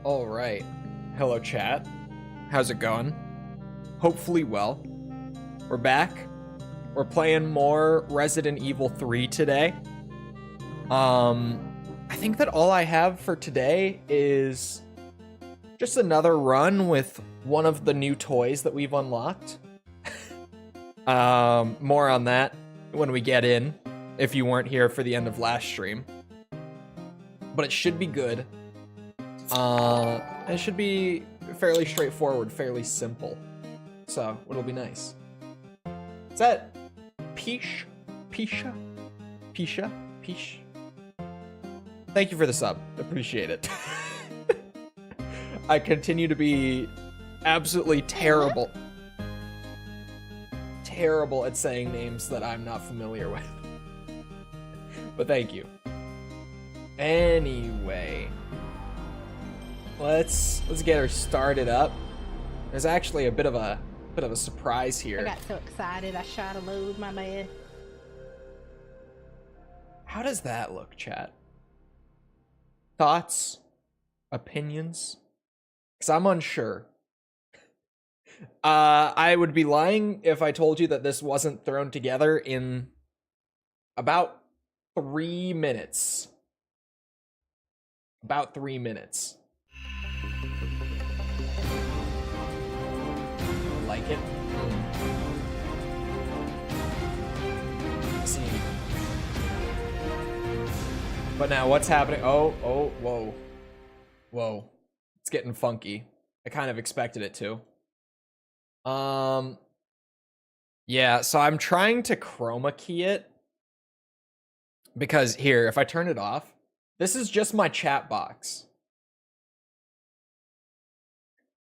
All right. Hello, chat. How's it going? Hopefully well. We're back. We're playing more Resident Evil 3 today. I think that all I have for today is just another run with one of the new toys that we've unlocked. More on that when we get in, if you weren't here for the end of last stream. But it should be good. It should be fairly straightforward, fairly simple. So, it'll be nice. Is that Peach? Pisha? Pisha? Peach? Thank you for the sub. Appreciate it. I continue to be absolutely terrible at saying names that I'm not familiar with. But thank you. Anyway, let's get her started up. There's actually a bit of a surprise here. I got so excited I shot a load, my man. How does that look, chat? Thoughts? Opinions? Because I'm unsure. I would be lying if I told you that this wasn't thrown together in about 3 minutes. About 3 minutes. Like it? See. But now what's happening? Oh, whoa. Whoa. It's getting funky. I kind of expected it to. Yeah, so I'm trying to chroma key it. Because here, if I turn it off, this is just my chat box.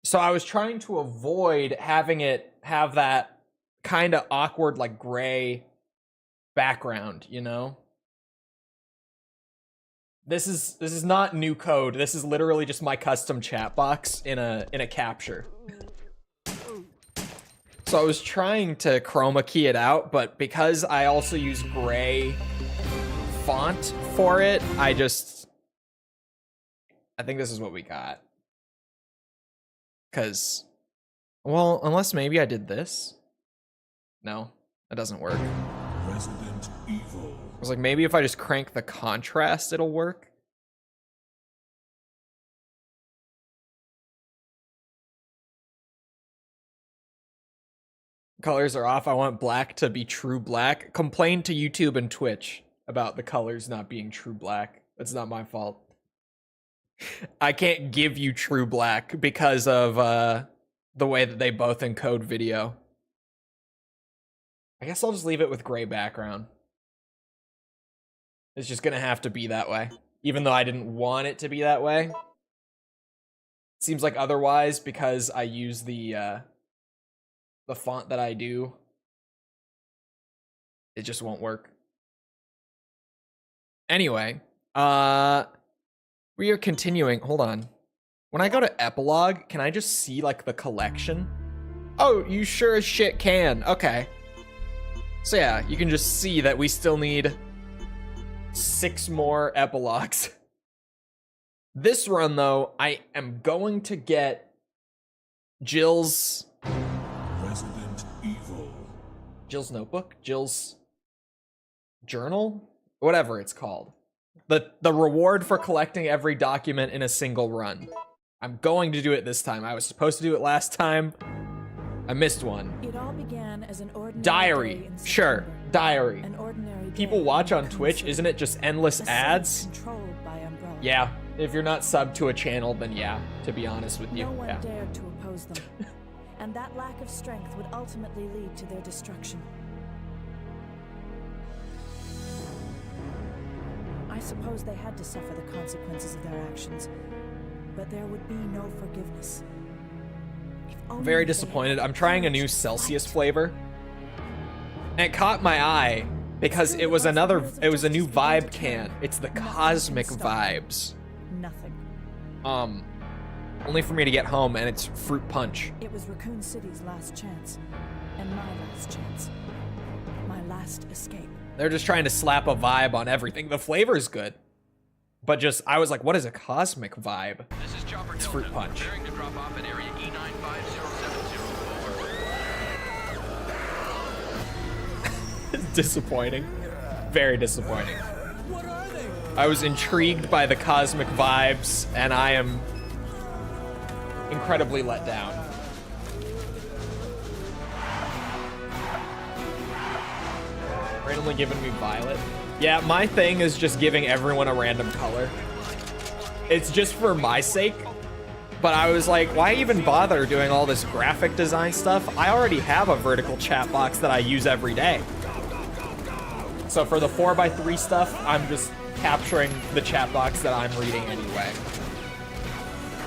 So I was trying to avoid having it have that kind of awkward, like, gray background, you know? This is not new code. This is literally just my custom chat box in a capture. So I was trying to chroma key it out, but because I also use gray font for it, I think this is what we got. Cause, well, unless maybe I did this. No, that doesn't work. Resident Evil. I was like, maybe if I just crank the contrast, it'll work. Colors are off. I want black to be true black. Complain to YouTube and Twitch about the colors not being true black. That's not my fault. I can't give you true black because of the way that they both encode video. I guess I'll just leave it with gray background. It's just gonna have to be that way. Even though I didn't want it to be that way. Seems like otherwise, because I use the font that I do, it just won't work. Anyway, we are continuing. Hold on. When I go to epilogue, can I just see like the collection? Oh, you sure as shit can. Okay. So yeah, you can just see that we still need 6 more epilogues. This run though, I am going to get Jill's Resident Evil. Jill's notebook, Jill's journal, whatever it's called. The reward for collecting every document in a single run. I'm going to do it this time. I was supposed to do it last time. I missed one. It all began as an ordinary Diary. day in Sure. September. Diary. An ordinary People day watch in on Raccoon Twitch, City. isn't it just endless A city ads? controlled by Umbrella. Yeah. If you're not subbed to a channel, then yeah, to be honest with you. No one Yeah. dared to oppose them, and that lack of strength would ultimately lead to their destruction. I suppose they had to suffer the consequences of their actions, but there would be no forgiveness. If only Very they disappointed. had I'm trying a new courage to Celsius fight. flavor. And it caught my eye because it was a new vibe can. It's the Cosmic Vibes. Nothing. Only for me to get home, and it's fruit punch. It was Raccoon City's last chance, and my last chance. My last escape. They're just trying to slap a vibe on everything. The flavor is good. But just, I was like, what is a cosmic vibe? This is It's Fruit Punch. Disappointing. Very disappointing. I was intrigued by the cosmic vibes, and I am incredibly let down. Randomly giving me violet. Yeah, my thing is just giving everyone a random color. It's just for my sake. But I was like, why even bother doing all this graphic design stuff? I already have a vertical chat box that I use every day. So for the 4x3 stuff, I'm just capturing the chat box that I'm reading anyway.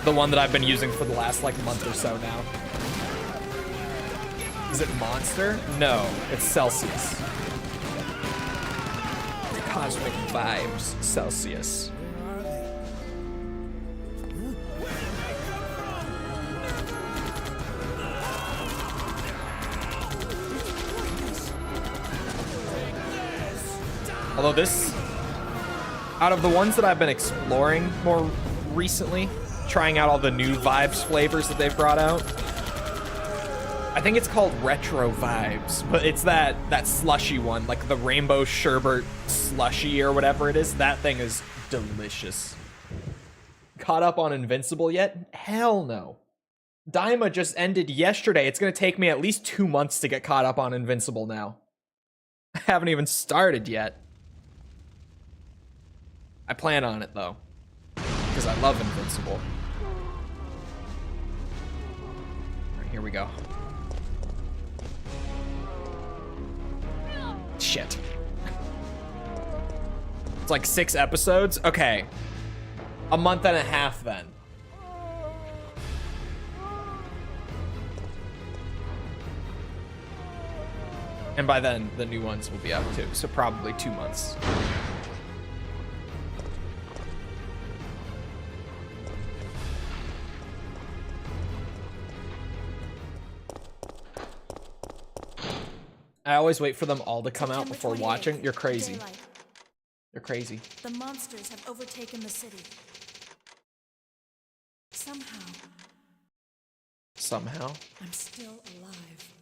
The one that I've been using for the last like month or so now. Is it Monster? No, it's Celsius. Cosmic Vibes Celsius. Although this, out of the ones that I've been exploring more recently, trying out all the new Vibes flavors that they've brought out, I think it's called Retro Vibes, but it's that slushy one, like the rainbow sherbet slushy or whatever it is. That thing is delicious. Caught up on Invincible yet? Hell no. Daima just ended yesterday. It's gonna take me at least 2 months to get caught up on Invincible now. I haven't even started yet. I plan on it though, because I love Invincible. Alright, here we go. Shit. It's like 6 episodes? Okay. A month and a half then. And by then, the new ones will be out too, so probably 2 months. I always wait for them all to come out before watching. You're crazy. You're crazy. The monsters have overtaken the city. Somehow. I'm still alive.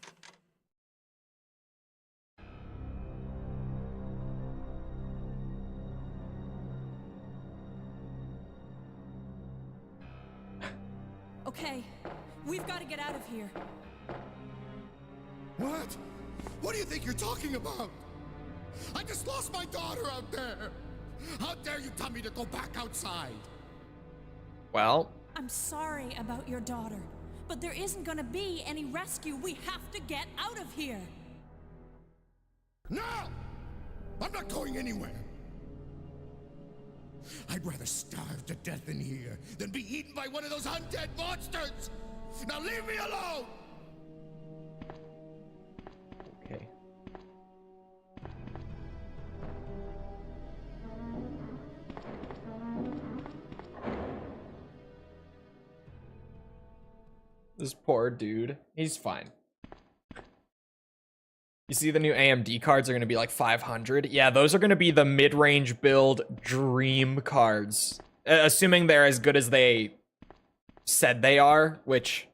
Okay, we've got to get out of here. What? What do you think you're talking about? I just lost my daughter out there. How dare you tell me to go back outside? Well, I'm sorry about your daughter, but there isn't gonna be any rescue. We have to get out of here. No! I'm not going anywhere. I'd rather starve to death in here than be eaten by one of those undead monsters. Now leave me alone! okay. This poor dude. He's fine. You see the new AMD cards are going to be like 500? Yeah, those are going to be the mid-range build dream cards. Assuming they're as good as they said they are, which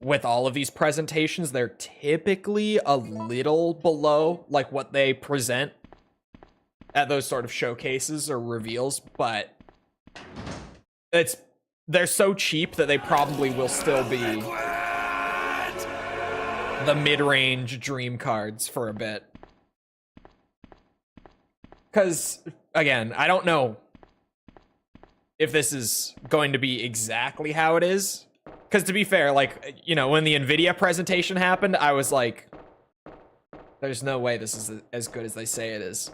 with all of these presentations, they're typically a little below like what they present at those sort of showcases or reveals, but they're so cheap that they probably will still be the mid-range dream cards for a bit. Because, again, I don't know if this is going to be exactly how it is. Because to be fair, like, you know, when the NVIDIA presentation happened, I was like, there's no way this is as good as they say it is.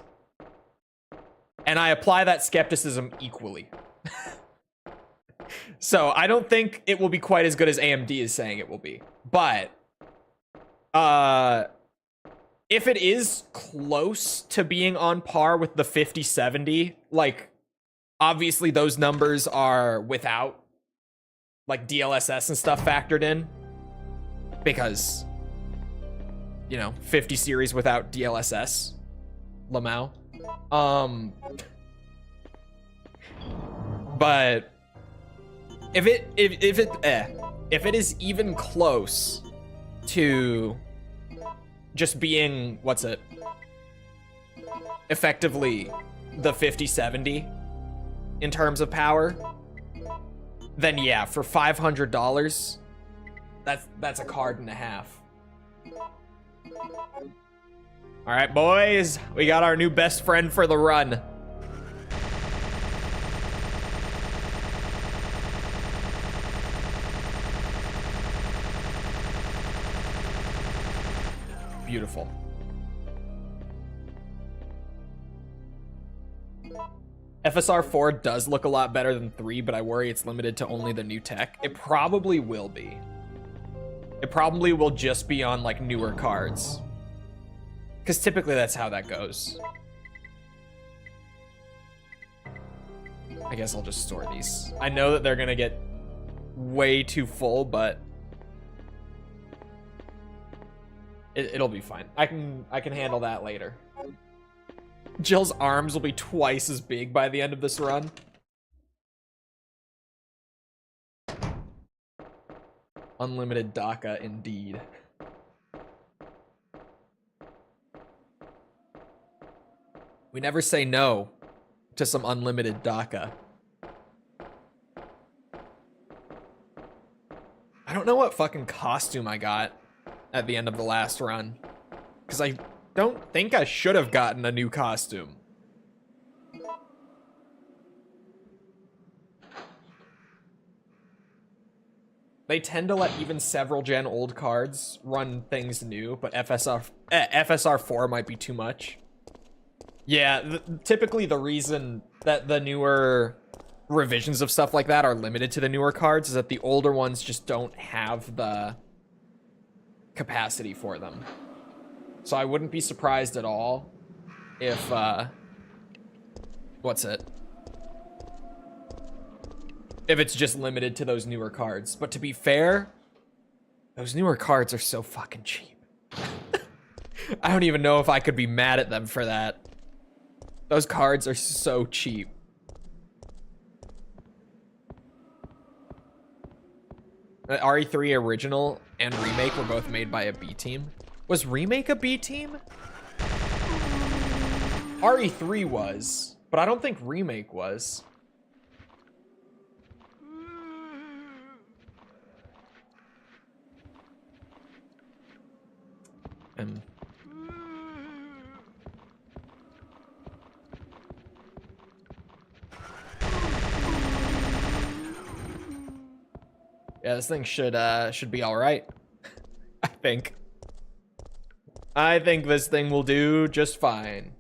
And I apply that skepticism equally. So I don't think it will be quite as good as AMD is saying it will be. But if it is close to being on par with the 5070, like, obviously those numbers are without like DLSS and stuff factored in, because, you know, 50 series without DLSS, Lamau. But If it is even close to just being, what's it? Effectively the 5070 in terms of power, then yeah, for $500, that's a card and a half. All right, boys, we got our new best friend for the run. Beautiful. FSR 4 does look a lot better than 3, but I worry it's limited to only the new tech. It probably will be. It probably will just be on like newer cards. Because typically that's how that goes. I guess I'll just store these. I know that they're gonna get way too full, but it'll be fine. I can handle that later. Jill's arms will be twice as big by the end of this run. Unlimited DACA indeed. We never say no to some unlimited DACA. I don't know what fucking costume I got at the end of the last run, because I don't think I should have gotten a new costume. They tend to let even several gen old cards run things new, but FSR 4 might be too much. Yeah, typically the reason that the newer revisions of stuff like that are limited to the newer cards is that the older ones just don't have the capacity for them. So I wouldn't be surprised at all if, what's it? If it's just limited to those newer cards. But to be fair, those newer cards are so fucking cheap. I don't even know if I could be mad at them for that. Those cards are so cheap. RE3 original and remake were both made by a B team. Was remake a B team? RE3 was, but I don't think remake was. Yeah, this thing should be all right. I think this thing will do just fine.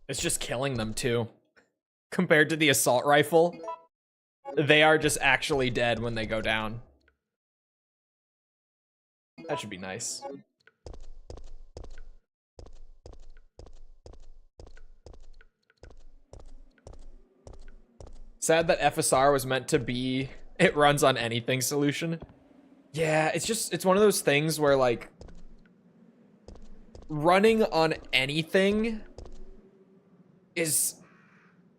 It's just killing them too. Compared to the assault rifle, they are just actually dead when they go down. That should be nice. Sad that FSR was meant to be it runs on anything solution. Yeah, it's one of those things where like running on anything is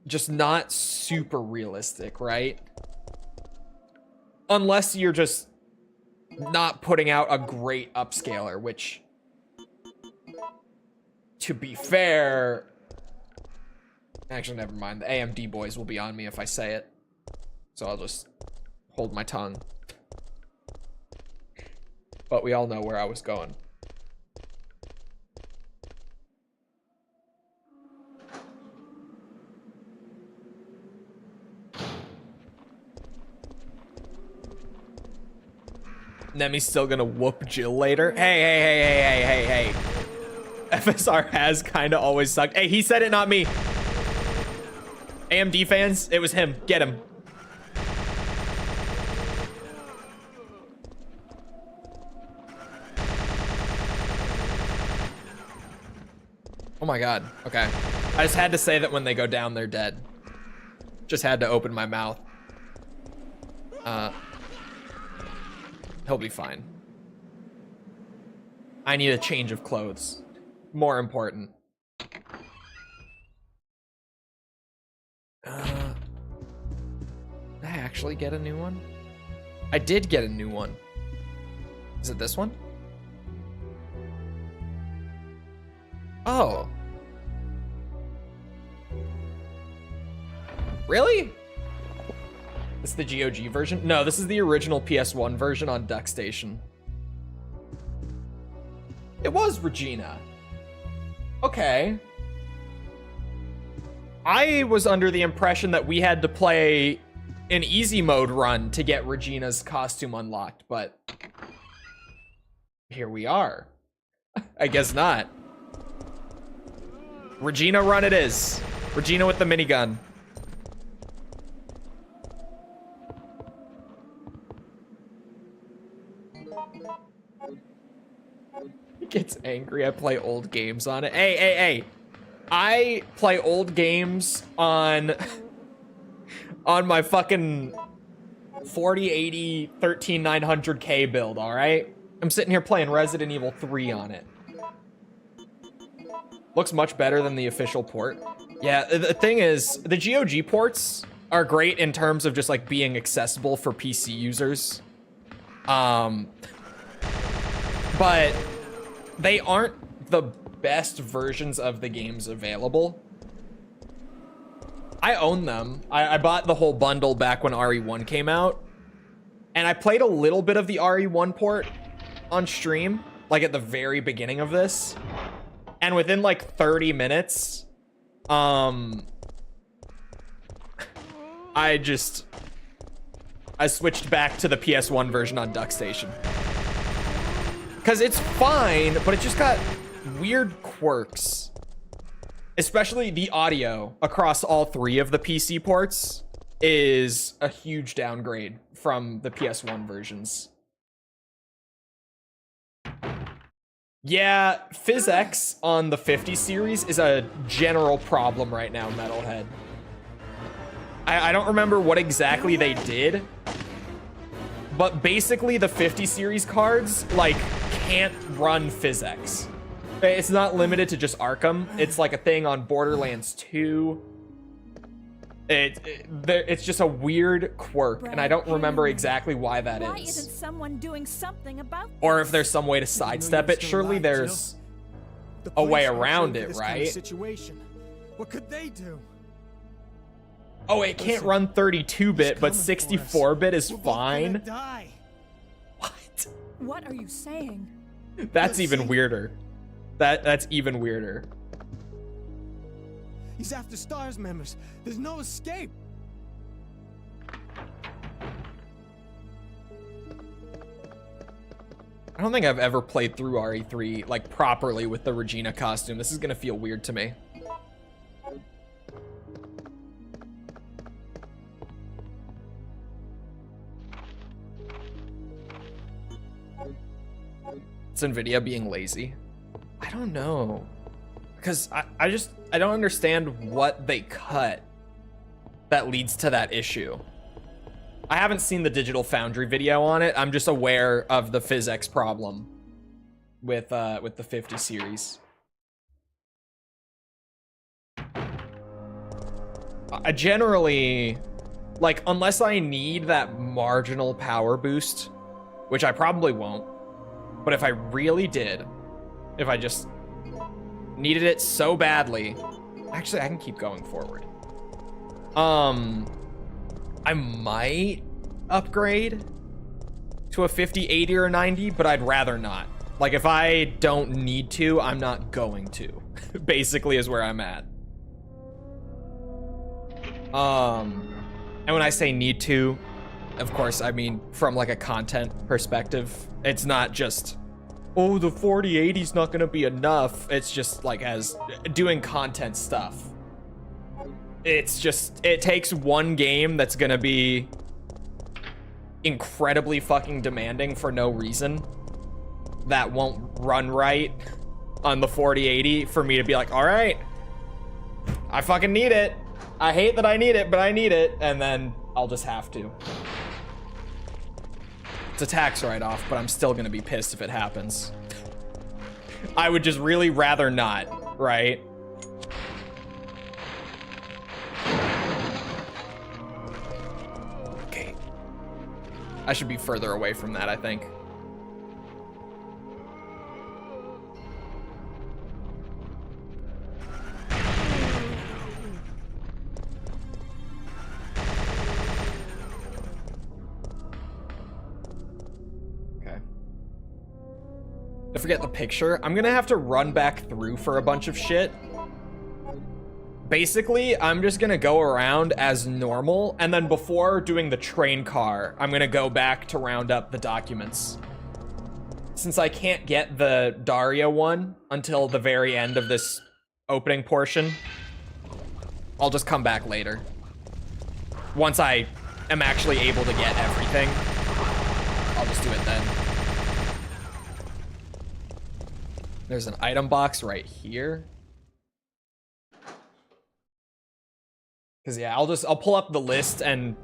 just not super realistic, right? Unless you're just not putting out a great upscaler, which, to be fair, actually, never mind. The AMD boys will be on me if I say it. So I'll just hold my tongue. But we all know where I was going. Nemi's still gonna whoop Jill later. Hey. FSR has kinda always sucked. Hey, he said it, not me. AMD fans, it was him. Get him. Oh my god. Okay. I just had to say that when they go down, they're dead. Just had to open my mouth. He'll be fine. I need a change of clothes. More important. Did I actually get a new one? I did get a new one. Is it this one? Oh. Really? This is the GOG version? No, this is the original PS1 version on DuckStation. It was Regina. Okay. I was under the impression that we had to play an easy mode run to get Regina's costume unlocked, but here we are. I guess not. Regina run it is. Regina with the minigun. He gets angry I play old games on it. Hey. I play old games on my fucking 4080 13900K build, all right? I'm sitting here playing Resident Evil 3 on it. Looks much better than the official port. Yeah, the thing is, the GOG ports are great in terms of just like being accessible for PC users. But they aren't the best versions of the games available. I own them. I bought the whole bundle back when RE1 came out. And I played a little bit of the RE1 port on stream, like at the very beginning of this. And within like 30 minutes, I switched back to the PS1 version on DuckStation. Because it's fine, but it just got weird quirks. Especially the audio across all three of the PC ports is a huge downgrade from the PS1 versions. Yeah, PhysX on the 50 series is a general problem right now, Metalhead. I don't remember what exactly they did, but basically the 50 series cards, like, can't run PhysX. It's not limited to just Arkham. It's like a thing on Borderlands 2. It's just a weird quirk, and I don't remember exactly why that Why is. isn't someone doing something about Or if there's some way to sidestep it. Surely there's a way around it, right? Situation. What could they do? Oh, it can't run 32-bit, but 64-bit is fine? Die. What? What are you saying? That's even weirder. That's even weirder. He's after STARS members. There's no escape. I don't think I've ever played through RE3 like properly with the Regina costume. This is gonna feel weird to me. It's NVIDIA being lazy. I don't know. Because I don't understand what they cut that leads to that issue. I haven't seen the Digital Foundry video on it. I'm just aware of the PhysX problem with the 50 series. I generally, like, unless I need that marginal power boost, which I probably won't, but if I really did, if I just needed it so badly, actually I can keep going forward. I might upgrade to a 50, 80, or 90, but I'd rather not. Like, if I don't need to, I'm not going to. Basically is where I'm at. And when I say need to, of course, I mean from like a content perspective. It's not just, oh, the 4080's not gonna be enough. It's just like as doing content stuff. It's just, it takes one game that's gonna be incredibly fucking demanding for no reason that won't run right on the 4080 for me to be like, all right, I fucking need it. I hate that I need it, but I need it. And then I'll just have to. It's a tax write-off, but I'm still gonna be pissed if it happens. I would just really rather not, right? I should be further away from that, I think. Okay. To forget the picture, I'm gonna have to run back through for a bunch of shit. Basically, I'm just gonna go around as normal, and then before doing the train car, I'm gonna go back to round up the documents. Since I can't get the Daria one until the very end of this opening portion, I'll just come back later. Once I am actually able to get everything, I'll just do it then. There's an item box right here. Cause yeah, I'll pull up the list and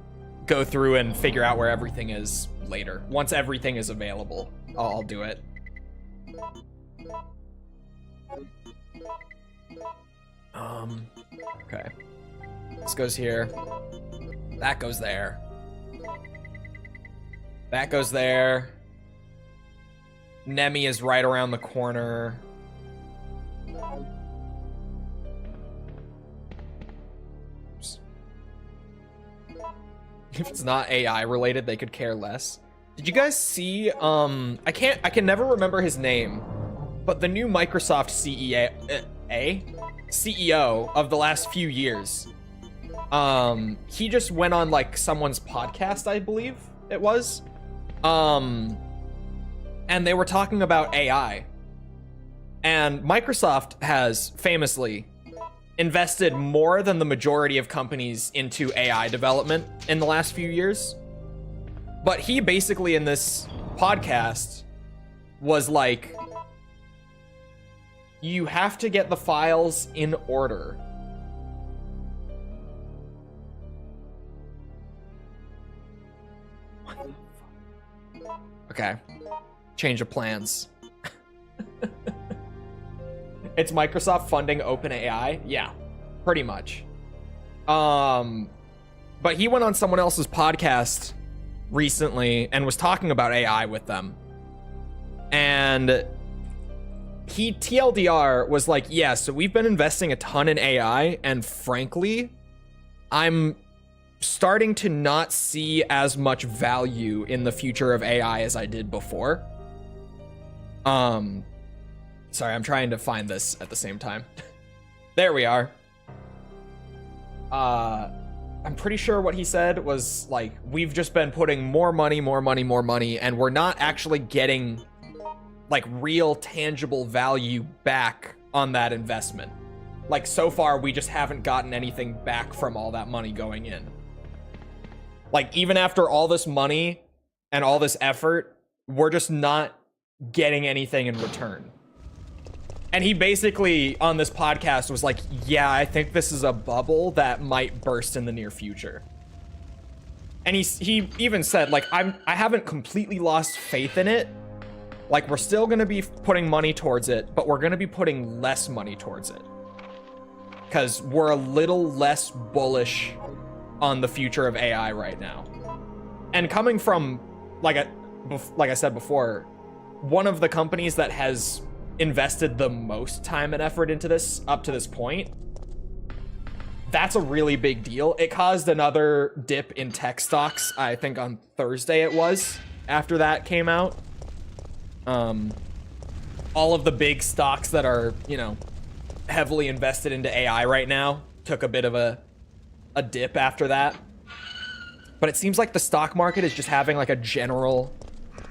go through and figure out where everything is later. Once everything is available, I'll do it. Okay. This goes here. That goes there. That goes there. Nemi is right around the corner. If it's not AI related, they could care less. Did you guys see, I can never remember his name, but the new Microsoft CEO of the last few years, he just went on like someone's podcast, I believe it was, and they were talking about AI, and Microsoft has famously invested more than the majority of companies into AI development in the last few years. But he basically in this podcast was like, you have to get the files in order. What the fuck? Okay. Change of plans. It's Microsoft funding OpenAI? Yeah, pretty much. But he went on someone else's podcast recently and was talking about AI with them. And he, TLDR, was like, yeah, so we've been investing a ton in AI, and frankly, I'm starting to not see as much value in the future of AI as I did before. Sorry, I'm trying to find this at the same time. There we are. I'm pretty sure what he said was like, we've just been putting more money, and we're not actually getting like real tangible value back on that investment. Like so far, we just haven't gotten anything back from all that money going in. Like even after all this money and all this effort, we're just not getting anything in return. And he basically, on this podcast, was like, yeah, I think this is a bubble that might burst in the near future. And he even said, like, I haven't completely lost faith in it. Like, we're still going to be putting money towards it, but we're going to be putting less money towards it. Because we're a little less bullish on the future of AI right now. And coming from, like I said before, one of the companies that has invested the most time and effort into this up to this point, that's a really big deal. It caused another dip in tech stocks, I think on Thursday it was, after that came out. All of the big stocks that are, you know, heavily invested into AI right now took a bit of a dip after that. But it seems like the stock market is just having like a general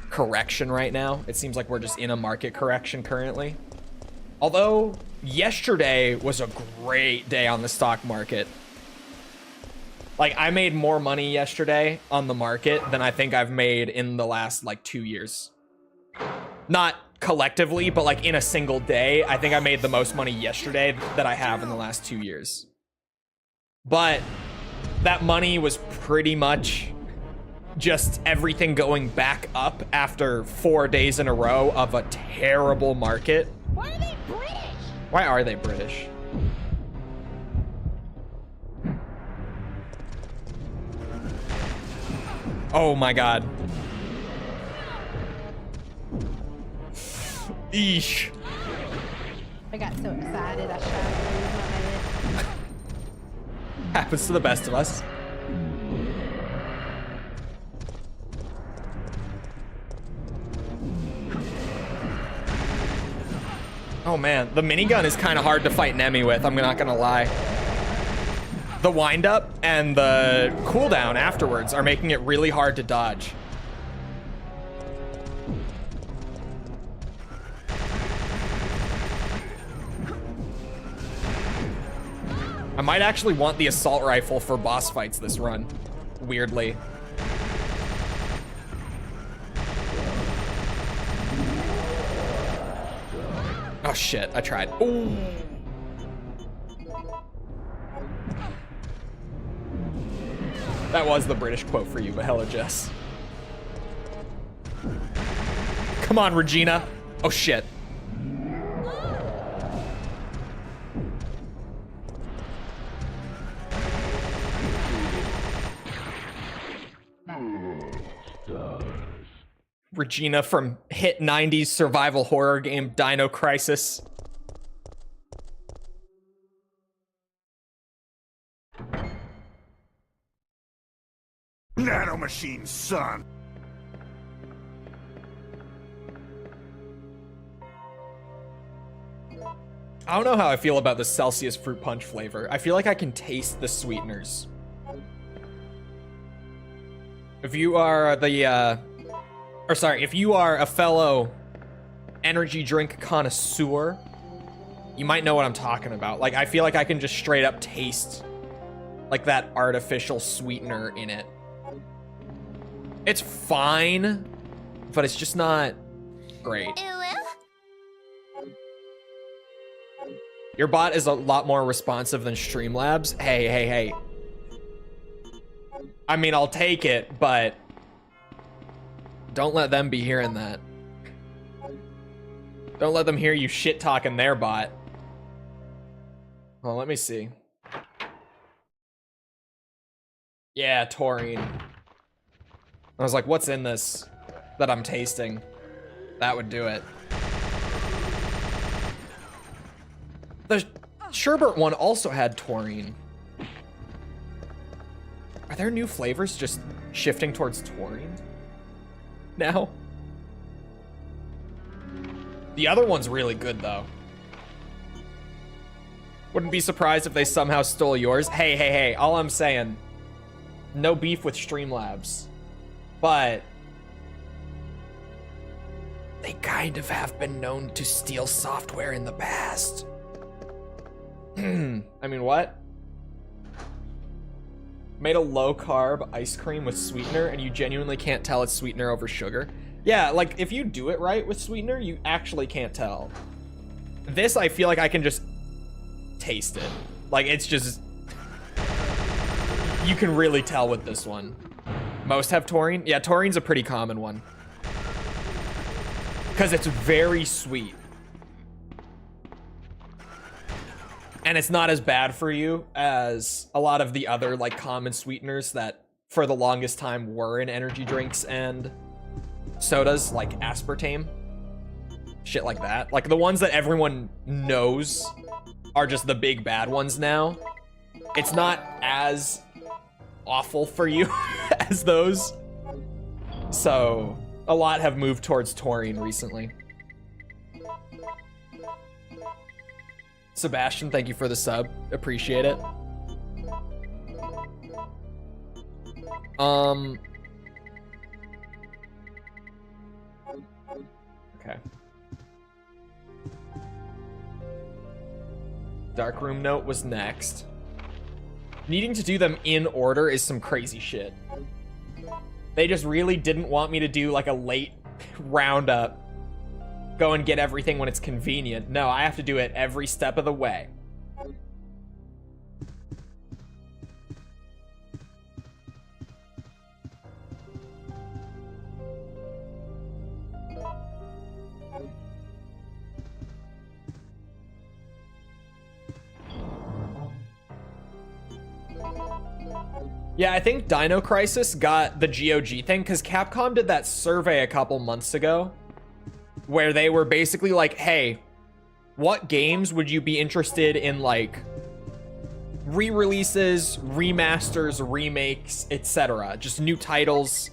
correction right now. It seems like we're just in a market correction currently. Although yesterday was a great day on the stock market. Like I made more money yesterday on the market than I think I've made in the last like 2 years. Not collectively, but like in a single day, I think I made the most money yesterday that I have in the last 2 years. But that money was pretty much just everything going back up after 4 days in a row of a terrible market. Why are they British? Why are they British? Oh my god. Eesh. I got so excited I shot a load in my bed. Happens to the best of us. Oh man, the minigun is kind of hard to fight Nemi with, I'm not gonna lie. The windup and the cooldown afterwards are making it really hard to dodge. I might actually want the assault rifle for boss fights this run, weirdly. Oh shit, I tried. Ooh. That was the British quote for you, but hello, Jess. Come on, Regina. Oh shit. Regina from hit 90s survival horror game Dino Crisis. Nanomachine, son. I don't know how I feel about the Celsius fruit punch flavor. I feel like I can taste the sweeteners. If you are if you are a fellow energy drink connoisseur, you might know what I'm talking about. Like, I feel like I can just straight up taste like that artificial sweetener in it. It's fine, but it's just not great. Your bot is a lot more responsive than Streamlabs. Hey. I mean, I'll take it, but don't let them be hearing that. Don't let them hear you shit-talking their bot. Oh, let me see. Yeah, taurine. I was like, what's in this that I'm tasting? That would do it. The sherbet one also had taurine. Are there new flavors just shifting towards taurine now? The other one's really good, though. Wouldn't be surprised if they somehow stole yours. Hey, all I'm saying, no beef with Streamlabs, but they kind of have been known to steal software in the past. I mean, what? Made a low-carb ice cream with sweetener, and you genuinely can't tell it's sweetener over sugar? Yeah, like, if you do it right with sweetener, you actually can't tell. This, I feel like I can just taste it. Like, it's just... You can really tell with this one. Most have taurine? Yeah, taurine's a pretty common one. Because it's very sweet. And it's not as bad for you as a lot of the other, like, common sweeteners that for the longest time were in energy drinks and sodas, like aspartame. Shit like that. Like, the ones that everyone knows are just the big bad ones now. It's not as awful for you as those. So, a lot have moved towards taurine recently. Sebastian, thank you for the sub. Appreciate it. Okay. Darkroom note was next. Needing to do them in order is some crazy shit. They just really didn't want me to do like a late roundup. Go and get everything when it's convenient. No, I have to do it every step of the way. Yeah, I think Dino Crisis got the GOG thing because Capcom did that survey a couple months ago where they were basically like, hey, what games would you be interested in, like, re-releases, remasters, remakes, etc. Just new titles.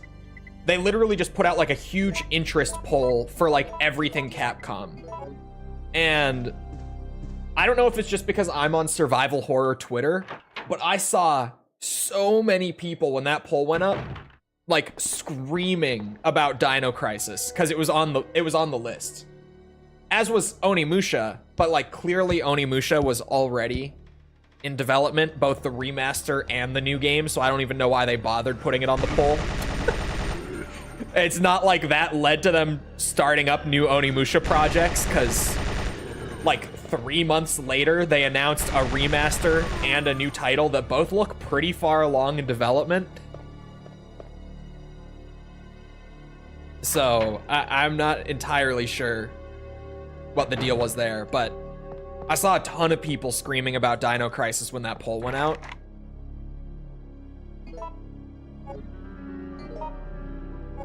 They literally just put out like a huge interest poll for like everything Capcom. And I don't know if it's just because I'm on survival horror Twitter, but I saw so many people when that poll went up like screaming about Dino Crisis because it was on the list. As was Onimusha, but like clearly Onimusha was already in development, both the remaster and the new game, so I don't even know why they bothered putting it on the poll. It's not like that led to them starting up new Onimusha projects, because like 3 months later, they announced a remaster and a new title that both look pretty far along in development. So I'm not entirely sure what the deal was there, but I saw a ton of people screaming about Dino Crisis when that poll went out.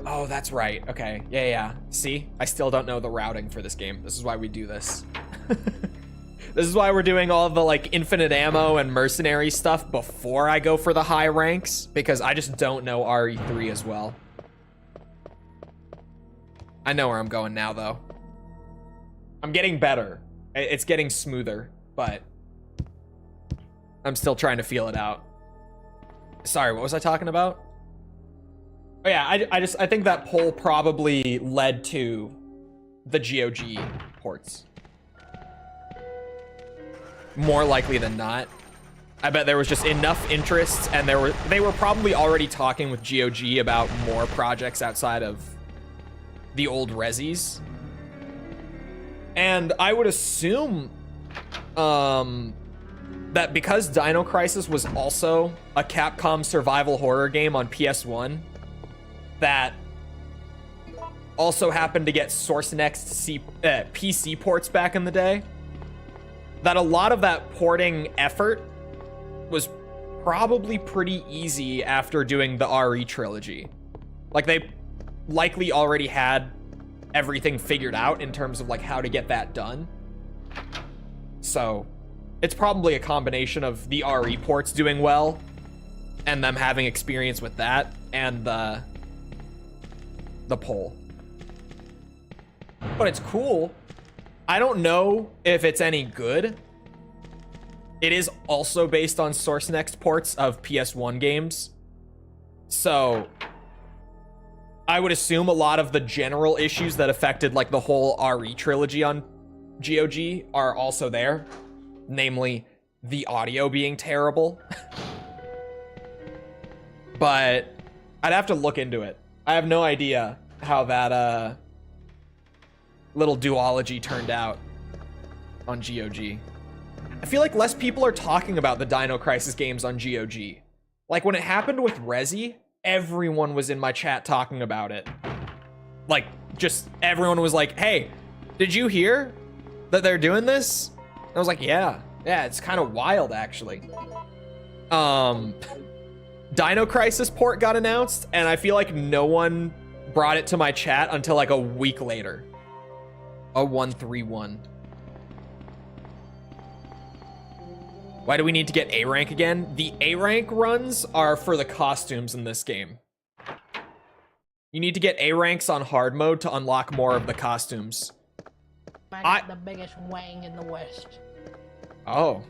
Oh, that's right. Okay. Yeah. See? I still don't know the routing for this game. This is why we do this. This is why we're doing all the, like, infinite ammo and mercenary stuff before I go for the high ranks, because I just don't know RE3 as well. I know where I'm going now, though. I'm getting better. It's getting smoother, but I'm still trying to feel it out. Sorry, what was I talking about? Oh yeah, I think that poll probably led to the GOG ports. More likely than not. I bet there was just enough interest, and they were probably already talking with GOG about more projects outside of the old Resis. And I would assume that because Dino Crisis was also a Capcom survival horror game on PS1, that also happened to get SourceNext PC ports back in the day, that a lot of that porting effort was probably pretty easy after doing the RE trilogy. Like, they likely already had everything figured out in terms of like how to get that done. So it's probably a combination of the RE ports doing well and them having experience with that and the poll. But it's cool. I don't know if it's any good. It is also based on SourceNext ports of PS1 games. So I would assume a lot of the general issues that affected like the whole RE trilogy on GOG are also there. Namely, the audio being terrible. But I'd have to look into it. I have no idea how that little duology turned out on GOG. I feel like less people are talking about the Dino Crisis games on GOG. Like when it happened with Resi, everyone was in my chat talking about it. Like, just everyone was like, hey, did you hear that they're doing this? I was like, yeah, it's kind of wild actually. Dino Crisis port got announced, and I feel like no one brought it to my chat until like a week later. A 131. Why do we need to get A rank again? The A rank runs are for the costumes in this game. You need to get A ranks on hard mode to unlock more of the costumes. I got the biggest wang in the West. Oh.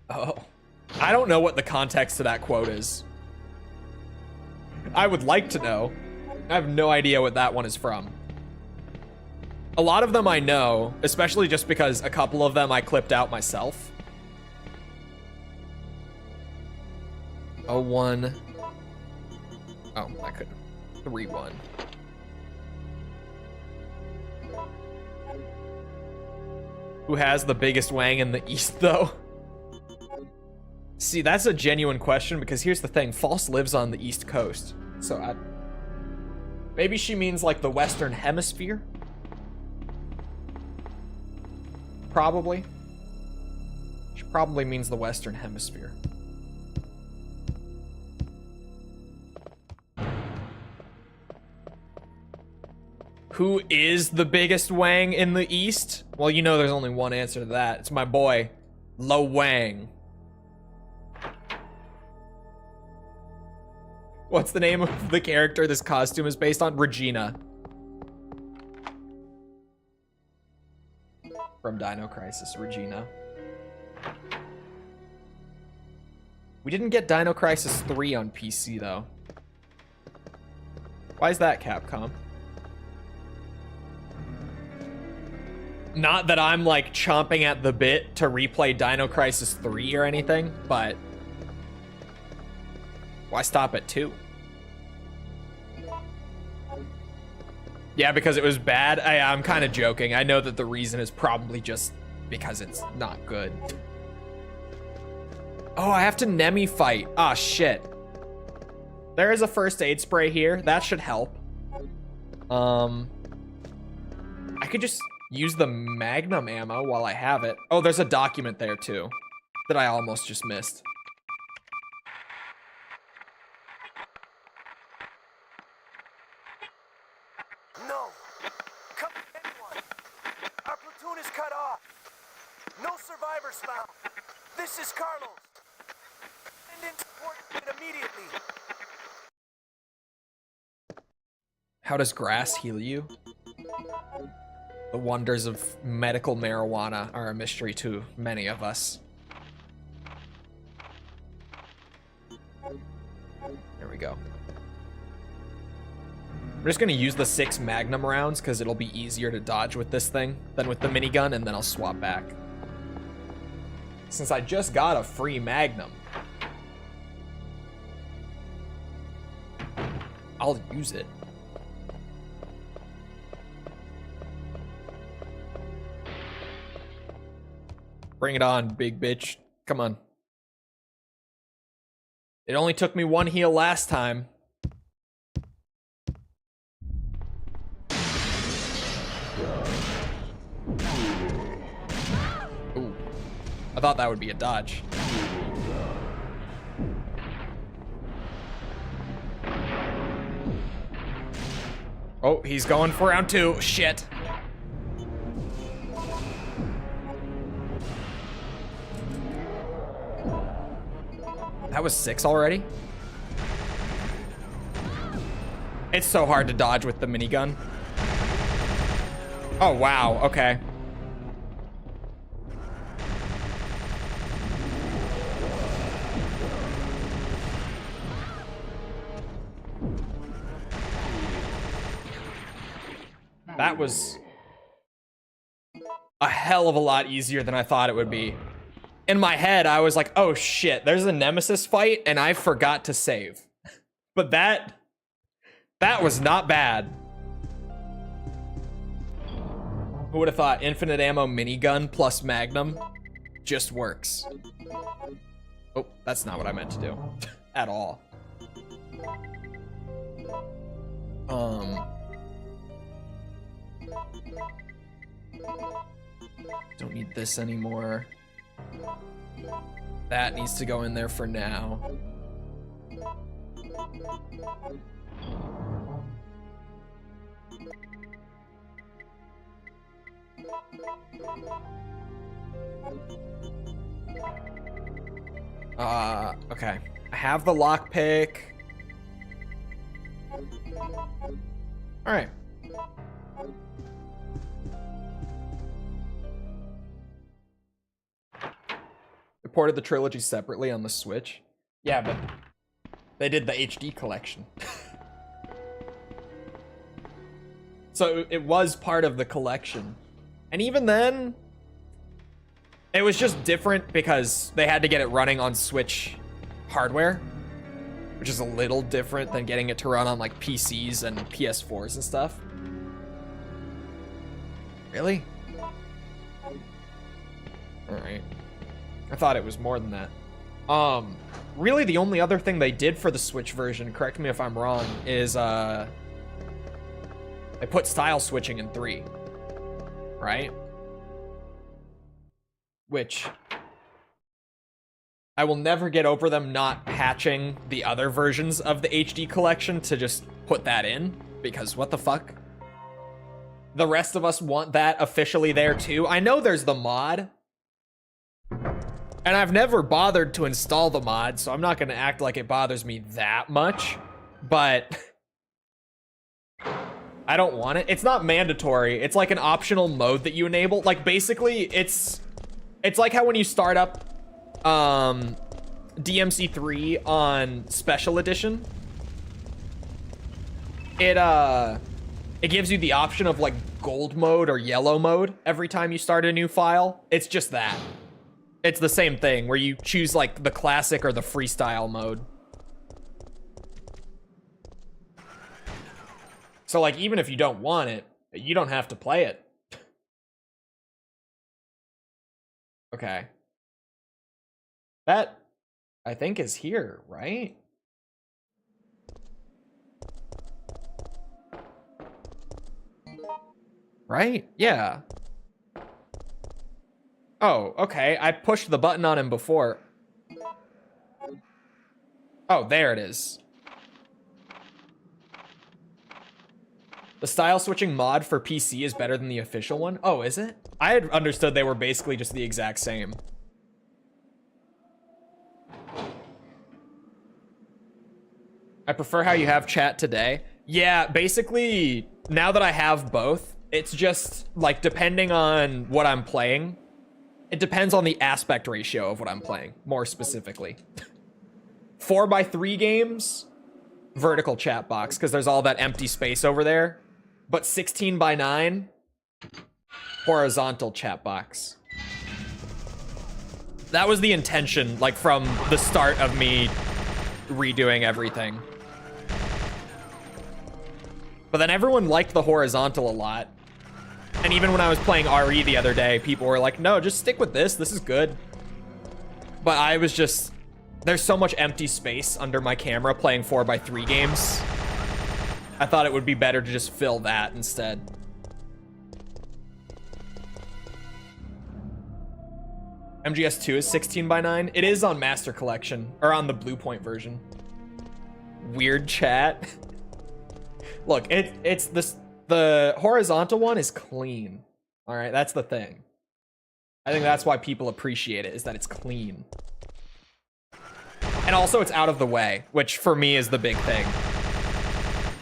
Oh. I don't know what the context to that quote is. I would like to know. I have no idea what that one is from. A lot of them I know, especially just because a couple of them I clipped out myself. 01. Oh, I couldn't. 3-1. Who has the biggest wang in the East, though? See, that's a genuine question, because here's the thing. False lives on the East Coast. So maybe she means like the Western Hemisphere? Probably. which probably means the Western Hemisphere. Who is the biggest Wang in the East? Well, you know there's only one answer to that. It's my boy, Lo Wang. What's the name of the character this costume is based on? Regina. From Dino Crisis, Regina. We didn't get Dino Crisis 3 on PC, though. Why is that, Capcom? Not that I'm, like, chomping at the bit to replay Dino Crisis 3 or anything, but... why stop at 2? Yeah, because it was bad? I'm kind of joking. I know that the reason is probably just because it's not good. Oh, I have to Nemi fight. Ah, shit. There is a first aid spray here. That should help. I could just use the Magnum ammo while I have it. Oh, there's a document there, too, that I almost just missed. No! Come anyone! Our platoon is cut off! No survivors found! This is Carlos! Send in support immediately! How does grass heal you? The wonders of medical marijuana are a mystery to many of us. There we go. I'm just gonna use the 6 Magnum rounds because it'll be easier to dodge with this thing than with the minigun, and then I'll swap back. Since I just got a free Magnum, I'll use it. Bring it on, big bitch. Come on. It only took me 1 heal last time. Ooh. I thought that would be a dodge. Oh, he's going for round 2. Shit. That was 6 already? It's so hard to dodge with the minigun. Oh, wow. Okay. That was a hell of a lot easier than I thought it would be. In my head, I was like, oh shit, there's a Nemesis fight and I forgot to save. But that was not bad. Who would have thought infinite ammo minigun plus Magnum just works? Oh, that's not what I meant to do at all. Don't need this anymore. That needs to go in there for now. Okay. I have the lockpick. All right. They ported the trilogy separately on the Switch. Yeah, but they did the HD collection. So it was part of the collection. And even then, it was just different because they had to get it running on Switch hardware, which is a little different than getting it to run on like PCs and PS4s and stuff. Really? All right. I thought it was more than that. Really the only other thing they did for the Switch version, correct me if I'm wrong, is they put style switching in 3, right? Which I will never get over them not patching the other versions of the HD collection to just put that in, because what the fuck? The rest of us want that officially there too. I know there's the mod, and I've never bothered to install the mod, so I'm not gonna act like it bothers me that much, but I don't want it. It's not mandatory. It's like an optional mode that you enable. Like basically it's like how when you start up DMC3 on Special Edition, it gives you the option of like gold mode or yellow mode every time you start a new file. It's just that. It's the same thing where you choose like the classic or the freestyle mode. So like even if you don't want it, you don't have to play it. Okay. That I think is here, right? Right? Yeah. Oh, okay. I pushed the button on him before. Oh, there it is. The style switching mod for PC is better than the official one? Oh, is it? I had understood they were basically just the exact same. I prefer how you have chat today. Yeah, basically, now that I have both, it's just, like, depending on what I'm playing, it depends on the aspect ratio of what I'm playing, more specifically. 4x3 games, vertical chat box, because there's all that empty space over there. But 16:9, horizontal chat box. That was the intention, like, from the start of me redoing everything. But then everyone liked the horizontal a lot. And even when I was playing RE the other day, people were like, no, just stick with this. This is good. But I was just... There's so much empty space under my camera playing 4x3 games. I thought it would be better to just fill that instead. MGS2 is 16:9. It is on Master Collection, or on the Blue Point version. Weird chat. Look, it's this. The horizontal one is clean. All right, that's the thing. I think that's why people appreciate it, is that it's clean. And also it's out of the way, which for me is the big thing.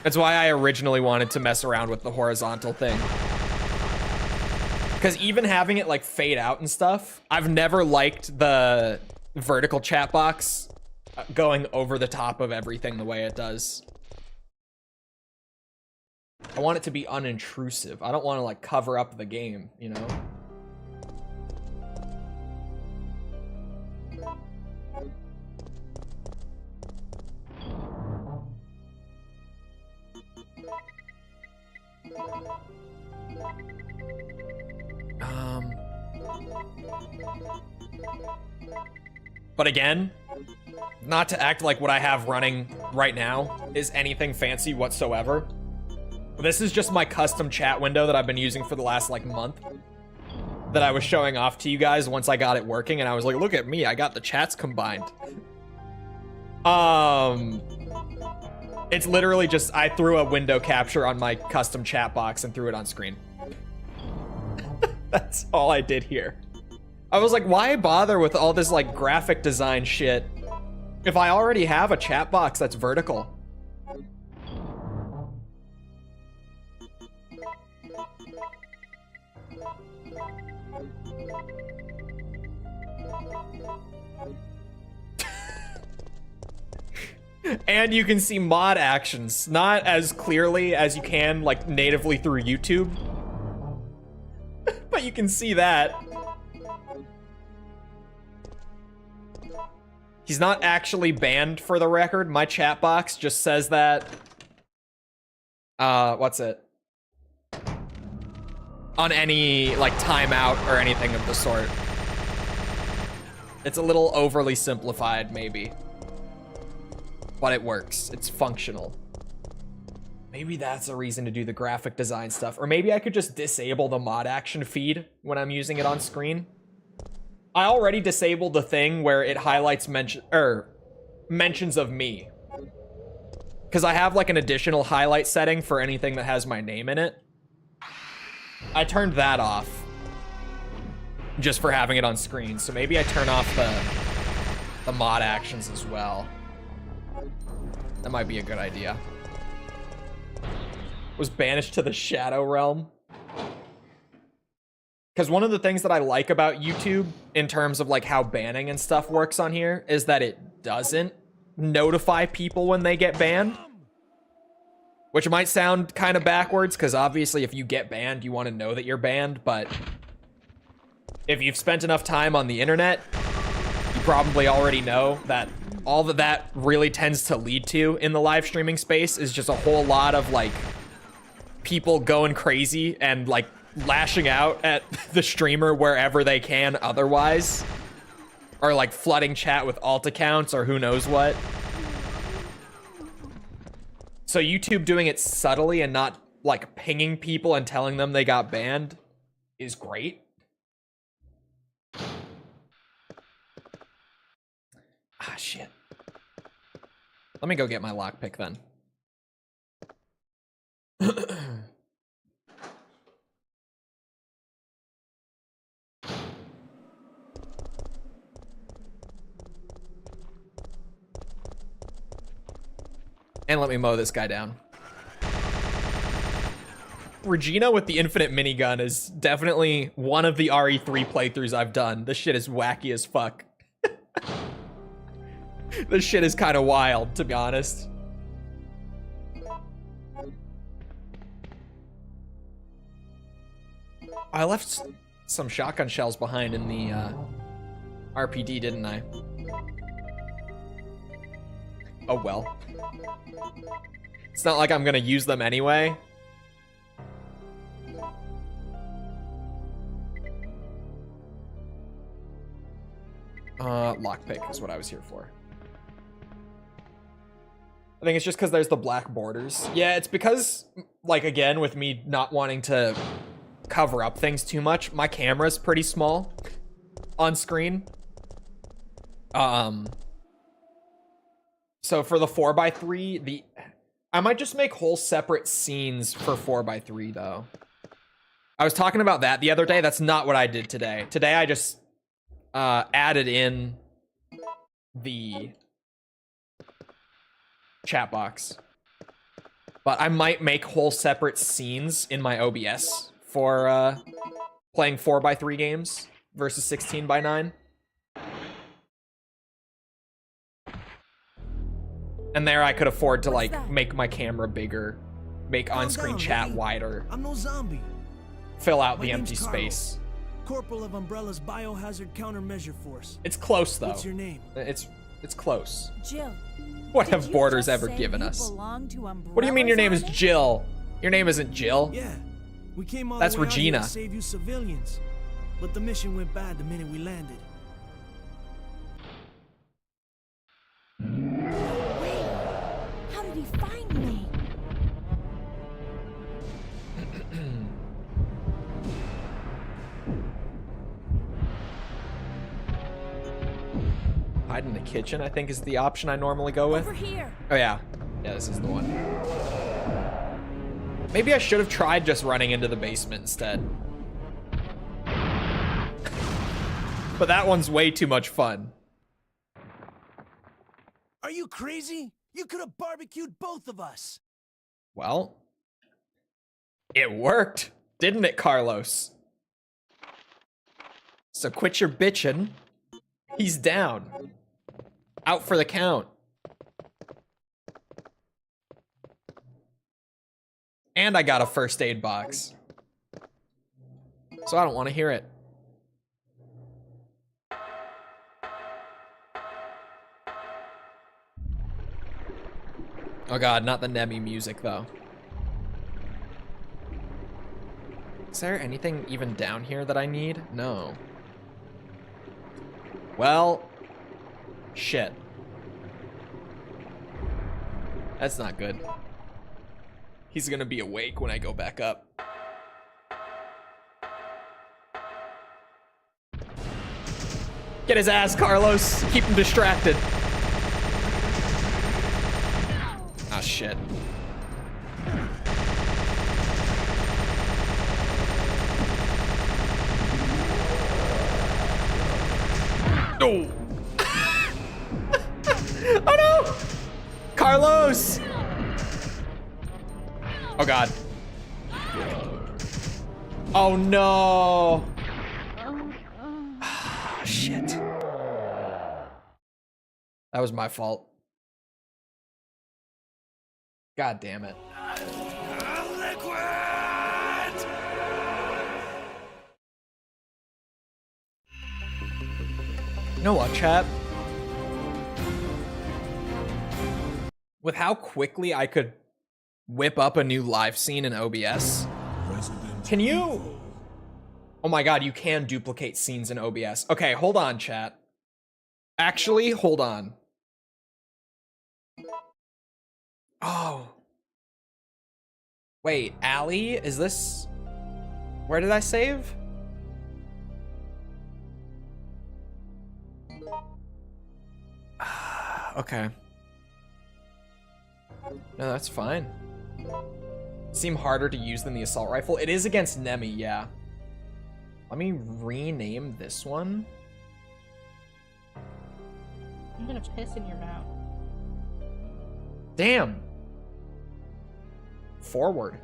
That's why I originally wanted to mess around with the horizontal thing. Because even having it like fade out and stuff, I've never liked the vertical chat box going over the top of everything the way it does. I want it to be unintrusive. I don't want to like cover up the game, you know? But again, not to act like what I have running right now is anything fancy whatsoever. This is just my custom chat window that I've been using for the last like month that I was showing off to you guys once I got it working, and I was like, look at me, I got the chats combined. It's literally just, I threw a window capture on my custom chat box and threw it on screen. That's all I did here. I was like, why bother with all this like graphic design shit if I already have a chat box that's vertical? And you can see mod actions, not as clearly as you can like natively through YouTube, but you can see that. He's not actually banned, for the record. My chat box just says that. What's it? On any, like, timeout or anything of the sort. It's a little overly simplified, maybe. But it works. It's functional. Maybe that's a reason to do the graphic design stuff. Or maybe I could just disable the mod action feed when I'm using it on screen. I already disabled the thing where it highlights mentions of me. Because I have like an additional highlight setting for anything that has my name in it. I turned that off. Just for having it on screen. So maybe I turn off the mod actions as well. That might be a good idea. Was banished to the Shadow Realm. Because one of the things that I like about YouTube in terms of like how banning and stuff works on here is that it doesn't notify people when they get banned. Which might sound kind of backwards because obviously if you get banned, you want to know that you're banned. But if you've spent enough time on the internet, you probably already know that all that really tends to lead to in the live streaming space is just a whole lot of like people going crazy and like lashing out at the streamer wherever they can otherwise, or like flooding chat with alt accounts or who knows what. So YouTube doing it subtly and not like pinging people and telling them they got banned is great. Ah, shit. Let me go get my lockpick then. And let me mow this guy down. Regina with the infinite minigun is definitely one of the RE3 playthroughs I've done. This shit is wacky as fuck. This shit is kind of wild, to be honest. I left some shotgun shells behind in the RPD, didn't I? Oh well. It's not like I'm gonna use them anyway. Lockpick is what I was here for. I think it's just because there's the black borders. Yeah, it's because, like, again, with me not wanting to cover up things too much, my camera's pretty small on screen. So for the 4x3, I might just make whole separate scenes for 4x3 though. I was talking about that the other day. That's not what I did today. Today I just added in the chat box. But I might make whole separate scenes in my OBS for playing 4x3 games versus 16x9. And there I could afford to like make my camera bigger, make on-screen chat wider. I'm no zombie. Fill out the My empty name's space. Corporal of Umbrella's Biohazard Countermeasure Force. It's close though. What's your name? It's close. Jill. What did have you borders just ever say given you us? belong to What do you mean your name is Umbrella's Jill? Your name isn't Jill. Yeah, we came all That's the way out here Regina. to save you civilians, but the mission went bad the minute we landed. Wait, how did he find me? Hide in the kitchen, I think, is the option I normally go with. Over here. Oh yeah. Yeah, this is the one. Maybe I should have tried just running into the basement instead. But that one's way too much fun. Are you crazy? You could have barbecued both of us. Well, it worked, didn't it, Carlos? So quit your bitching. He's down. Out for the count. And I got a first aid box. So I don't want to hear it. Oh god, not the Nemi music though. Is there anything even down here that I need? No. Well, shit. That's not good. He's gonna be awake when I go back up. Get his ass, Carlos. Keep him distracted. Ah, shit. No. Oh no! Carlos! Oh god. Oh no! Ah, shit. That was my fault. God damn it. You know what, chat? With how quickly I could whip up a new live scene in OBS, can you? Oh my god, you can duplicate scenes in OBS. Okay, hold on, chat. Actually, hold on. Oh. Wait, Allie? Is this... Where did I save? Okay. No, that's fine. Seem harder to use than the assault rifle. It is against Nemi, yeah. Let me rename this one. I'm gonna piss in your mouth. Damn. Forward.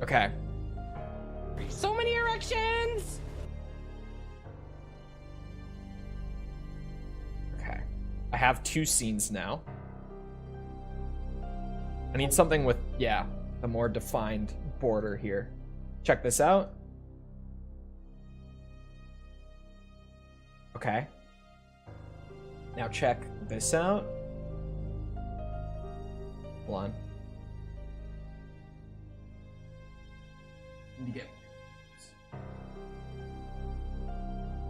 Okay. So many erections! Okay. I have 2 scenes now. I need something with, yeah, a more defined border here. Check this out. Okay. Now check this out. Hold on. Need to get...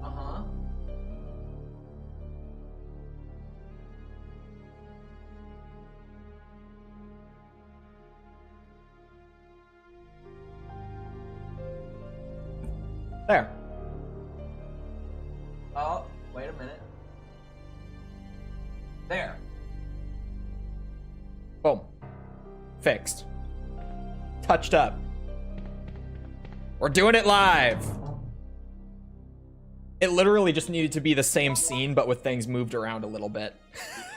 Uh-huh. There. Oh, wait a minute. There. Boom. Fixed. Touched up. We're doing it live. It literally just needed to be the same scene, but with things moved around a little bit.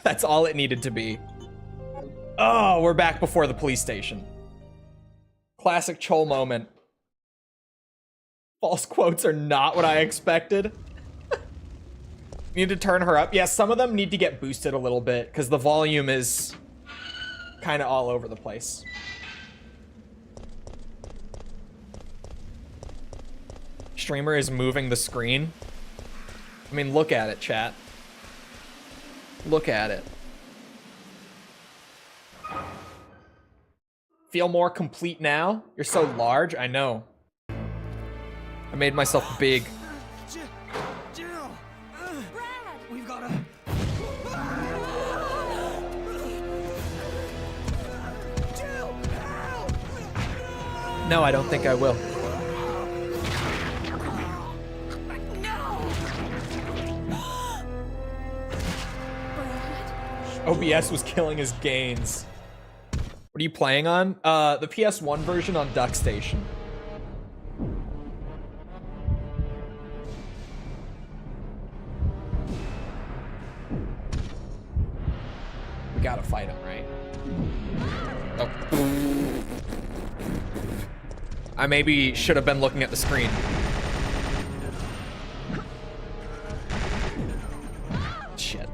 That's all it needed to be. Oh, we're back before the police station. Classic Chole moment. False quotes are not what I expected. Need to turn her up. Yeah, some of them need to get boosted a little bit because the volume is kind of all over the place. Streamer is moving the screen. I mean, look at it, chat. Look at it. Feel more complete now? You're so large, I know. I made myself big. Jill! Brad! We've gotta... Jill! Help! No, I don't think I will. OBS was killing his gains. What are you playing on? The PS1 version on Duck Station. We gotta fight him, right? Oh. I maybe should have been looking at the screen. Shit.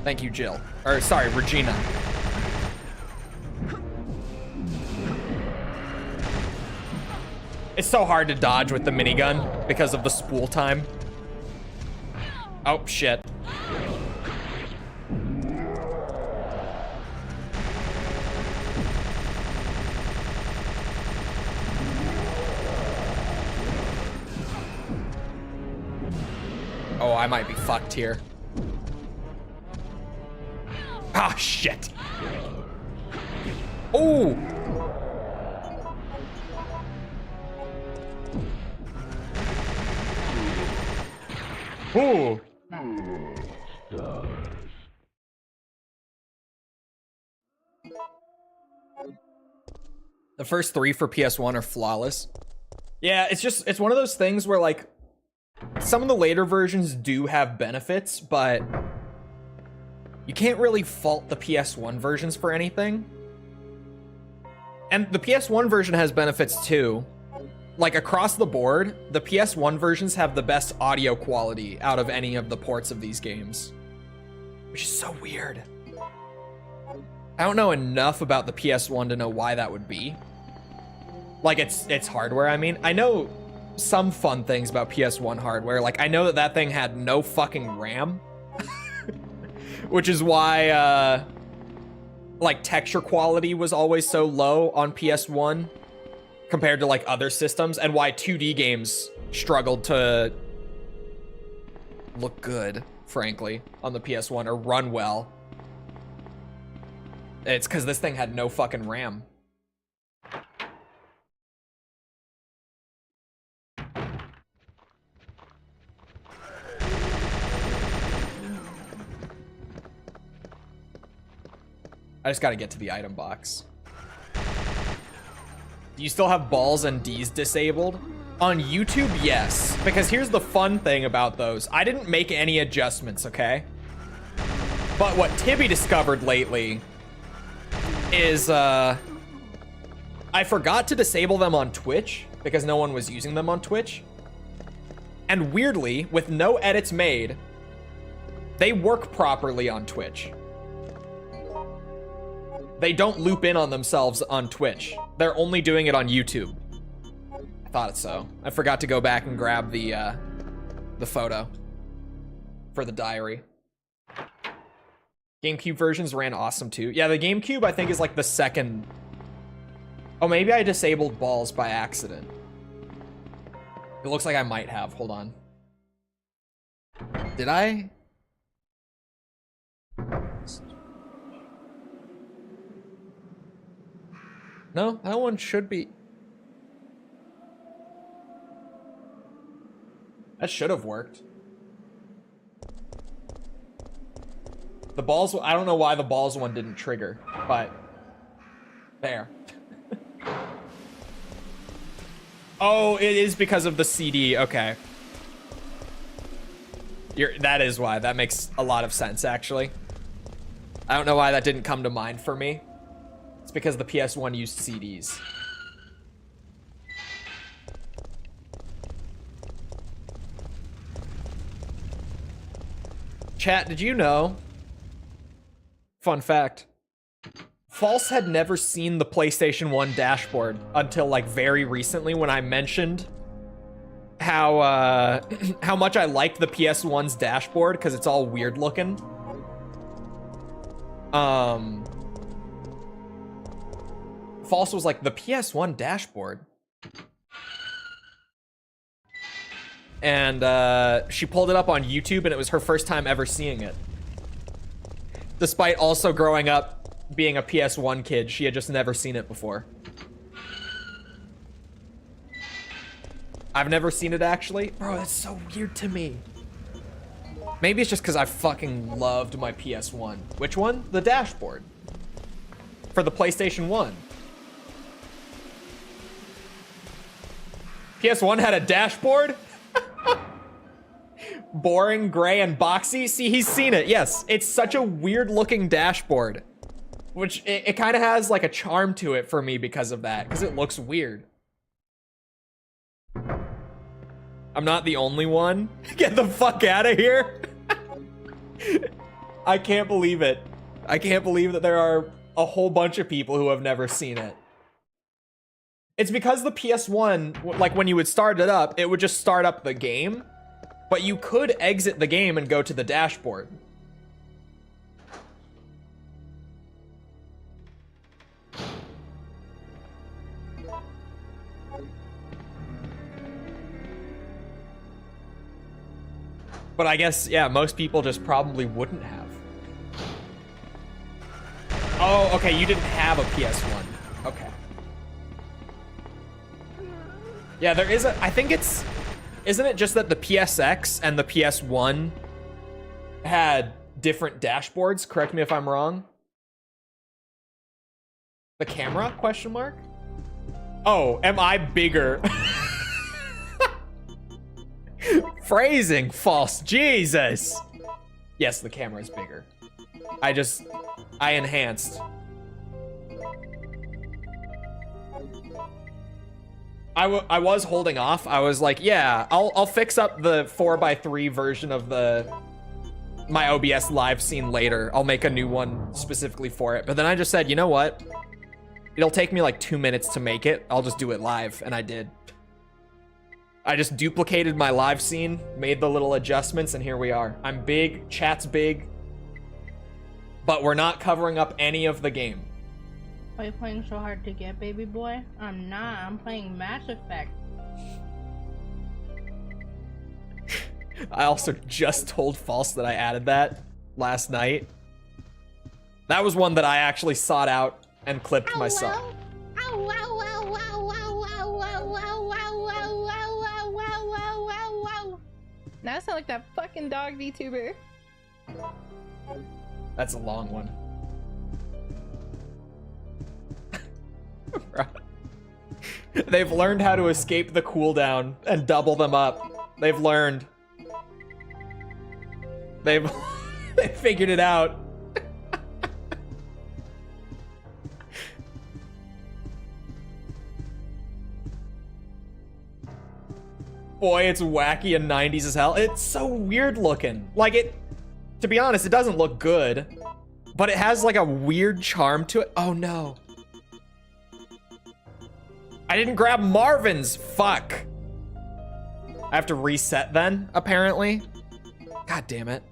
Thank you, Jill. Or, sorry, Regina. It's so hard to dodge with the minigun because of the spool time. Oh, shit. Oh, I might be fucked here. Ah, shit. Oh. Ooh. The first 3 for PS1 are flawless. Yeah, it's one of those things where like some of the later versions do have benefits, but you can't really fault the PS1 versions for anything. And the PS1 version has benefits too. Like across the board, the PS1 versions have the best audio quality out of any of the ports of these games, which is so weird. I don't know enough about the PS1 to know why that would be. Like it's hardware, I mean. I know some fun things about PS1 hardware. Like I know that thing had no fucking RAM, which is why like texture quality was always so low on PS1 compared to like other systems, and why 2D games struggled to look good, frankly, on the PS1 or run well. It's because this thing had no fucking RAM. I just gotta get to the item box. Do you still have balls and D's disabled? On YouTube, yes. Because here's the fun thing about those. I didn't make any adjustments, okay? But what Tibby discovered lately is, I forgot to disable them on Twitch because no one was using them on Twitch. And weirdly, with no edits made, they work properly on Twitch. They don't loop in on themselves on Twitch. They're only doing it on YouTube. I thought so. I forgot to go back and grab the photo for the diary. GameCube versions ran awesome too. Yeah, the GameCube I think is like the second. Oh, maybe I disabled balls by accident. It looks like I might have. Hold on. Did I? No, that one should be. That should have worked. The balls, I don't know why the balls one didn't trigger, but there. Oh, it is because of the CD. Okay. That is why. That makes a lot of sense, actually. I don't know why that didn't come to mind for me. It's because the PS1 used CDs. Chat, did you know? Fun fact. False had never seen the PlayStation 1 dashboard until like very recently when I mentioned how how much I liked the PS1's dashboard because it's all weird looking. False was like, the PS1 dashboard. And she pulled it up on YouTube and it was her first time ever seeing it. Despite also growing up being a PS1 kid, she had just never seen it before. I've never seen it actually. Bro, that's so weird to me. Maybe it's just because I fucking loved my PS1. Which one? The dashboard. For the PlayStation 1. PS1 had a dashboard? Boring, gray, and boxy? See, he's seen it. Yes, it's such a weird looking dashboard. Which, it kind of has like a charm to it for me because of that. Because it looks weird. I'm not the only one. Get the fuck out of here. I can't believe it. I can't believe that there are a whole bunch of people who have never seen it. It's because the PS1, like when you would start it up, it would just start up the game, but you could exit the game and go to the dashboard. But I guess, yeah, most people just probably wouldn't have. Oh, okay, you didn't have a PS1. Okay. Yeah, there is a, I think it's, isn't it just that the PSX and the PS1 had different dashboards? Correct me if I'm wrong. The camera, question mark? Oh, am I bigger? Phrasing false. Jesus. Yes, the camera is bigger. I enhanced. I was holding off. I was like, yeah, I'll fix up the 4x3 version of my OBS live scene later. I'll make a new one specifically for it. But then I just said, you know what? It'll take me like 2 minutes to make it. I'll just do it live, and I did. I just duplicated my live scene, made the little adjustments, and here we are. I'm big, chat's big, but we're not covering up any of the game. Are you playing so hard to get, baby boy? I'm not. I'm playing Mass Effect. I also just told False that I added that last night. That was one that I actually sought out and clipped myself. Now I sound like that fucking dog VTuber. That's a long one. They've learned how to escape the cooldown and double them up. They've learned. They figured it out. Boy, it's wacky and 90s as hell. It's so weird looking. Like it, to be honest, it doesn't look good, but it has like a weird charm to it. Oh no. I didn't grab Marvin's, fuck. I have to reset then, apparently. God damn it.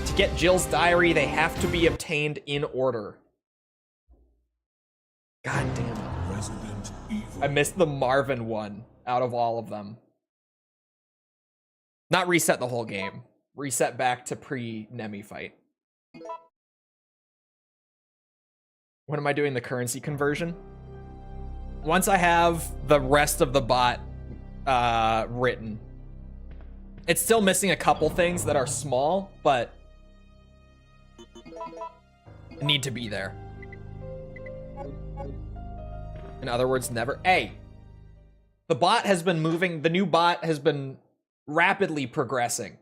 To get Jill's diary, they have to be obtained in order. God damn it. Resident Evil. I missed the Marvin one out of all of them. Not reset the whole game. Reset back to pre-Nemi fight. When am I doing the currency conversion? Once I have the rest of the bot written. It's still missing a couple things that are small, but need to be there. In other words, never. Hey, the bot has been moving. The new bot has been rapidly progressing.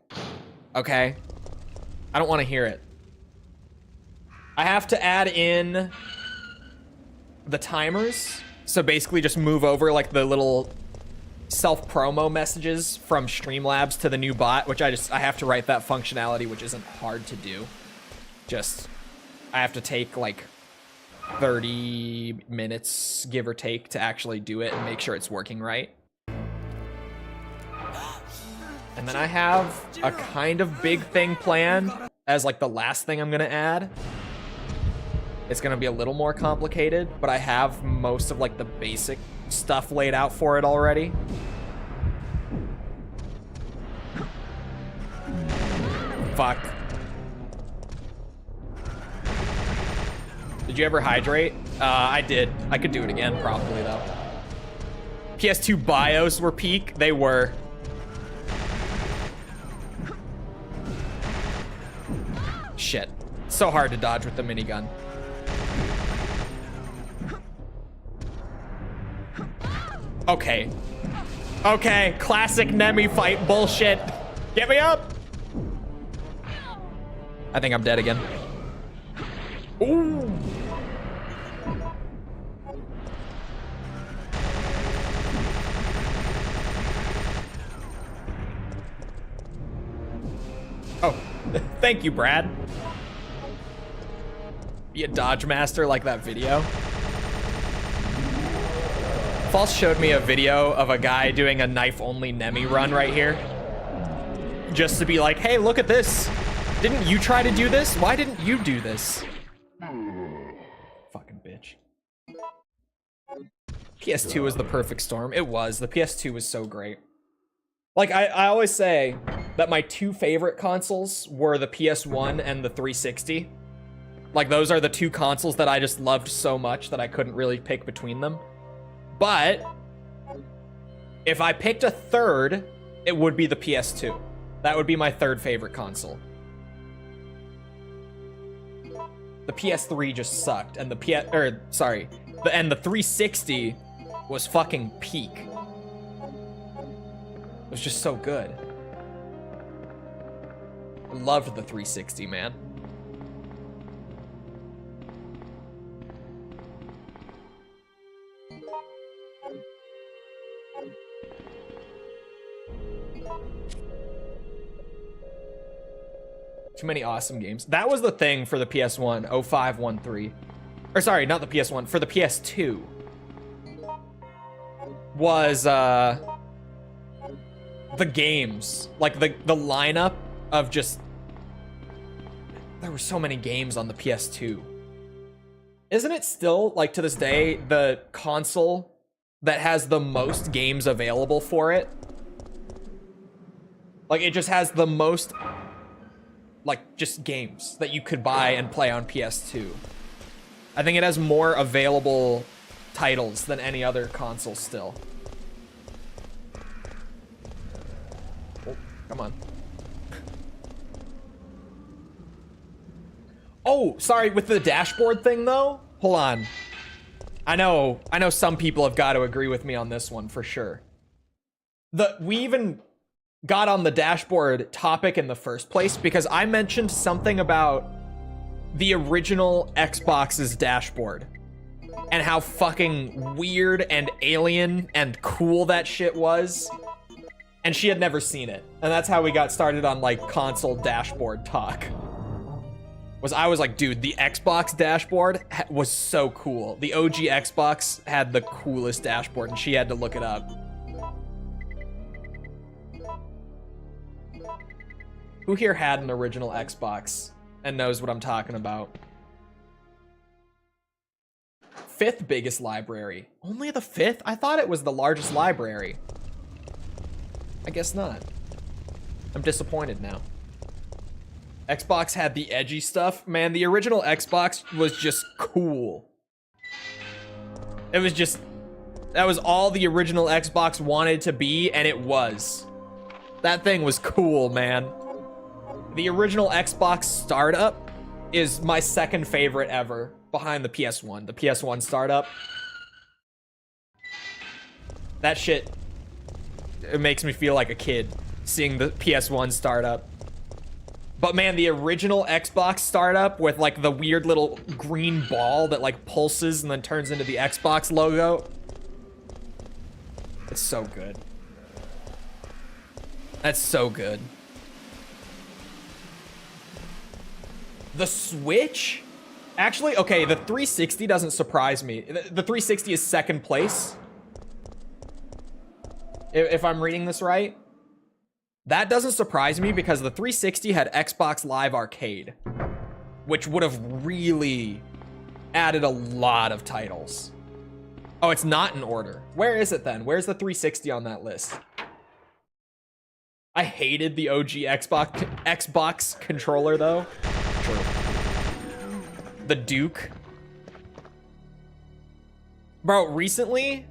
Okay? I don't want to hear it. I have to add in the timers. So basically just move over like the little self-promo messages from Streamlabs to the new bot, which I have to write that functionality, which isn't hard to do. Just, I have to take like 30 minutes, give or take, to actually do it and make sure it's working right. And then I have a kind of big thing planned as like the last thing I'm gonna add. It's gonna be a little more complicated, but I have most of like the basic stuff laid out for it already. Fuck. Did you ever hydrate? I did. I could do it again, probably, though. PS2 BIOS were peak. They were. Shit. So hard to dodge with the minigun. Okay. Okay, classic Nemi fight bullshit. Get me up! I think I'm dead again. Ooh. Oh, thank you, Brad. Be a dodge master like that video. False showed me a video of a guy doing a knife-only Nemi run right here. Just to be like, hey, look at this. Didn't you try to do this? Why didn't you do this? Fucking bitch. PS2 was the perfect storm. It was. The PS2 was so great. Like, I always say that my two favorite consoles were the PS1 and the 360. Like, those are the two consoles that I just loved so much that I couldn't really pick between them. But if I picked a third, it would be the PS2. That would be my third favorite console. The PS3 just sucked, and the the 360 was fucking peak. It was just so good. I loved the 360, man. Too many awesome games. That was the thing for the PS1, 0513. Or sorry, not the PS1, for the PS2. Was the games. Like the lineup of just... There were so many games on the PS2. Isn't it still, like to this day, the console that has the most games available for it? Like it just has the most... like just games that you could buy and play on PS2. I think it has more available titles than any other console still. Oh, come on. Oh, sorry, with the dashboard thing though? Hold on. I know some people have got to agree with me on this one for sure. We even got on the dashboard topic in the first place because I mentioned something about the original Xbox's dashboard and how fucking weird and alien and cool that shit was, and she had never seen it, and that's how we got started on like console dashboard talk. I was like, dude, the Xbox dashboard was so cool. The OG Xbox had the coolest dashboard, and she had to look it up. Who here had an original Xbox and knows what I'm talking about? Fifth biggest library. Only the fifth? I thought it was the largest library. I guess not. I'm disappointed now. Xbox had the edgy stuff. Man, the original Xbox was just cool. It was just... that was all the original Xbox wanted to be, and it was. That thing was cool, man. The original Xbox startup is my second favorite ever, behind the PS1. The PS1 startup. That shit, it makes me feel like a kid, seeing the PS1 startup. But man, the original Xbox startup with like the weird little green ball that like pulses and then turns into the Xbox logo. It's so good. That's so good. The Switch? Actually, okay, the 360 doesn't surprise me. The 360 is second place. If I'm reading this right. That doesn't surprise me because the 360 had Xbox Live Arcade, which would have really added a lot of titles. Oh, it's not in order. Where is it then? Where's the 360 on that list? I hated the OG Xbox controller though. True. The Duke. Bro, recently,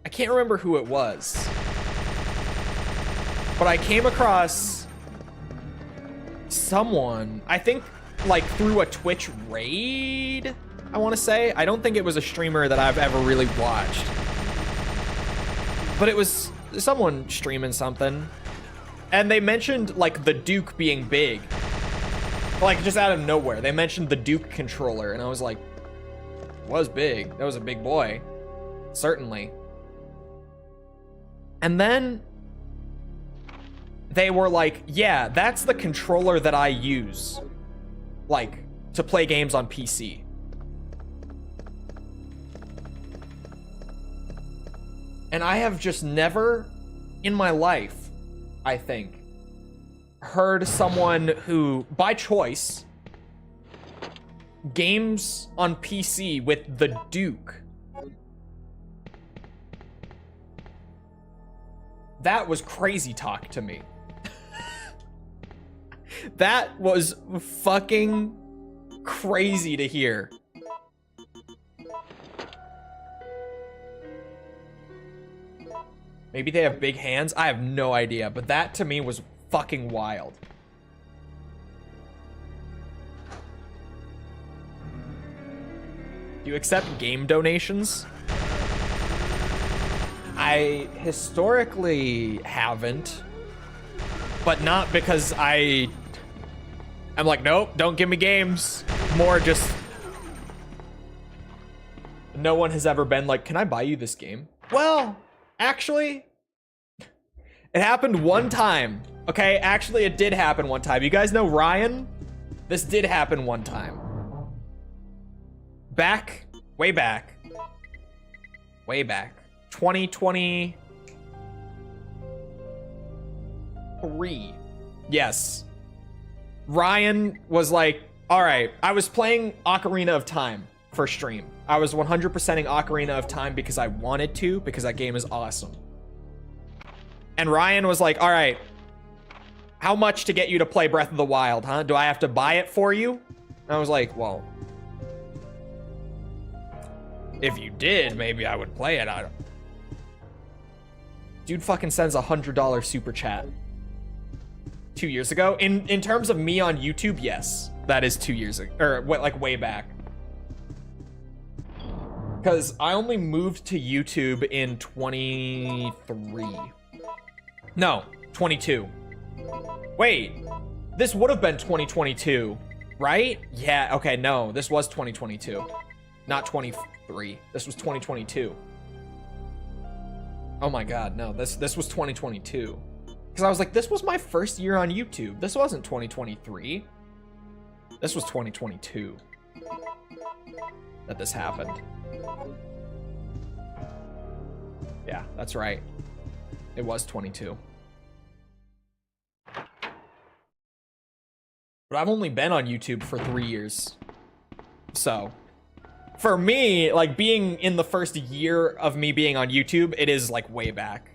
I can't remember who it was, but I came across someone, I think like through a Twitch raid, I want to say. I don't think it was a streamer that I've ever really watched, but it was someone streaming something, and they mentioned like the Duke being big, like just out of nowhere. They mentioned the Duke controller, and I was like, it was big. That was a big boy, certainly. And then they were like, yeah, that's the controller that I use, like, to play games on PC. And I have just never in my life, I think, heard someone who, by choice, games on PC with the Duke. That was crazy talk to me. That was fucking crazy to hear. Maybe they have big hands. I have no idea, but that to me was fucking wild. Do you accept game donations? I historically haven't, but not because I'm like, nope, don't give me games. More just, no one has ever been like, can I buy you this game? Well, actually, it happened one time. Okay, actually it did happen one time. You guys know Ryan? This did happen one time. Way back. 2023. Yes. Ryan was like, all right, I was playing Ocarina of Time for stream. I was 100%ing Ocarina of Time because I wanted to, because that game is awesome. And Ryan was like, all right, how much to get you to play Breath of the Wild, huh? Do I have to buy it for you? And I was like, well, if you did, maybe I would play it. I don't. Dude fucking sends $100 super chat 2 years ago. In terms of me on YouTube, yes, that is 2 years ago, or like way back. Because I only moved to YouTube in 23. No, 22. Wait, this would have been 2022, right? Yeah, okay, no, this was 2022. Not 23. This was 2022. Oh my god, no, this was 2022. Because I was like, this was my first year on YouTube. This wasn't 2023. This was 2022 that this happened. Yeah, that's right. It was 22. But I've only been on YouTube for 3 years. So, for me, like being in the first year of me being on YouTube, it is like way back.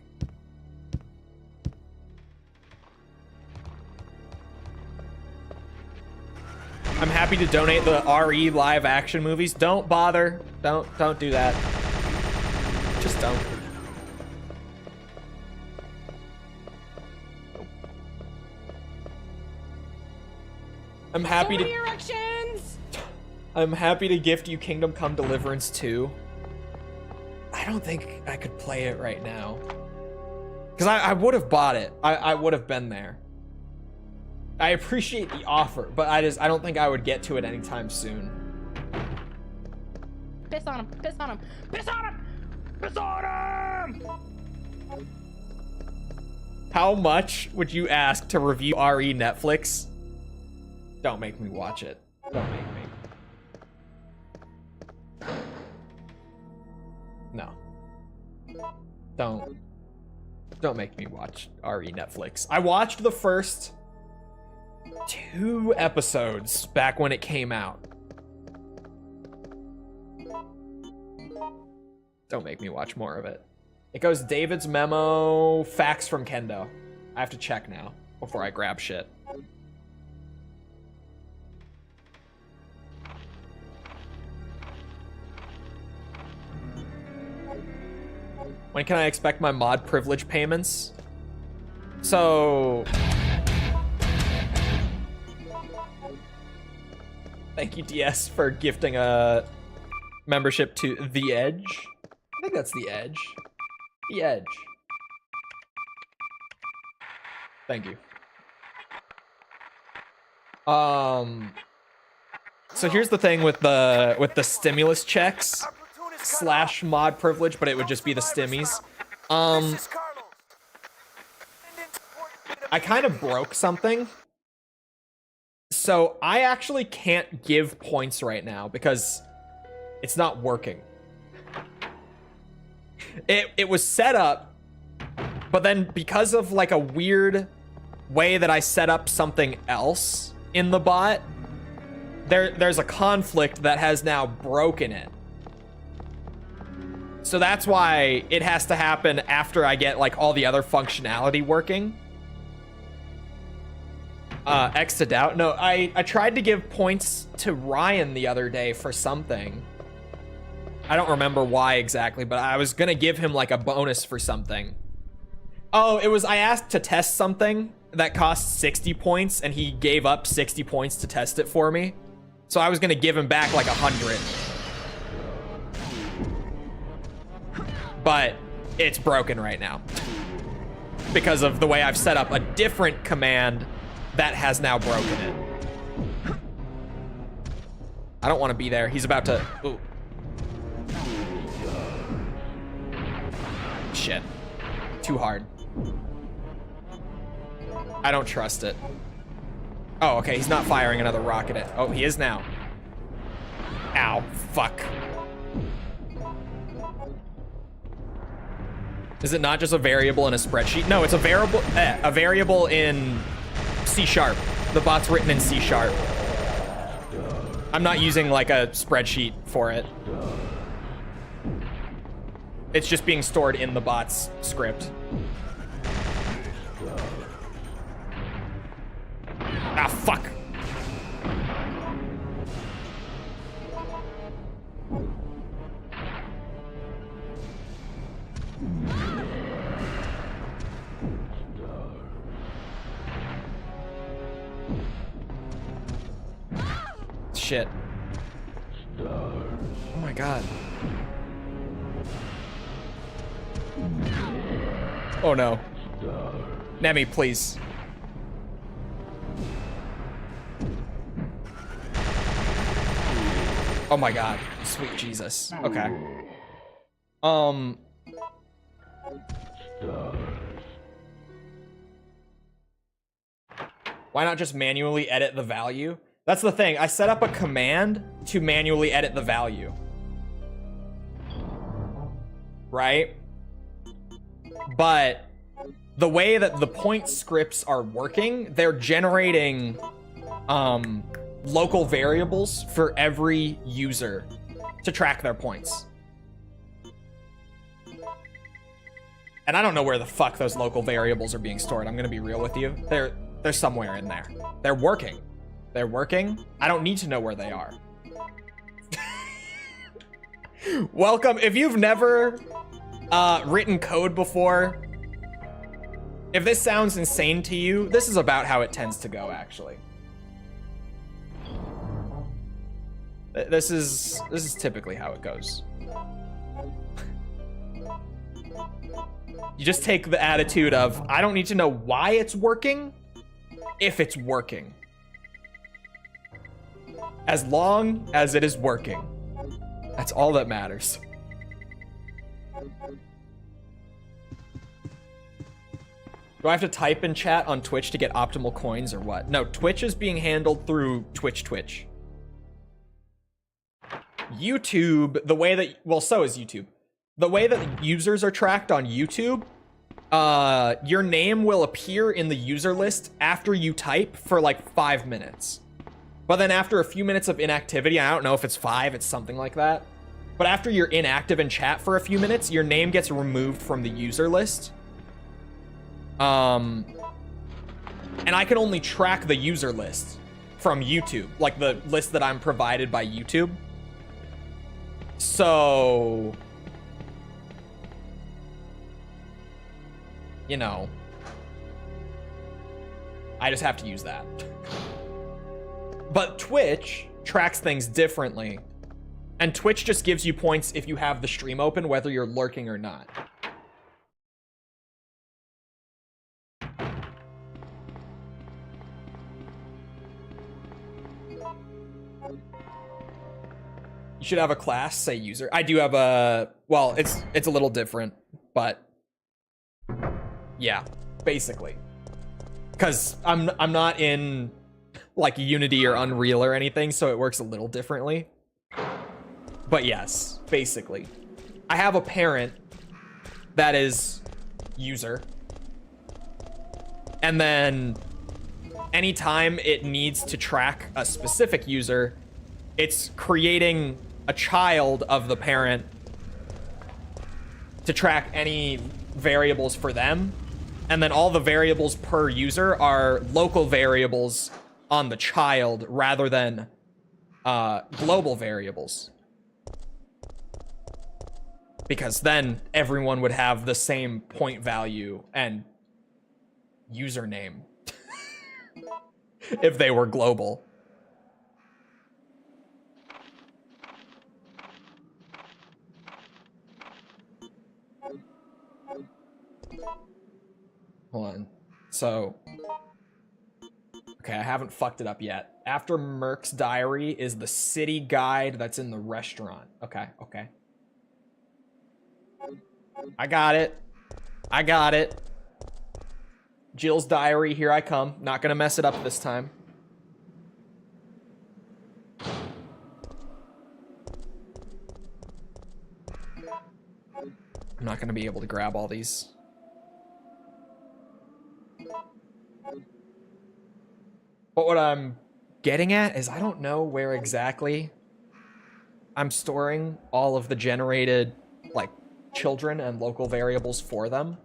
I'm happy to donate the RE live action movies. Don't bother. Don't do that. Just don't. I'm happy to erections. I'm happy to gift you Kingdom Come Deliverance 2. I don't think I could play it right now. Because I would have bought it. I would have been there. I appreciate the offer, but I don't think I would get to it anytime soon. Piss on him. Piss on him. Piss on him. Piss on him. How much would you ask to review RE Netflix? Don't make me watch it. Don't make me. No. Don't make me watch RE Netflix. I watched the first 2 episodes back when it came out. Don't make me watch more of it. It goes David's memo, facts from Kendo. I have to check now before I grab shit. When can I expect my mod privilege payments? So... Thank you, DS, for gifting a membership to The Edge. I think that's The Edge. The Edge. Thank you. So here's the thing with the stimulus checks / mod privilege, but it would just be the stimmies. I kind of broke something. So I actually can't give points right now because it's not working. It was set up, but then because of like a weird way that I set up something else in the bot, there's a conflict that has now broken it. So that's why it has to happen after I get like all the other functionality working. X to doubt. No, I tried to give points to Ryan the other day for something. I don't remember why exactly, but I was gonna give him like a bonus for something. Oh, it was, I asked to test something that cost 60 points and he gave up 60 points to test it for me. So I was gonna give him back like 100. But it's broken right now because of the way I've set up a different command that has now broken it. I don't want to be there. He's about to... Ooh. Shit. Too hard. I don't trust it. Oh, okay. He's not firing another rocket at... Oh, he is now. Ow. Fuck. Is it not just a variable in a spreadsheet? No, it's a variable in C#. The bot's written in C#. I'm not using like a spreadsheet for it. It's just being stored in the bot's script. Ah, fuck. Shit. Oh my god. Oh no. Nemi, please. Oh my god. Sweet Jesus. Okay. Why not just manually edit the value? That's the thing. I set up a command to manually edit the value. Right? But the way that the point scripts are working, they're generating local variables for every user to track their points. And I don't know where the fuck those local variables are being stored. I'm gonna be real with you. They're somewhere in there. They're working. They're working. I don't need to know where they are. Welcome. If you've never written code before, if this sounds insane to you, this is about how it tends to go, actually. This is typically how it goes. You just take the attitude of, I don't need to know why it's working, if it's working. As long as it is working. That's all that matters. Do I have to type in chat on Twitch to get optimal coins or what? No, Twitch is being handled through Twitch. YouTube, the way that... Well, so is YouTube. The way that users are tracked on YouTube, your name will appear in the user list after you type for like 5 minutes. But then after a few minutes of inactivity, I don't know if it's 5, it's something like that. But after you're inactive in chat for a few minutes, your name gets removed from the user list. And I can only track the user list from YouTube, like the list that I'm provided by YouTube. So, you know, I just have to use that. But Twitch tracks things differently. And Twitch just gives you points if you have the stream open, whether you're lurking or not. You should have a class, say user. I do have a, well, it's a little different, but yeah, basically. Because I'm not in like Unity or Unreal or anything, so it works a little differently. But yes, basically. I have a parent that is user. And then anytime it needs to track a specific user, it's creating a child of the parent to track any variables for them. And then all the variables per user are local variables on the child rather than global variables. Because then everyone would have the same point value and username if they were global. Hold on. So, okay, I haven't fucked it up yet. After Merc's diary is the city guide that's in the restaurant. Okay, okay. I got it. I got it. Jill's diary, here I come. Not gonna mess it up this time. I'm not gonna be able to grab all these. But what I'm getting at is I don't know where exactly I'm storing all of the generated, like, children and local variables for them.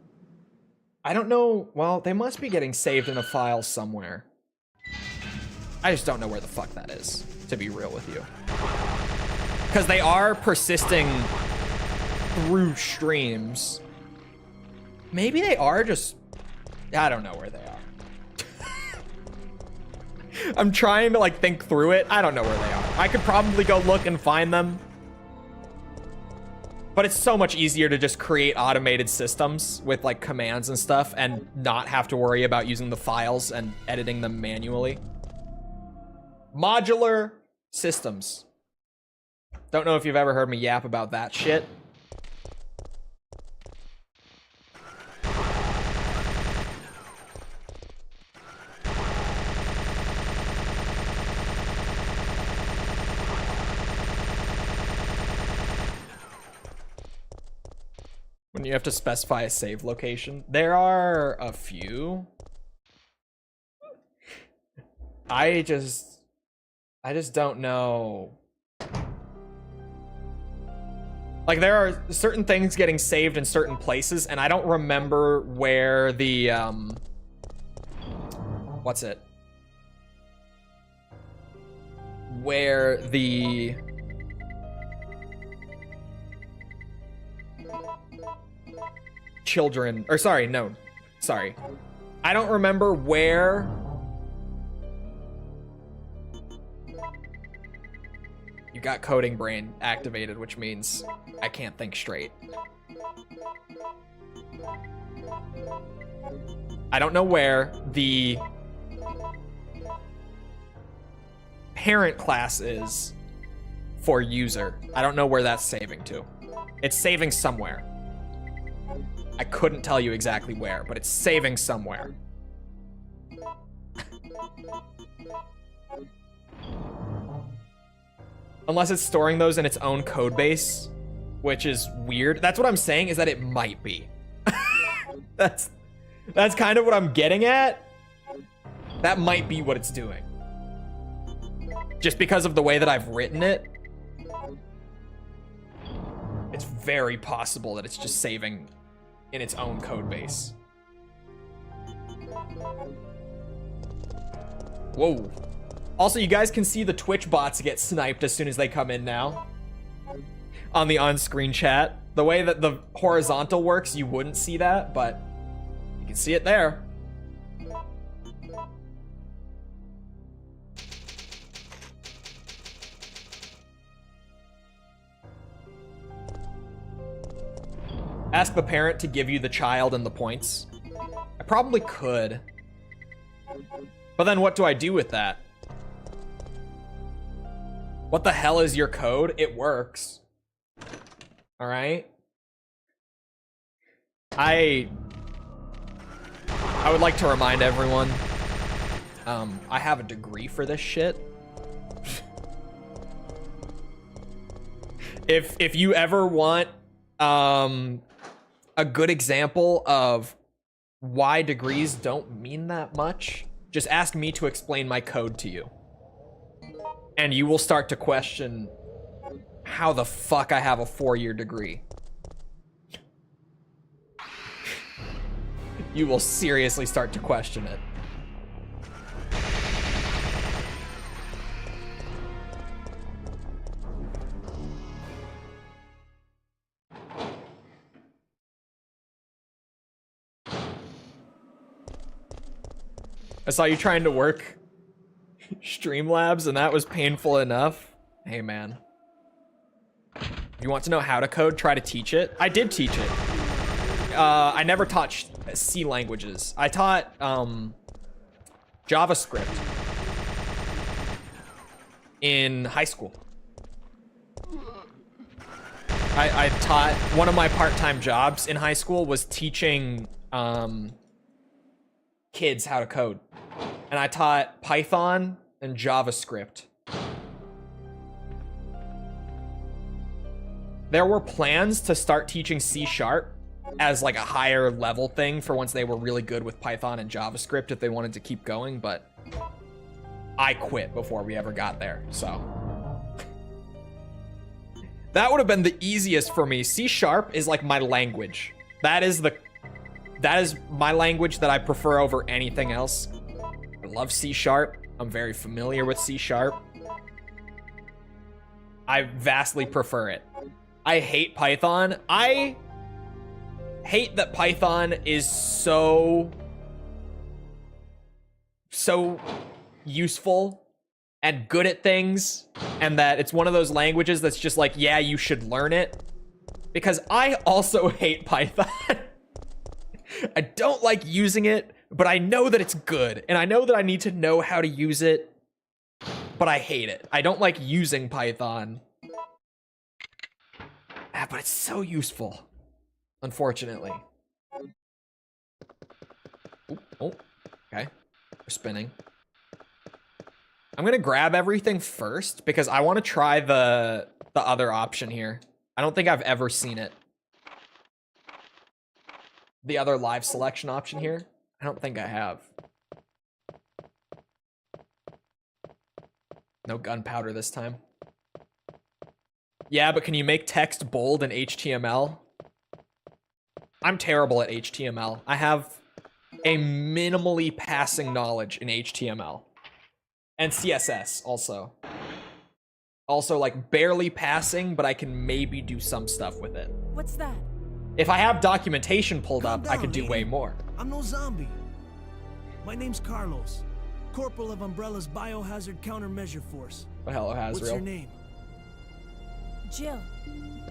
I don't know. Well, they must be getting saved in a file somewhere. I just don't know where the fuck that is, to be real with you. Because they are persisting through streams. Maybe they are just... I don't know where they are. I'm trying to, like, think through it. I don't know where they are. I could probably go look and find them. But it's so much easier to just create automated systems with, like, commands and stuff and not have to worry about using the files and editing them manually. Modular systems. Don't know if you've ever heard me yap about that shit. When you have to specify a save location. There are a few. I just don't know. Like, there are certain things getting saved in certain places, and I don't remember where the, what's it? Where the... children, or sorry, no, sorry. I don't remember where... You got coding brain activated, which means I can't think straight. I don't know where the parent class is for user. I don't know where that's saving to. It's saving somewhere. I couldn't tell you exactly where, but it's saving somewhere. Unless it's storing those in its own code base, which is weird. That's what I'm saying, is that it might be. That's kind of what I'm getting at. That might be what it's doing. Just because of the way that I've written it, it's very possible that it's just saving in its own code base. Whoa. Also, you guys can see the Twitch bots get sniped as soon as they come in now. On the on-screen chat. The way that the horizontal works, you wouldn't see that, but you can see it there. Ask the parent to give you the child and the points. I probably could. But then what do I do with that? What the hell is your code? It works. All right. I would like to remind everyone, I have a degree for this shit. If you ever want a good example of why degrees don't mean that much, just ask me to explain my code to you. And you will start to question how the fuck I have a 4-year degree. you will seriously start to question it. I saw you trying to work Streamlabs and that was painful enough. Hey man. You want to know how to code? Try to teach it. I did teach it. I never taught C languages. I taught JavaScript in high school. I taught, one of my part-time jobs in high school was teaching kids how to code. And I taught Python and JavaScript. There were plans to start teaching C# as like a higher level thing for once they were really good with Python and JavaScript if they wanted to keep going, but I quit before we ever got there, so. That would have been the easiest for me. C# is like my language. That is my language that I prefer over anything else. I love C#. I'm very familiar with C#. I vastly prefer it. I hate Python. I hate that Python is so useful and good at things, and that it's one of those languages that's just like, yeah, you should learn it. Because I also hate Python. I don't like using it, but I know that it's good, and I know that I need to know how to use it, but I hate it. I don't like using Python. But it's so useful, unfortunately. Oh, okay. We're spinning. I'm gonna grab everything first because I want to try the other option here. I don't think I've ever seen it. The other live selection option here. I don't think I have. No gunpowder this time. Yeah, but can you make text bold in HTML? I'm terrible at HTML. I have a minimally passing knowledge in HTML. And CSS also. Also, like, barely passing, but I can maybe do some stuff with it. What's that? If I have documentation pulled Calm up, I down, could do lady. way more. I'm no zombie. My name's Carlos, Corporal of Umbrella's Biohazard Countermeasure Force. Oh, hello, What's your Hazriel. name? Jill,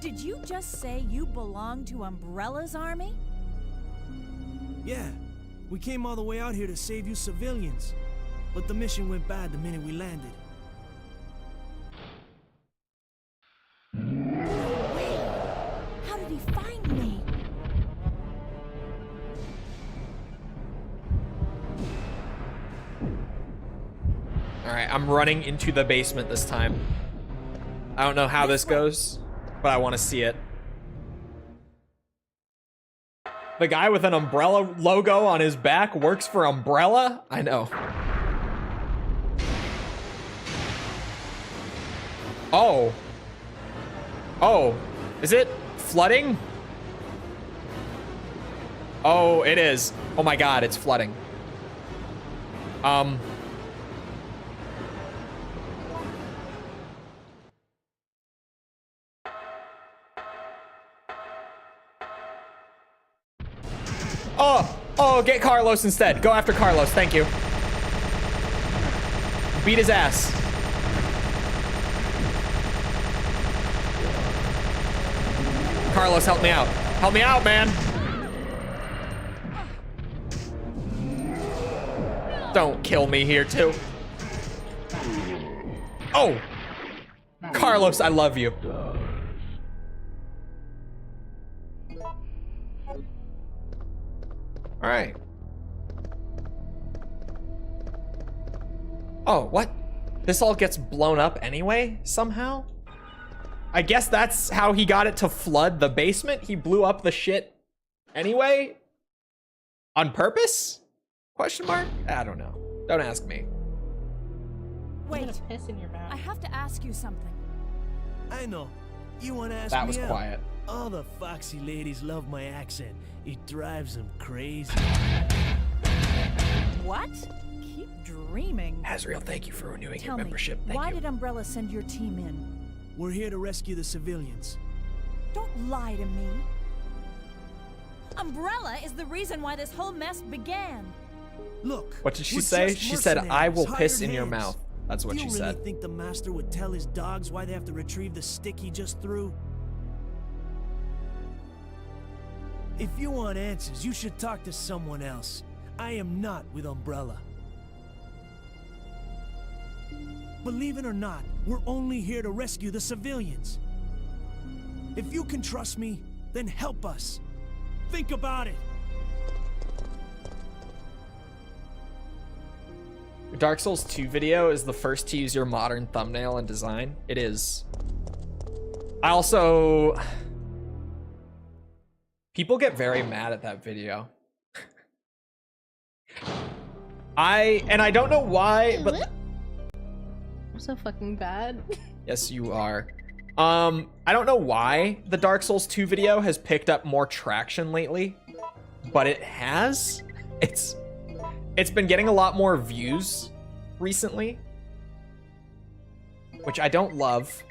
did you just say you belong to Umbrella's army? Yeah, we came all the way out here to save you civilians. But the mission went bad the minute we landed. Wait, how did he find me? Alright, I'm running into the basement this time. I don't know how this goes, but I want to see it. The guy with an umbrella logo on his back works for Umbrella? I know. Oh. Oh. Is it flooding? Oh, it is. Oh my god, it's flooding. Oh, get Carlos instead. Go after Carlos, thank you. Beat his ass. Carlos, help me out. Help me out, man. Don't kill me here, too. Oh! Carlos, I love you. All right. Oh, what? This all gets blown up anyway, somehow? I guess that's how he got it to flood the basement? He blew up the shit anyway? On purpose? Question mark? I don't know. Don't ask me. Wait, Piss in your mouth. I have to ask you something. I know. You want to ask That me was out. quiet. All the foxy ladies love my accent. It drives them crazy. What? Keep dreaming. Azrael, thank you for renewing Tell your membership. me, Thank why you. did Umbrella send your team in? We're here to rescue the civilians. Don't lie to me. Umbrella is the reason why this whole mess began. Look. What did she we're say? just She said, "I will mercenaries, piss hired in your hands." mouth." That's what Do she you really said. think the master would tell his dogs why they have to retrieve the stick he just threw? If you want answers, you should talk to someone else. I am not with Umbrella. Believe it or not, we're only here to rescue the civilians. If you can trust me, then help us. Think about it. Your Dark Souls 2 video is the first to use your modern thumbnail and design. It is. I also... People get very mad at that video. I don't know why, but... I'm so fucking bad. Yes, you are. I don't know why the Dark Souls 2 video has picked up more traction lately, but it has. It's been getting a lot more views recently, which I don't love.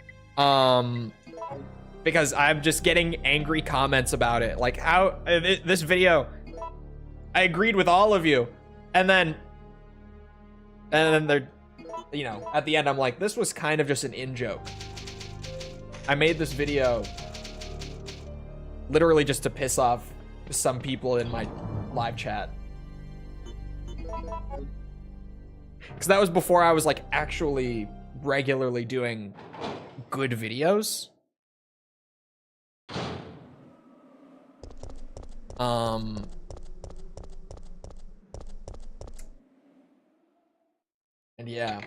Because I'm just getting angry comments about it. Like, how this video, I agreed with all of you, and then they're, you know, at the end I'm like, this was kind of just an in-joke. I made this video literally just to piss off some people in my live chat. Because that was before I was like actually regularly doing good videos. And yeah,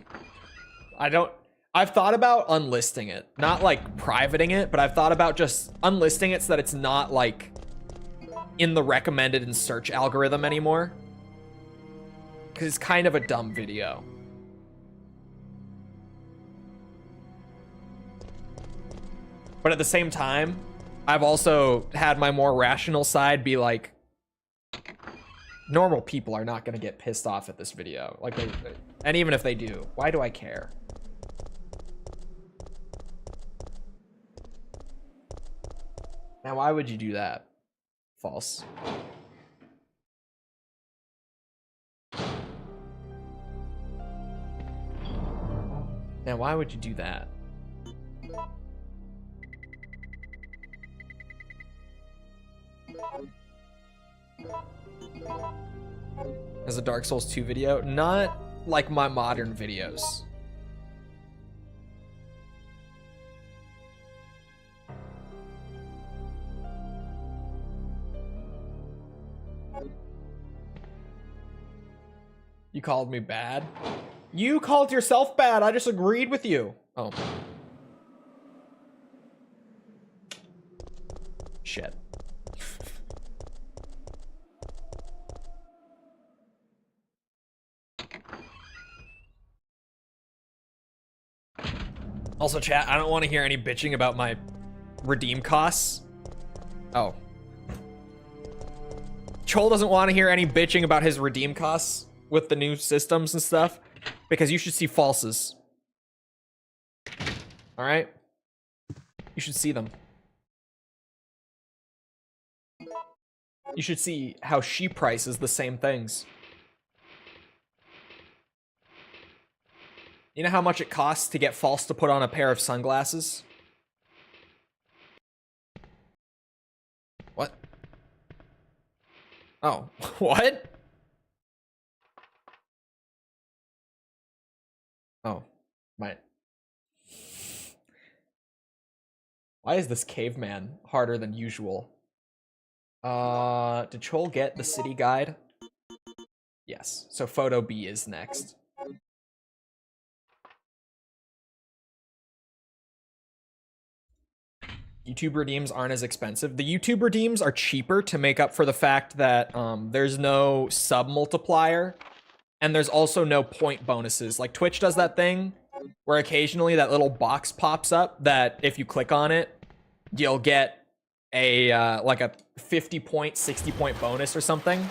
I've thought about unlisting it, not like privating it, but I've thought about just unlisting it so that it's not like in the recommended and search algorithm anymore. Because it's kind of a dumb video. But at the same time, I've also had my more rational side be like, normal people are not going to get pissed off at this video. Like, and even if they do, why do I care? Now, why would you do that? False. Now, why would you do that? As a Dark Souls 2 video, not like my modern videos. You called me bad? You called yourself bad. I just agreed with you. Oh. Shit. Also, chat, I don't want to hear any bitching about my redeem costs. Oh. Chole doesn't want to hear any bitching about his redeem costs with the new systems and stuff, because you should see falses. All right? You should see them. You should see how she prices the same things. You know how much it costs to get false to put on a pair of sunglasses? What? Oh, what? Oh, my. Why is this caveman harder than usual? Did Chole get the city guide? Yes, so photo B is next. YouTube redeems aren't as expensive. The YouTube redeems are cheaper to make up for the fact that there's no sub multiplier, and there's also no point bonuses. Like Twitch does that thing where occasionally that little box pops up that if you click on it, you'll get a like a 50 point, 60 point bonus or something.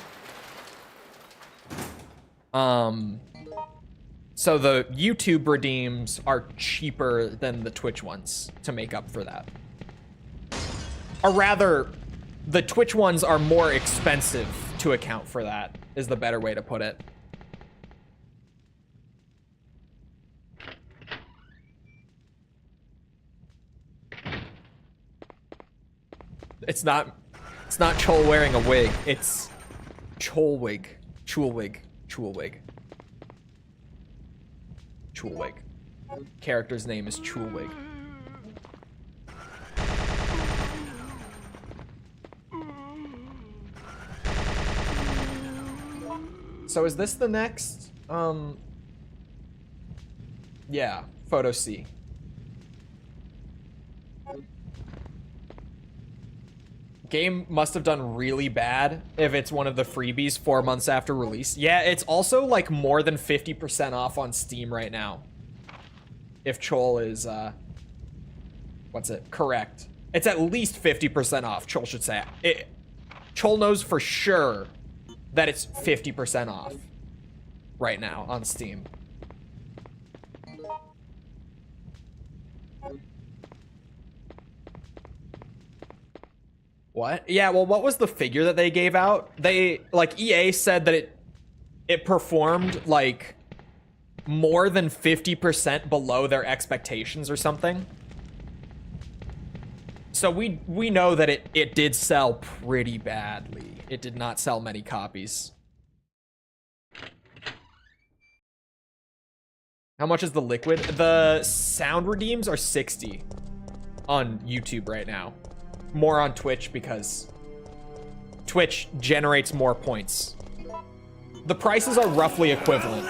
So the YouTube redeems are cheaper than the Twitch ones to make up for that. Or rather, the Twitch ones are more expensive to account for that, is the better way to put it. It's not Chole wearing a wig, it's Cholewig. Chulewig. Chulewig. Chulewig. Character's name is Chulewig. So is this the next? Yeah, photo C. Game must have done really bad if it's one of the freebies 4 months after release. Yeah, it's also like more than 50% off on Steam right now. If Chole is, what's it? Correct. It's at least 50% off, Chole should say. Chole knows for sure that it's 50% off right now on Steam. What? Yeah, well, what was the figure that they gave out? They, like, EA said that it performed, like, more than 50% below their expectations or something. So we know that it did sell pretty badly. It did not sell many copies. How much is the liquid? The sound redeems are 60 on YouTube right now. More on Twitch because Twitch generates more points. The prices are roughly equivalent.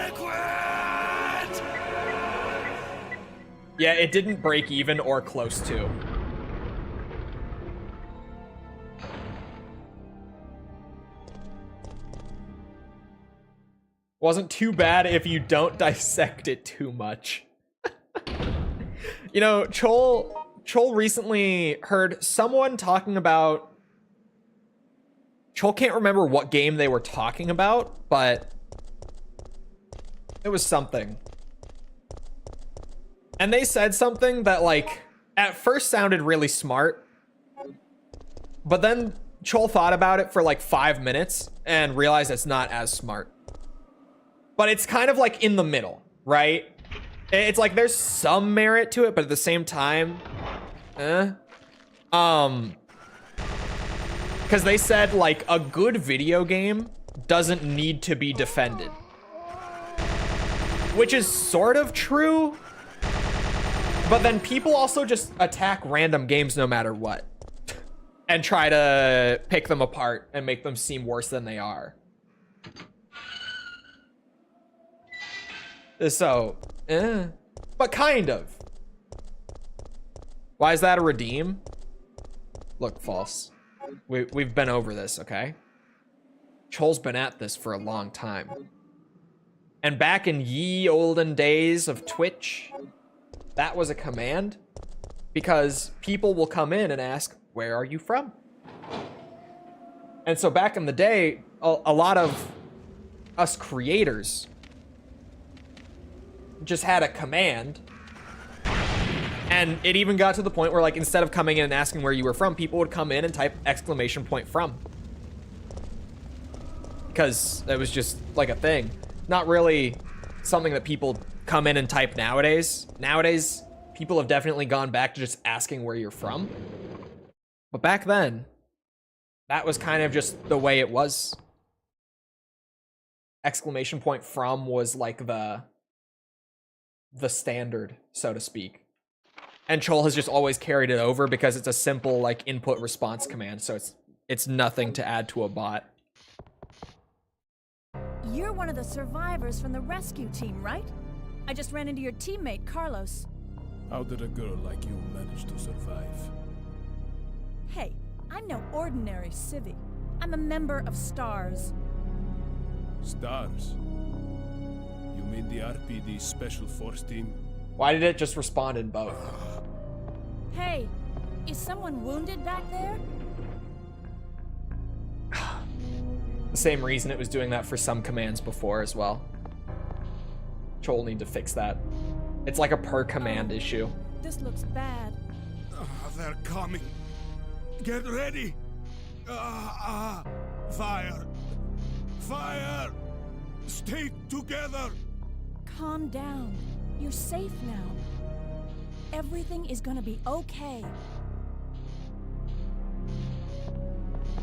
Yeah, it didn't break even or close to. Wasn't too bad if you don't dissect it too much. You know, Chole recently heard someone talking about... Chole can't remember what game they were talking about, but it was something. And they said something that, like, at first sounded really smart, but then Chole thought about it for like 5 minutes and realized it's not as smart. But it's kind of like in the middle, right? It's like there's some merit to it, but at the same time, because they said like a good video game doesn't need to be defended, which is sort of true, but then people also just attack random games no matter what and try to pick them apart and make them seem worse than they are. So, but kind of. Why is that a redeem? Look, false. We've been over this, okay? Chole's been at this for a long time. And back in ye olden days of Twitch, that was a command because people will come in and ask, where are you from? And so back in the day, a lot of us creators just had a command, and it even got to the point where, like, instead of coming in and asking where you were from, people would come in and type !from, because it was just like a thing, not really something that people come in and type nowadays. Nowadays people have definitely gone back to just asking where you're from, but back then that was kind of just the way it was. !from was like the standard, so to speak. And Chole has just always carried it over because it's a simple like input response command, so it's nothing to add to a bot. You're one of the survivors from the rescue team, right? I just ran into your teammate, Carlos. How did a girl like you manage to survive? Hey, I'm no ordinary civvy. I'm a member of STARS. Stars? You mean the RPD Special Force Team? Why did it just respond in both? Hey, is someone wounded back there? Same reason it was doing that for some commands before as well. Chole need to fix that. It's like a per command issue. This looks bad. They're coming. Get ready. Fire. Fire. Stay together. Calm down. You're safe now. Everything is gonna be okay.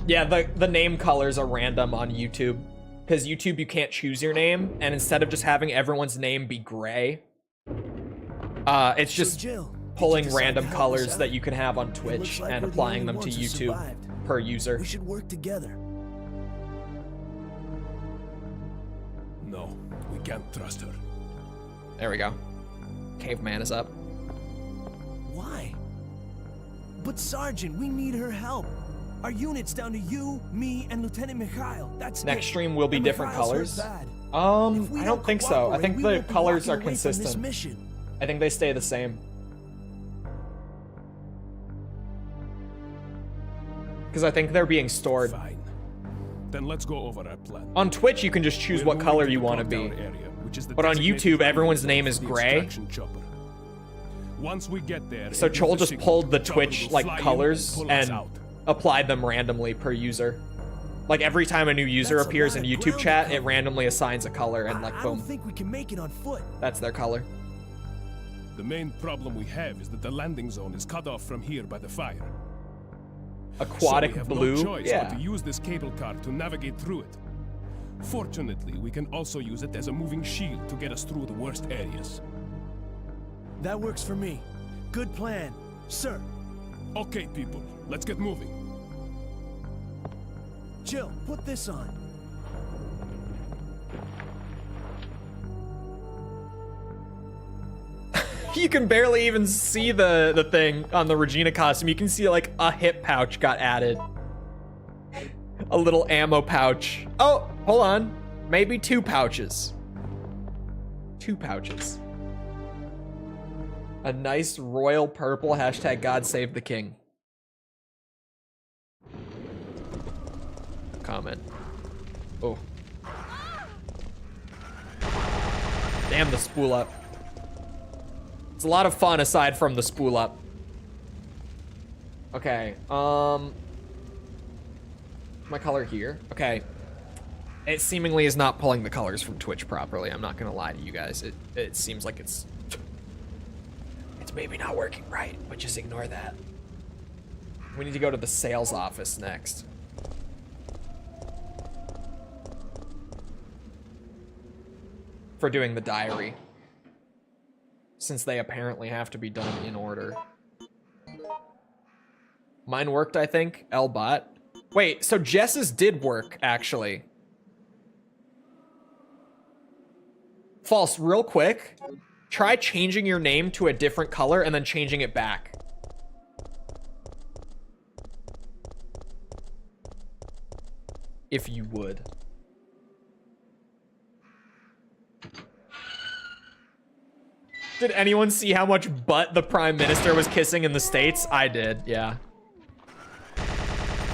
Yeah, the name colors are random on YouTube. Because YouTube, you can't choose your name, and instead of just having everyone's name be gray, it's just Jill, pulling did you decide random to help us colors out? that you can have on It Twitch looks like and we're the applying only them to ones who YouTube survived. per user. We should work together. No, we can't trust her. There we go. Caveman is up. Why? But Sergeant, we need her help. Our unit's down to you, me, and Lieutenant Mikhail. That's Next it. stream will be And different Mikhail's hurt colors. bad. If we I don't think so. I cooperate, think we the won't be colors are walking away from this consistent. mission. I think they stay the same. Because I think they're being stored. Fine. Then let's go over our plan. On Twitch, you can just choose We're what moving color to you the want to drop-down be. area, which is the But on designated YouTube, target everyone's zone name for is the gray. extraction chopper. Once we get there, So and give Chole the just signal, pulled the chopper Twitch will like fly in colors pull us and out. applied them randomly per user. Like every time a new user That's a appears lot in of YouTube ground to chat, it cover. randomly assigns a color and like I don't boom, think we can make it on foot. that's their color. The main problem we have is that the landing zone is cut off from here by the fire. Aquatic so we have blue, no choice yeah. but to use this cable car to navigate through it. Fortunately, we can also use it as a moving shield to get us through the worst areas. That works for me. Good plan, sir. Okay, people, let's get moving. Jill, put this on. You can barely even see the thing on the Regina costume. You can see like a hip pouch got added. A little ammo pouch. Oh, hold on. Maybe 2 pouches. 2 pouches. A nice royal purple hashtag God save the king. Comment. Oh. Damn the spool up. It's a lot of fun aside from the spool up. Okay, my color here. Okay. It seemingly is not pulling the colors from Twitch properly. I'm not gonna lie to you guys. It seems like it's maybe not working right, but just ignore that. We need to go to the sales office next. For doing the diary. Since they apparently have to be done in order. Mine worked, I think. L-bot. Wait, so Jess's did work, actually. False, real quick. Try changing your name to a different color and then changing it back. If you would. Did anyone see how much butt the Prime Minister was kissing in the States? I did, yeah.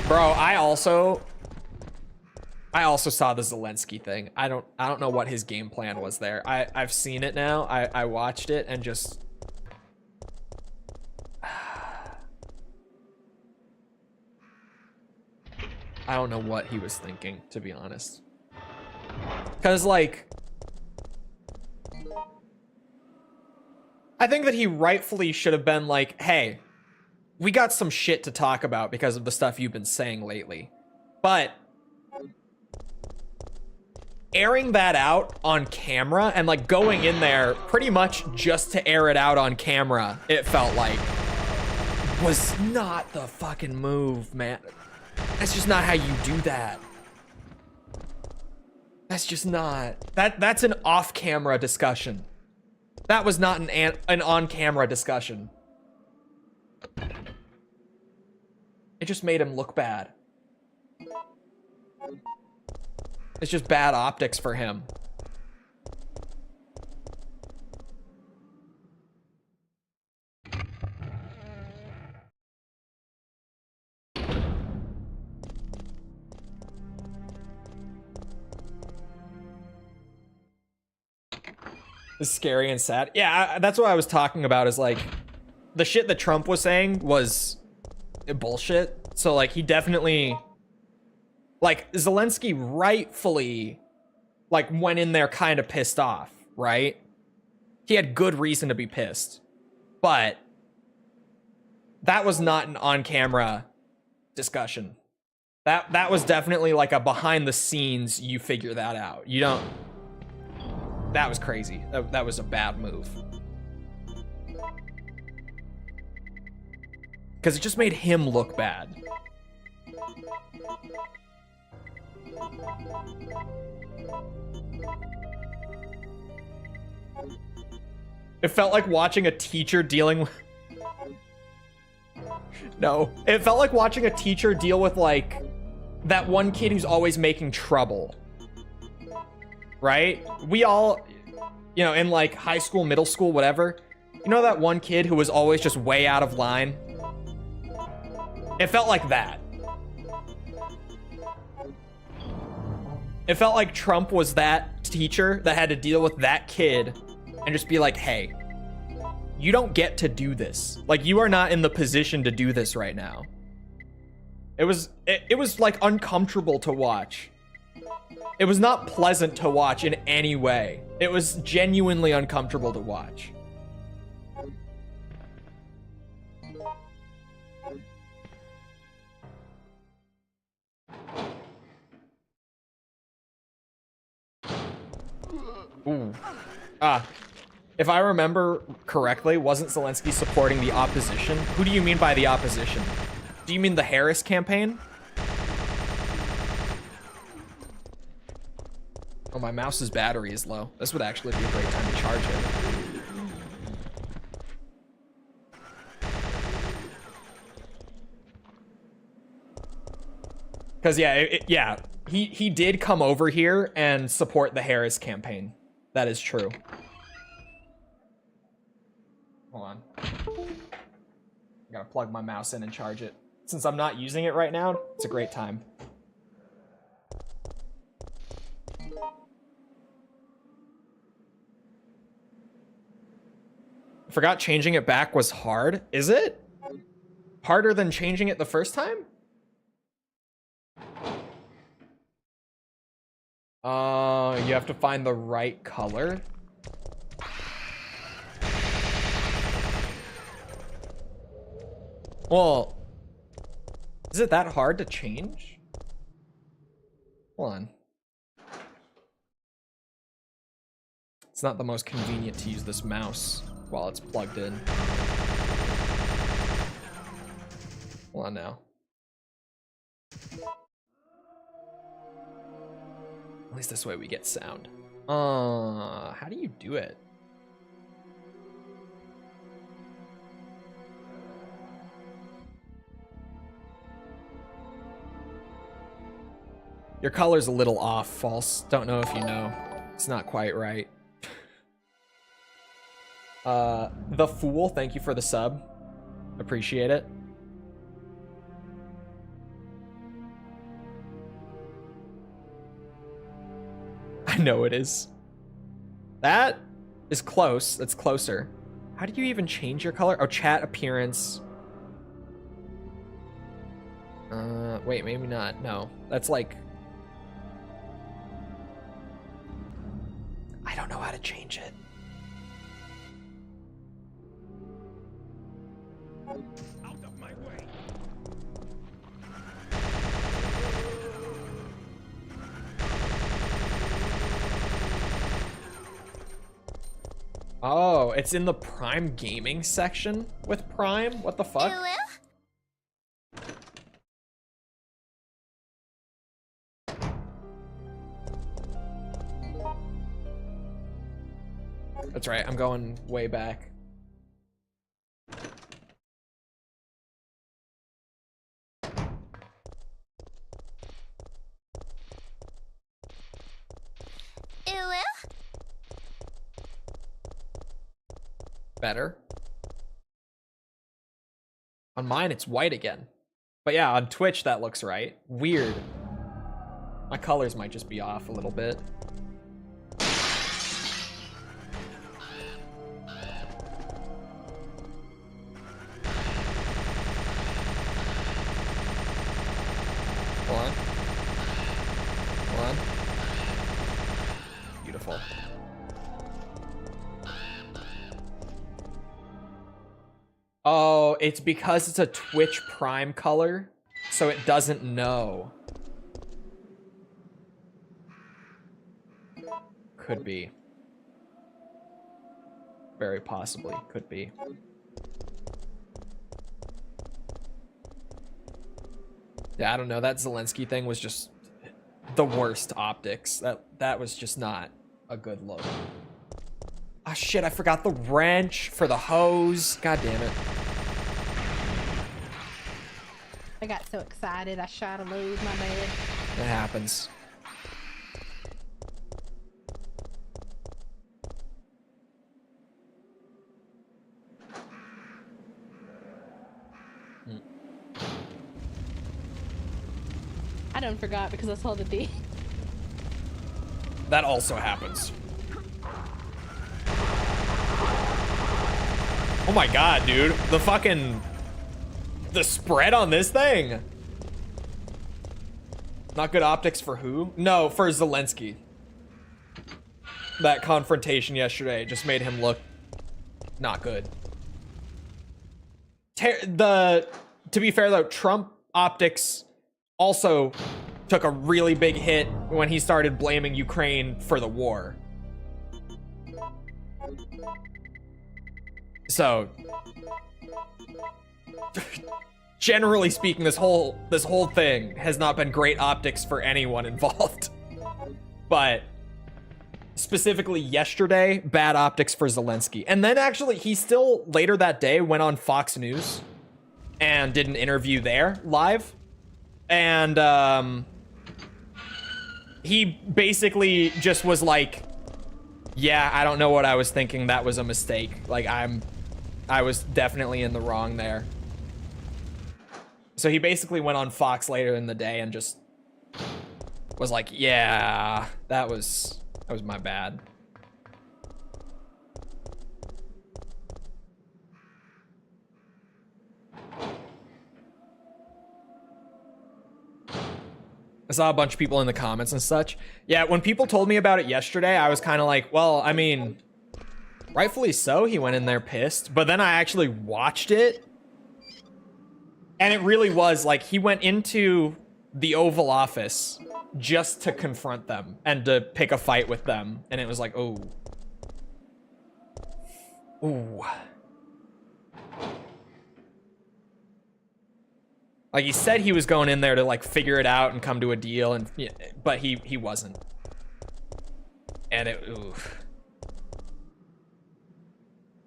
Bro, I also saw the Zelensky thing. I don't know what his game plan was there. I've seen it now. I watched it and just I don't know what he was thinking, to be honest. 'Cause like I think that he rightfully should have been like, hey, we got some shit to talk about because of the stuff you've been saying lately. But airing that out on camera and like going in there pretty much just to air it out on camera, it felt like, was not the fucking move, man. That's just not how you do that. That's just not. That's an off-camera discussion. That was not an on-camera discussion. It just made him look bad. It's just bad optics for him. It's scary and sad. Yeah, that's what I was talking about, is like the shit that Trump was saying was bullshit. So like he definitely, like Zelensky rightfully like went in there kind of pissed off, right? He had good reason to be pissed, but that was not an on-camera discussion. That was definitely like a behind the scenes, you figure that out. You don't, that was crazy. That was a bad move. Because it just made him look bad. It felt like watching a teacher dealing with... No. It felt like watching a teacher deal with, like, that one kid who's always making trouble. Right? We all, you know, in, like, high school, middle school, whatever. You know that one kid who was always just way out of line? It felt like that. It felt like Trump was that teacher that had to deal with that kid and just be like, hey, you don't get to do this. Like, you are not in the position to do this right now. It was like uncomfortable to watch. It was not pleasant to watch in any way. It was genuinely uncomfortable to watch. Ooh. If I remember correctly, wasn't Zelensky supporting the opposition? Who do you mean by the opposition? Do you mean the Harris campaign? Oh, my mouse's battery is low. This would actually be a great time to charge it. Because yeah, he did come over here and support the Harris campaign. That is true. Hold on. I gotta plug my mouse in and charge it. Since I'm not using it right now, it's a great time. I forgot changing it back was hard. Is it? Harder than changing it the first time? You have to find the right color. Well, is it that hard to change? Hold on. It's not the most convenient to use this mouse while it's plugged in. Hold on now. At least this way we get sound. How do you do it? Your color's a little off, False. Don't know if you know. It's not quite right. The Fool, thank you for the sub. Appreciate it. I know it is. That is close. That's closer. How do you even change your color? Oh, chat appearance. Wait, maybe not. No, that's like... I don't know how to change it. Out of my way. Oh, it's in the Prime Gaming section with Prime? What the fuck? That's right, I'm going way back. Better. On mine, it's white again. But yeah, on Twitch, that looks right. Weird. My colors might just be off a little bit. Oh, it's because it's a Twitch Prime color, so it doesn't know. Could be. Very possibly. Could be. Yeah, I don't know. That Zelensky thing was just the worst optics. That was just not a good look. Ah, shit, I forgot the wrench for the hose. God damn it. I got so excited I shot a load. My bad. It happens. I done forgot because I saw the D. That also happens. Oh my god, dude. The spread on this thing. Not good optics for who? No, for Zelensky. That confrontation yesterday just made him look not good. To be fair though, Trump optics also took a really big hit when he started blaming Ukraine for the war. So, generally speaking, this whole thing has not been great optics for anyone involved. But specifically yesterday, bad optics for Zelensky. And then actually, he still later that day went on Fox News and did an interview there live. And he basically just was like, yeah, I don't know what I was thinking. That was a mistake. Like, I was definitely in the wrong there. So he basically went on Fox later in the day and just was like, yeah, that was my bad. I saw a bunch of people in the comments and such. Yeah, when people told me about it yesterday, I was kind of like, well, I mean, rightfully so, he went in there pissed. But then I actually watched it. And it really was like he went into the Oval Office just to confront them and to pick a fight with them. And it was like, oh. Ooh. Like, he said he was going in there to, like, figure it out and come to a deal, and but he wasn't. And it, oof.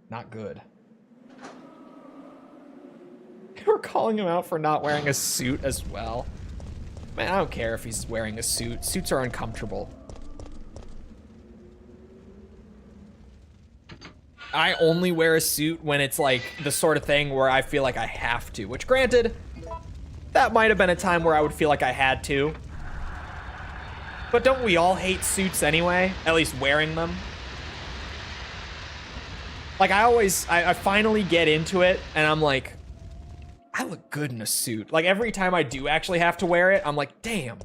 Not good. We're calling him out for not wearing a suit as well. Man, I don't care if he's wearing a suit. Suits are uncomfortable. I only wear a suit when it's, like, the sort of thing where I feel like I have to, which, granted, that might have been a time where I would feel like I had to. But don't we all hate suits anyway? At least wearing them. Like, I finally get into it, and I'm like, I look good in a suit. Like, every time I do actually have to wear it, I'm like, damn,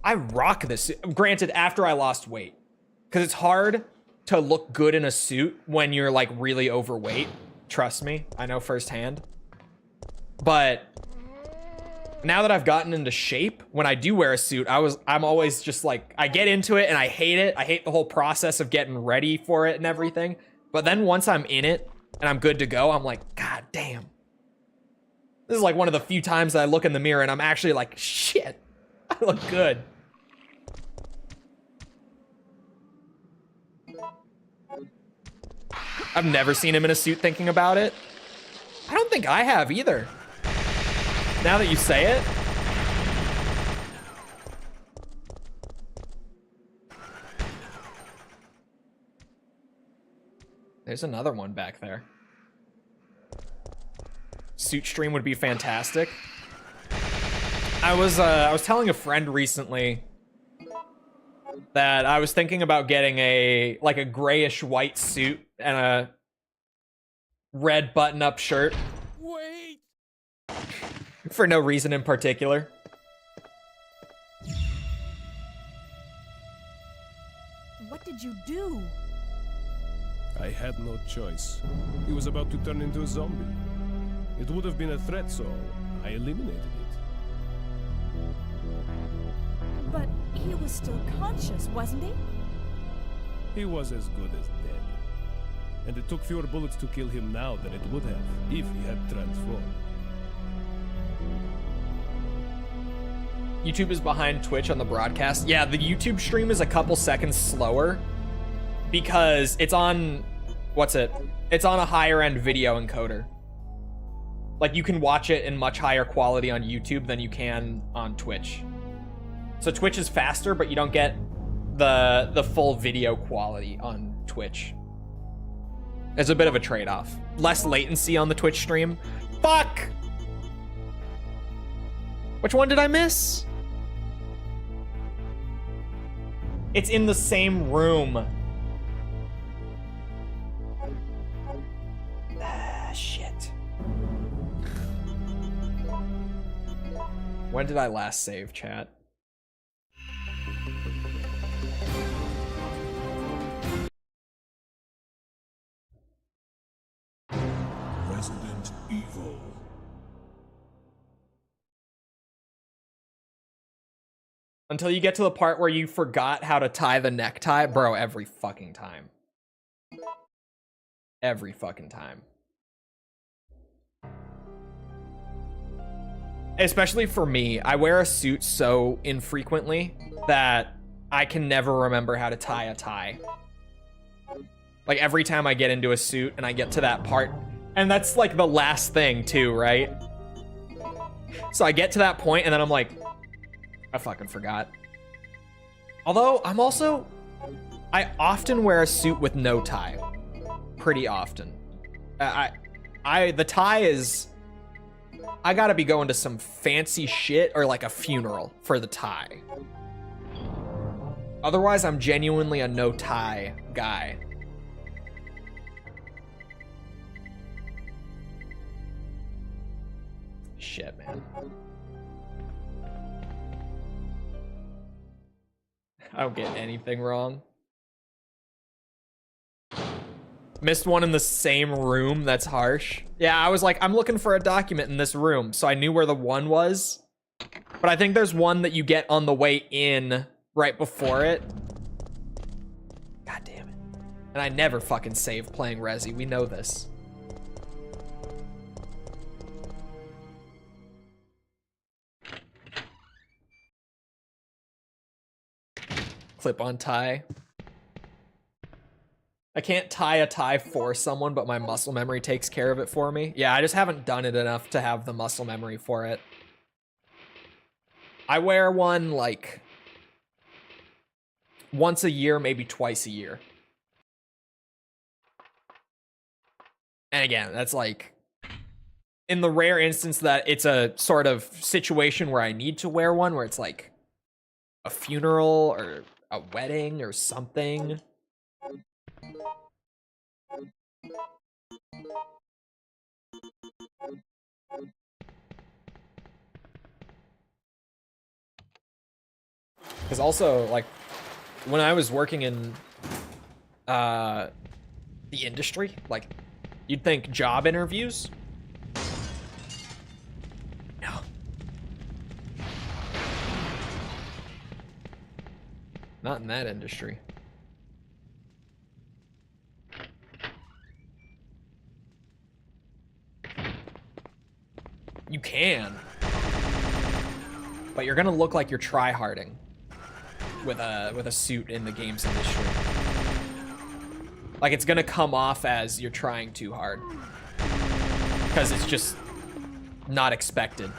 I rock this suit. Granted, after I lost weight. Because it's hard to look good in a suit when you're, like, really overweight. Trust me, I know firsthand. But now that I've gotten into shape, when I do wear a suit, I'm always just like, I get into it and I hate it. I hate the whole process of getting ready for it and everything. But then once I'm in it and I'm good to go, I'm like, God damn. This is like one of the few times that I look in the mirror and I'm actually like, shit, I look good. I've never seen him in a suit thinking about it. I don't think I have either. Now that you say it. There's another one back there. Suit stream would be fantastic. I was telling a friend recently that I was thinking about getting a grayish white suit and a red button-up shirt. Wait! For no reason in particular. What did you do? I had no choice. He was about to turn into a zombie. It would have been a threat, so I eliminated it. But he was still conscious, wasn't he? He was as good as dead. And it took fewer bullets to kill him now than it would have if he had transformed. YouTube is behind Twitch on the broadcast. Yeah, the YouTube stream is a couple seconds slower because it's on, it's on a higher end video encoder. Like you can watch it in much higher quality on YouTube than you can on Twitch. So Twitch is faster, but you don't get the full video quality on Twitch. There's a bit of a trade-off. Less latency on the Twitch stream. Fuck! Which one did I miss? It's in the same room. Ah, shit. When did I last save, chat? Resident Evil. Until you get to the part where you forgot how to tie the necktie. Bro, every fucking time. Every fucking time. Especially for me, I wear a suit so infrequently that I can never remember how to tie a tie. Like every time I get into a suit and I get to that part, and that's like the last thing too, right? So I get to that point and then I'm like, I fucking forgot. Although I often wear a suit with no tie. Pretty often. The tie is, I gotta be going to some fancy shit or like a funeral for the tie. Otherwise, I'm genuinely a no tie guy. Shit, man. I don't get anything wrong. Missed one in the same room. That's harsh. Yeah, I was like, I'm looking for a document in this room, so I knew where the one was. But I think there's one that you get on the way in right before it. God damn it. And I never fucking save playing Resi. We know this. Clip-on tie. I can't tie a tie for someone, but my muscle memory takes care of it for me. Yeah, I just haven't done it enough to have the muscle memory for it. I wear one like once a year, maybe twice a year. And again, that's like in the rare instance that it's a sort of situation where I need to wear one, where it's like a funeral or a wedding or something. Because also, like, when I was working in the industry, like, you'd think job interviews. No. Not in that industry. You can. But you're gonna look like you're tryharding with a suit in the games industry. Like, it's gonna come off as you're trying too hard. Because it's just not expected.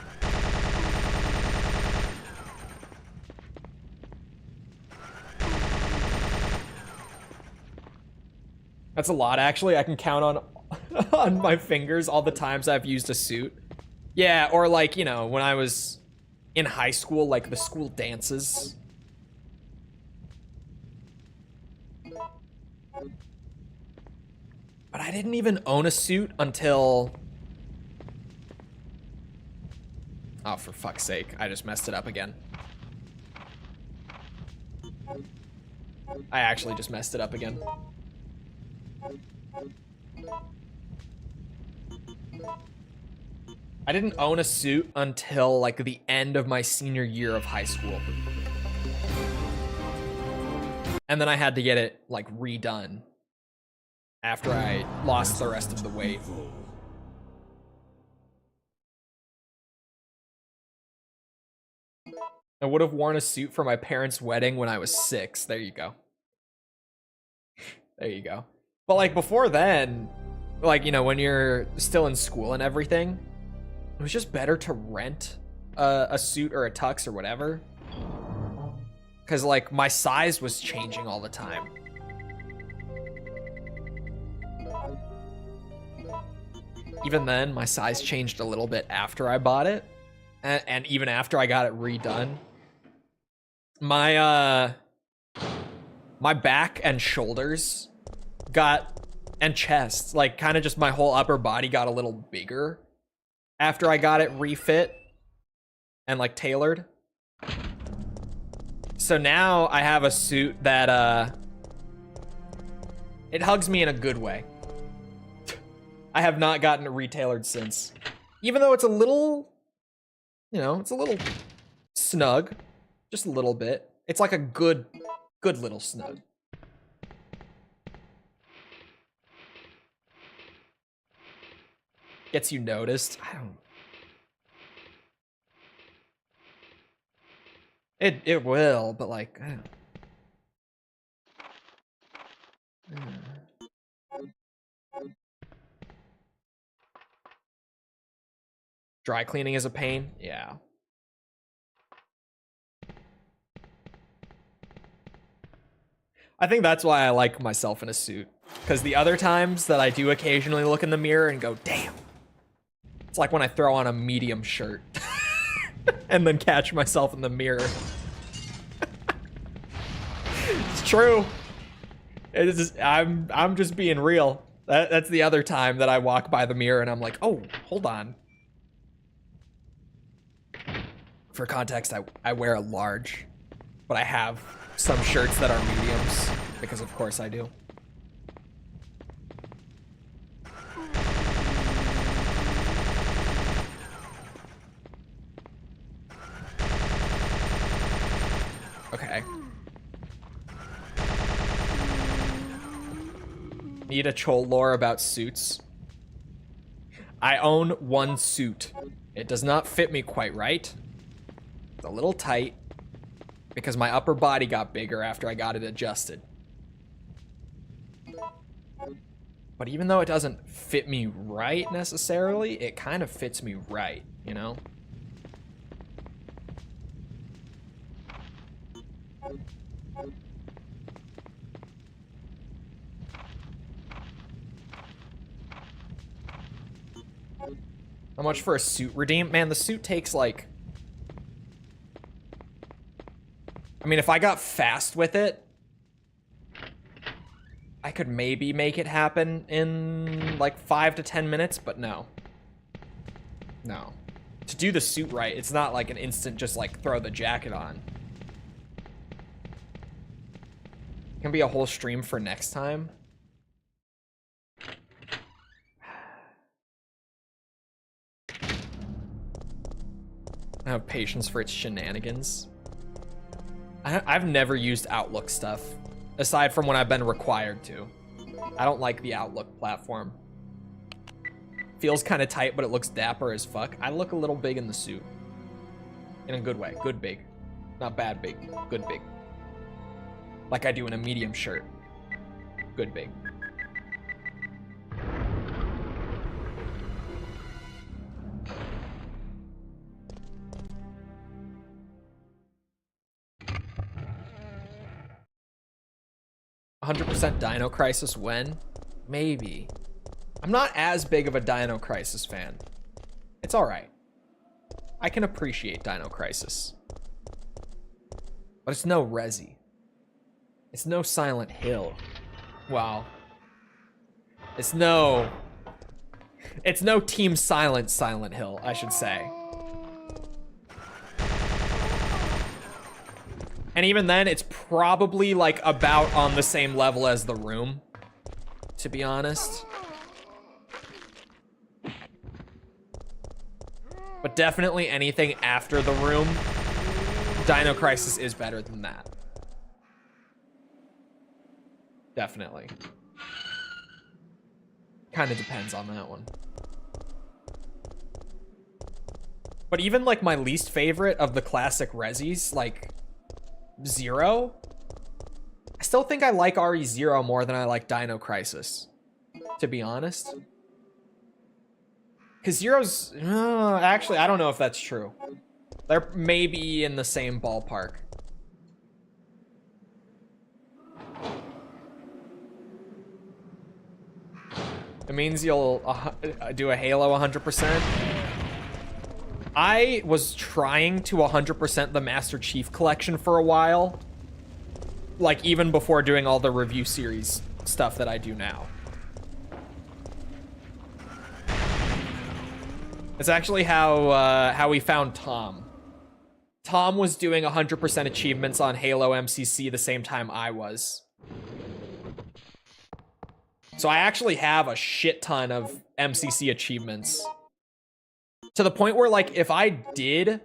That's a lot, actually. I can count on on my fingers all the times I've used a suit. Yeah, or like, you know, when I was in high school, like the school dances. But I didn't even own a suit until... Oh, for fuck's sake. I just messed it up again. I actually just messed it up again. I didn't own a suit until like the end of my senior year of high school. And then I had to get it like redone after I lost the rest of the weight. I would have worn a suit for my parents' wedding when I was 6. There you go. There you go. But like before then, like, you know, when you're still in school and everything, it was just better to rent a suit or a tux or whatever. Because like my size was changing all the time. Even then, my size changed a little bit after I bought it. And even after I got it redone. My back and shoulders and chest, like kind of just my whole upper body got a little bigger after I got it refit and like tailored. So now I have a suit that it hugs me in a good way. I have not gotten it retailored since. Even though it's a little, you know, it's a little snug. Just a little bit. It's like a good little snug. Gets you noticed. I don't. It will, but like, I don't. Dry cleaning is a pain. Yeah. I think that's why I like myself in a suit. Because the other times that I do occasionally look in the mirror and go, damn. It's like when I throw on a medium shirt. And then catch myself in the mirror. It's true. It is, I'm just being real. That's the other time that I walk by the mirror and I'm like, oh, hold on. For context, I wear a large. But I have some shirts that are mediums, because of course I do. Okay. Need a Chole lore about suits. I own one suit. It does not fit me quite right. It's a little tight. Because my upper body got bigger after I got it adjusted. But even though it doesn't fit me right necessarily, it kind of fits me right, you know? How much for a suit redeem? Man, the suit takes like... I mean, if I got fast with it, I could maybe make it happen in like 5 to 10 minutes, but no. No. To do the suit right, it's not like an instant just like throw the jacket on. It can be a whole stream for next time. I have patience for its shenanigans. I've never used Outlook stuff, aside from when I've been required to. I don't like the Outlook platform. Feels kind of tight, but it looks dapper as fuck. I look a little big in the suit. In a good way. Good big. Not bad big. Good big. Like I do in a medium shirt. Good big. %, Dino Crisis when? Maybe. I'm not as big of a Dino Crisis fan. It's alright. I can appreciate Dino Crisis. But it's no Resi. It's no Silent Hill. Wow. It's no Team Silent Hill, I should say. And even then, it's probably like about on the same level as The Room, to be honest. But definitely anything after the room, Dino Crisis is better than that. Definitely. Kind of depends on that one. But even like my least favorite of the classic Resis, like Zero, I still think I like RE0 more than I like Dino Crisis, to be honest. Because Zero's... actually, I don't know if that's true. They're maybe in the same ballpark. It means you'll do a Halo 100%. I was trying to 100% the Master Chief Collection for a while. Like, even before doing all the review series stuff that I do now. It's actually how we found Tom. Tom was doing 100% achievements on Halo MCC the same time I was. So I actually have a shit ton of MCC achievements. To the point where, like, if I did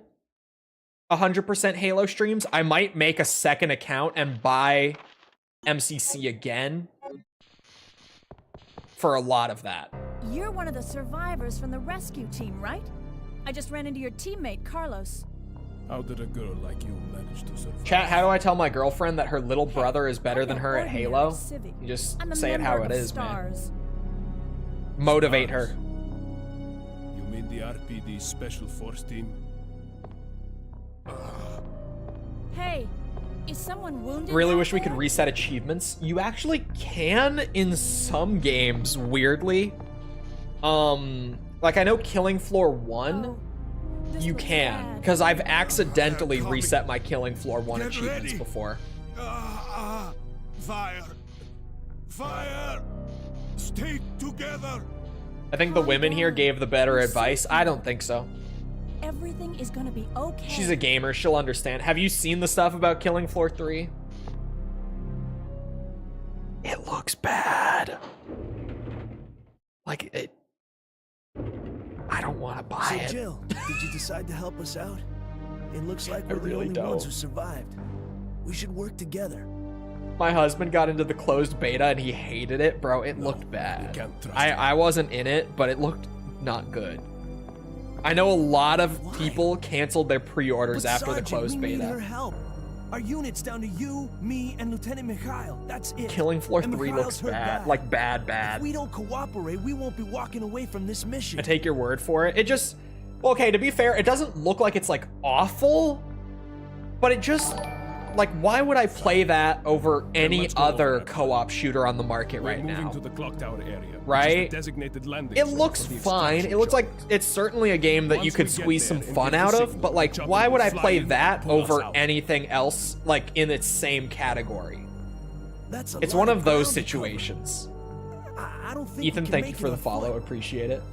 100% Halo streams, I might make a second account and buy MCC again for a lot of that. You're one of the survivors from the rescue team, right? I just ran into your teammate, Carlos. How did a girl like you manage to survive? Chat, how do I tell my girlfriend that her little brother is better than her at Halo? You just say it how it is, man. Motivate her. You mean the RPD Special Force Team? Hey, is someone wounded? Really out wish we could there? reset achievements. You actually can in some games, weirdly. Like I know Killing Floor 1, Oh, this you looks can, bad. because I've accidentally reset my Killing Floor 1 Get achievements ready. before. Fire! Fire! Stay together! I think the women here gave the better advice. I don't think so. Everything is gonna be okay. She's a gamer, she'll understand. Have you seen the stuff about Killing Floor 3? It looks bad. Like, it... I don't want to buy So, it. Jill, did you decide to help us out? It looks like I we're the really only ones don't. who survived. We should work together. My husband got into the closed beta and he hated it, bro. It looked we bad. can't trust I wasn't in it, but it looked not good. I know a lot of Why? people canceled their pre-orders But after Sergeant, the closed we need beta. her help. Our unit's down to you, me, and Lieutenant Mikhail. That's it. Killing Floor And 3 Mikhail's looks hurt bad. Like, bad, If bad. we don't cooperate, we won't be walking away from this mission. I take your word for it. It just... Okay, to be fair, it doesn't look like it's, like, awful. But it just... Like, why would I play that over any let's go other over that. co-op shooter on the market We're right moving now? to the clock tower area, which is Right? the designated landing It zone looks for the fine. extraction It looks shuttle. like it's certainly a game that you Once could we get squeeze some there and fun get the out of, signal, but like, the shuttle why would will I fly play in that and pull us over out. anything else, like in its same category? That's a It's lot one of those ground to cover. situations. I don't think Ethan, we can thank you make for it the on follow. foot. Appreciate it.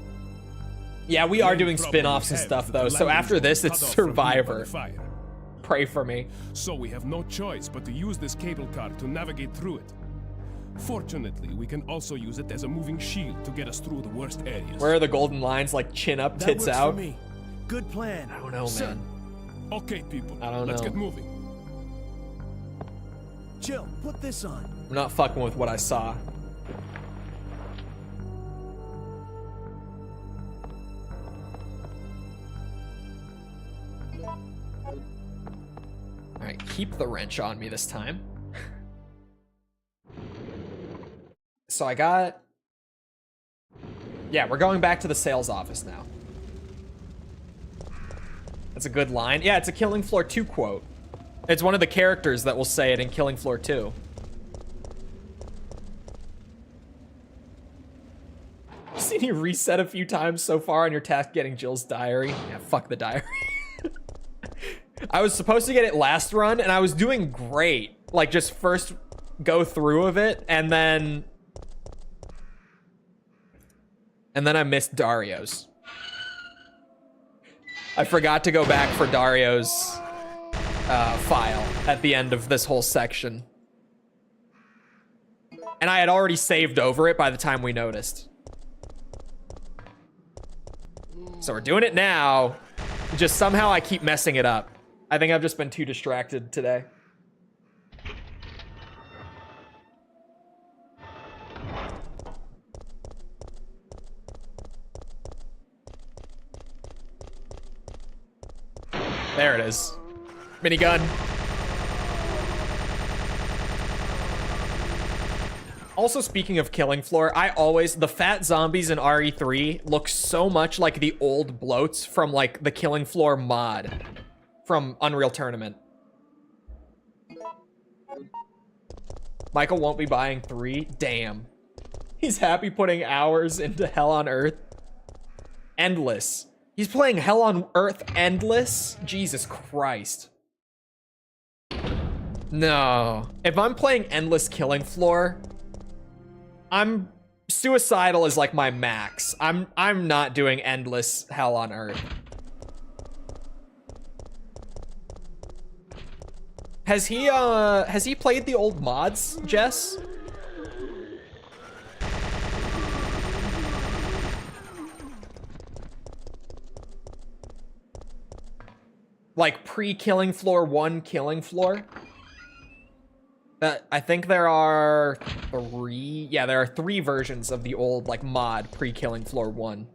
Yeah, we are Main doing problem spin-offs we and have stuff is though, the so landing after zone this, it's cut off from view by Survivor. the fire. Pray for me. So we have no choice but to use this cable car to navigate through it. Fortunately, we can also use it as a moving shield to get us through the worst areas. Where are the golden lines, like chin up, That tits works out? for me. Good plan. I don't know, Sir, man. Okay, people, I don't let's know. get moving. Jill, put this on. I'm not fucking with what I saw. Alright, keep the wrench on me this time. So I got... Yeah, we're going back to the sales office now. That's a good line. Yeah, it's a Killing Floor 2 quote. It's one of the characters that will say it in Killing Floor 2. I've seen you reset a few times so far on your task getting Jill's diary. Yeah, fuck the diary. I was supposed to get it last run, and I was doing great. Like, just first go through of it, and then I missed Dario's. I forgot to go back for Dario's file at the end of this whole section. And I had already saved over it by the time we noticed. So we're doing it now. just somehow I keep messing it up. I think I've just been too distracted today. There it is. Minigun. Also, speaking of killing floor, the fat zombies in RE3 look so much like the old bloats from like the killing floor mod from Unreal Tournament. Michael won't be buying 3. Damn. He's happy putting hours into Hell on Earth. Endless. He's playing Hell on Earth Endless? Jesus Christ. No. If I'm playing Endless Killing Floor, suicidal is like my max. I'm not doing Endless Hell on Earth. Has he played the old mods, Jess? Like pre-Killing Floor 1 Killing Floor? I think there are 3. Yeah, there are 3 versions of the old like mod pre-Killing Floor 1.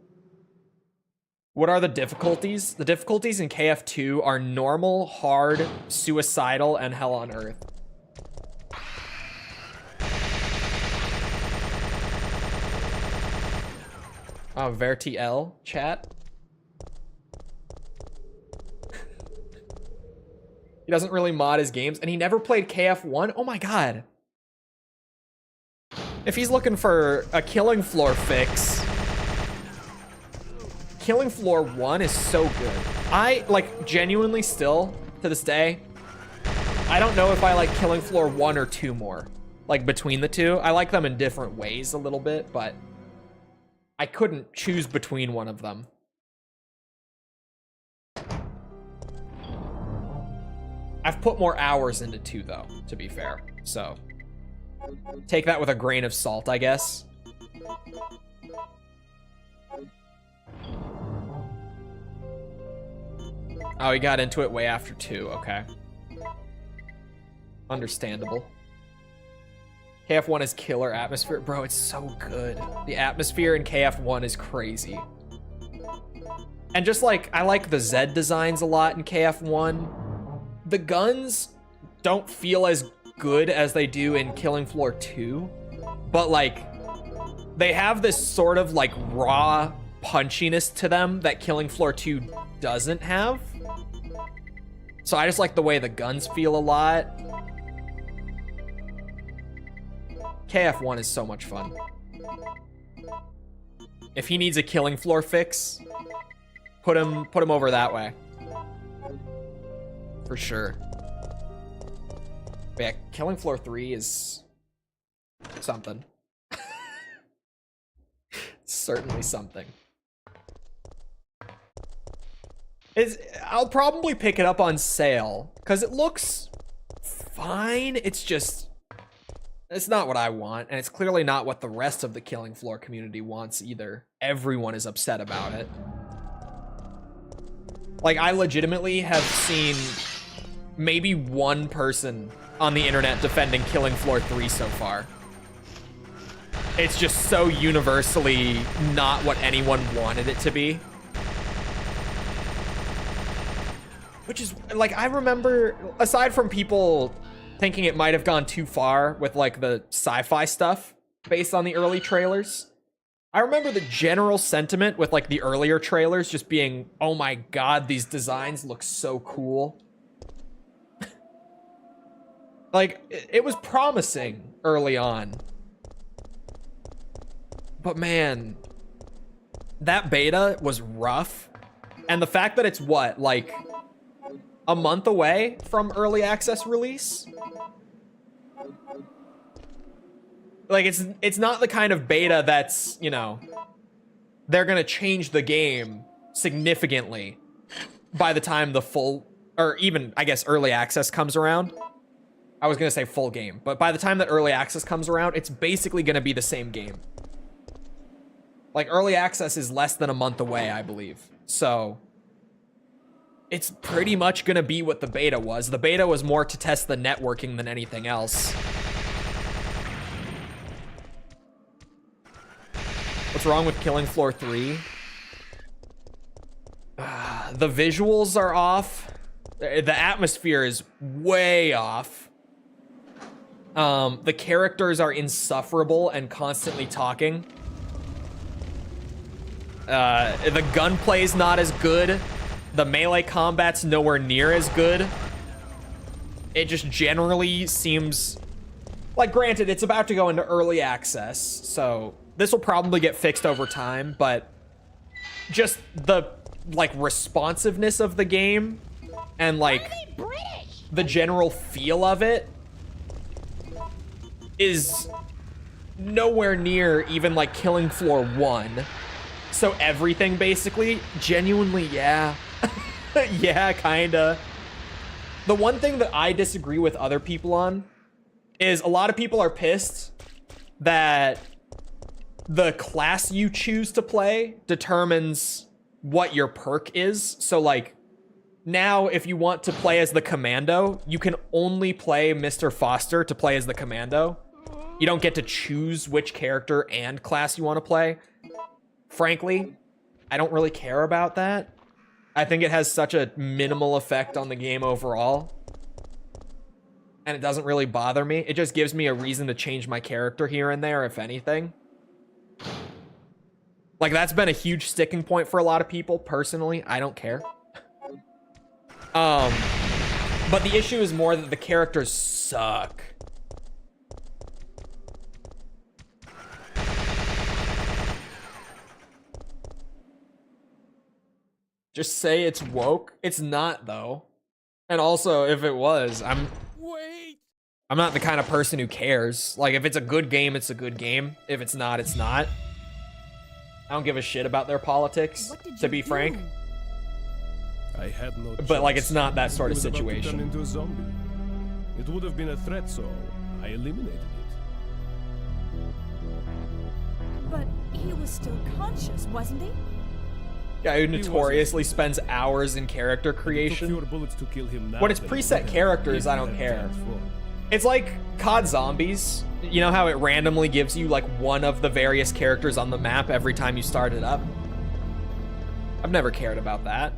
What are the difficulties? The difficulties in KF2 are normal, hard, suicidal, and Hell on Earth. Oh, Vertiel chat. He doesn't really mod his games, and he never played KF1? Oh my god. If he's looking for a Killing Floor fix, Killing Floor 1 is so good. I, like, genuinely still, to this day, I don't know if I like Killing Floor 1 or 2 more. Like, between the two. I like them in different ways a little bit, but I couldn't choose between one of them. I've put more hours into 2, though, to be fair. So, take that with a grain of salt, I guess. Oh, he got into it way after 2. Okay. Understandable. KF1 is killer atmosphere. Bro, it's so good. The atmosphere in KF1 is crazy. And just like, I like the Z designs a lot in KF1. The guns don't feel as good as they do in Killing Floor 2, but like they have this sort of like raw punchiness to them that Killing Floor 2 doesn't have. So I just like the way the guns feel a lot. KF1 is so much fun. If he needs a Killing Floor fix, put him over that way. For sure. But yeah, Killing Floor 3 is something. Certainly something. I'll probably pick it up on sale because it looks fine. It's just, it's not what I want, and it's clearly not what the rest of the Killing Floor community wants either. Everyone is upset about it. Like, I legitimately have seen maybe one person on the internet defending Killing Floor 3 so far. It's just so universally not what anyone wanted it to be. Which is, like, I remember, aside from people thinking it might have gone too far with, like, the sci-fi stuff based on the early trailers, I remember the general sentiment with, like, the earlier trailers just being, oh my god, these designs look so cool. Like, it was promising early on. But man, that beta was rough. And the fact that it's what, like a month away from early access release? Like, it's not the kind of beta that's, you know, they're gonna change the game significantly by the time the full, or even, I guess, early access comes around. I was gonna say full game, but by the time that early access comes around, it's basically gonna be the same game. Like, early access is less than a month away, I believe. So, it's pretty much gonna be what the beta was. The beta was more to test the networking than anything else. What's wrong with Killing Floor 3? The visuals are off. The atmosphere is way off. The characters are insufferable and constantly talking. The gunplay's not as good. The melee combat's nowhere near as good. It just generally seems... Like, granted, it's about to go into early access, so this will probably get fixed over time, but just the, like, responsiveness of the game and, like, the general feel of it is nowhere near even, like, Killing Floor 1. So everything, basically, genuinely, yeah. Yeah, kinda. The one thing that I disagree with other people on is a lot of people are pissed that the class you choose to play determines what your perk is. So, like, now if you want to play as the commando, you can only play Mr. Foster to play as the commando. You don't get to choose which character and class you want to play. Frankly, I don't really care about that. I think it has such a minimal effect on the game overall. And it doesn't really bother me. It just gives me a reason to change my character here and there, if anything. Like, that's been a huge sticking point for a lot of people. Personally, I don't care. But the issue is more that the characters suck. Just say it's woke. It's not, though. And also, if it was, I'm not the kind of person who cares. Like, if it's a good game, it's a good game. If it's not, it's not. I don't give a shit about their politics, to be frank. I had no But, like, choice. it's not that sort of He was about to turn situation. into a zombie. It would have been a threat, so I eliminated it. But he was still conscious, wasn't he? Guy who He notoriously wasn't. spends hours in character It took creation. fewer bullets to kill him now When it's than preset it would have characters, if I he don't had care. transformed. It's like COD Zombies. You know how it randomly gives you, like, one of the various characters on the map every time you start it up? I've never cared about that.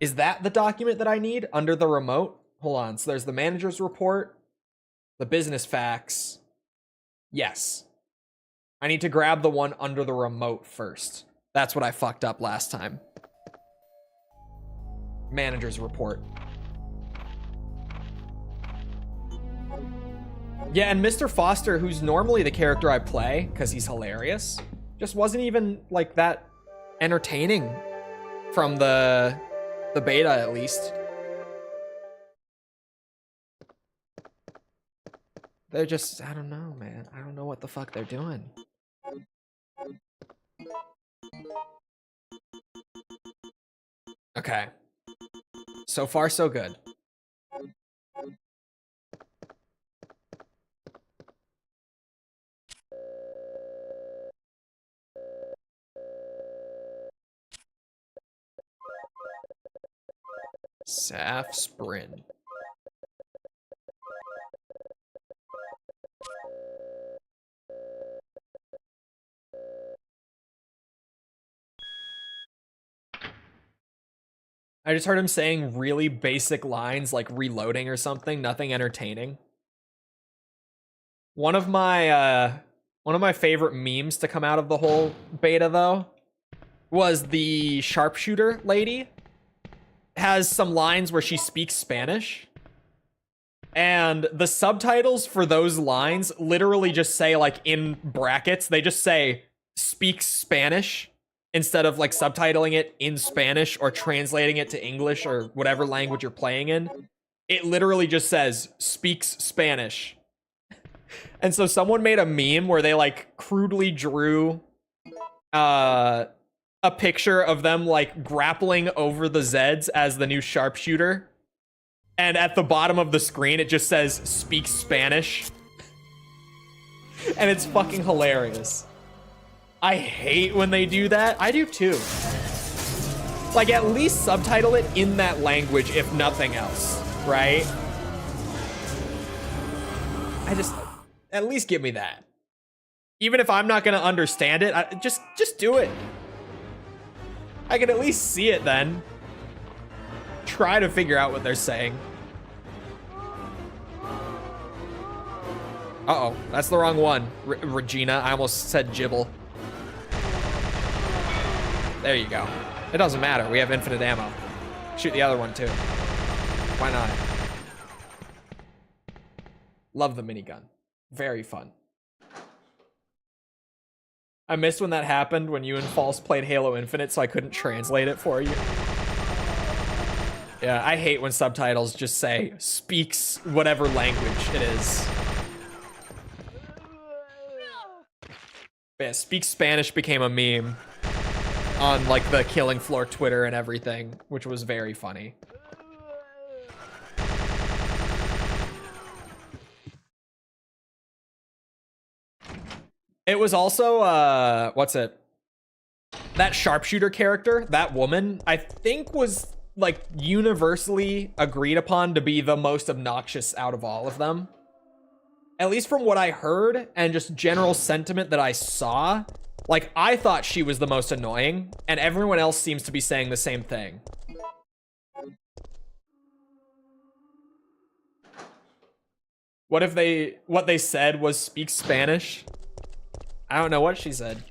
Is that the document that I need under the remote? Hold on. So there's the manager's report, the business facts. Yes. I need to grab the one under the remote first. That's what I fucked up last time. Manager's report. Yeah, and Mr. Foster, who's normally the character I play, because he's hilarious, just wasn't even, like, that entertaining from the beta, at least. They're just, I don't know, man. I don't know what the fuck they're doing. Okay. So far, so good. Saf Sprin. I just heard him saying really basic lines like reloading or something, nothing entertaining. One of my favorite memes to come out of the whole beta, though, was the sharpshooter lady has some lines where she speaks Spanish, and the subtitles for those lines literally just say, like, in brackets, they just say speaks Spanish instead of, like, subtitling it in Spanish or translating it to English or whatever language you're playing in. It literally just says speaks Spanish. And so someone made a meme where they, like, crudely drew a picture of them, like, grappling over the Zeds as the new sharpshooter. And at the bottom of the screen, it just says, speaks Spanish. And it's fucking hilarious. I hate when they do that. I do too. Like, at least subtitle it in that language, if nothing else, right? At least give me that. Even if I'm not gonna understand it, just do it. I can at least see it then. Try to figure out what they're saying. Uh-oh, that's the wrong one. Regina, I almost said Jibble. There you go. It doesn't matter, we have infinite ammo. Shoot the other one too. Why not? Love the minigun. Very fun. I missed when that happened when you and False played Halo Infinite, so I couldn't translate it for you. Yeah, I hate when subtitles just say, speaks whatever language it is. Yeah, Speak Spanish became a meme on like the Killing Floor Twitter and everything, which was very funny. It was also, what's it? That sharpshooter character, that woman, I think was like universally agreed upon to be the most obnoxious out of all of them. At least from what I heard and just general sentiment that I saw, like I thought she was the most annoying and everyone else seems to be saying the same thing. What they said was speak Spanish? I don't know what she said.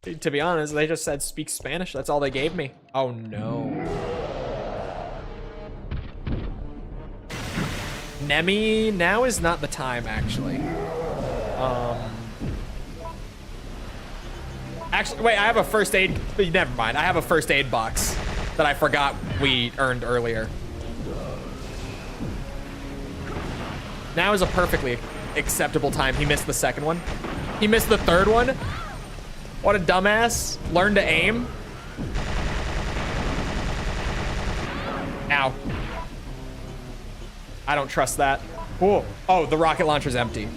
To be honest, they just said speak Spanish. That's all they gave me. Oh no. Nemi, now is not the time actually. Actually, wait, I have a first aid, never mind. I have a first aid box that I forgot we earned earlier. Now is a perfectly acceptable time. He missed the second one. He missed the third one. What a dumbass. Learn to aim. Ow. I don't trust that. Whoa. Oh, the rocket launcher's empty.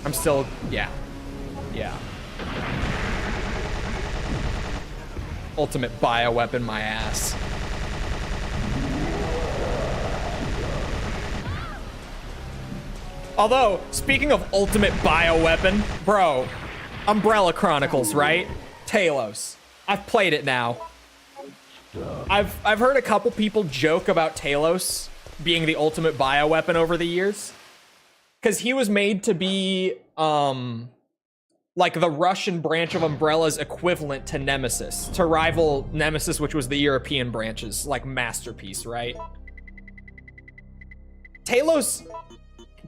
I'm still, yeah. Yeah. Ultimate bioweapon my ass. Although, speaking of ultimate bioweapon, bro, Umbrella Chronicles, right? Talos. I've played it now. I've heard a couple people joke about Talos being the ultimate bioweapon over the years. Because he was made to be, like the Russian branch of Umbrella's equivalent to Nemesis. To rival Nemesis, which was the European branch's, like, masterpiece, right? Talos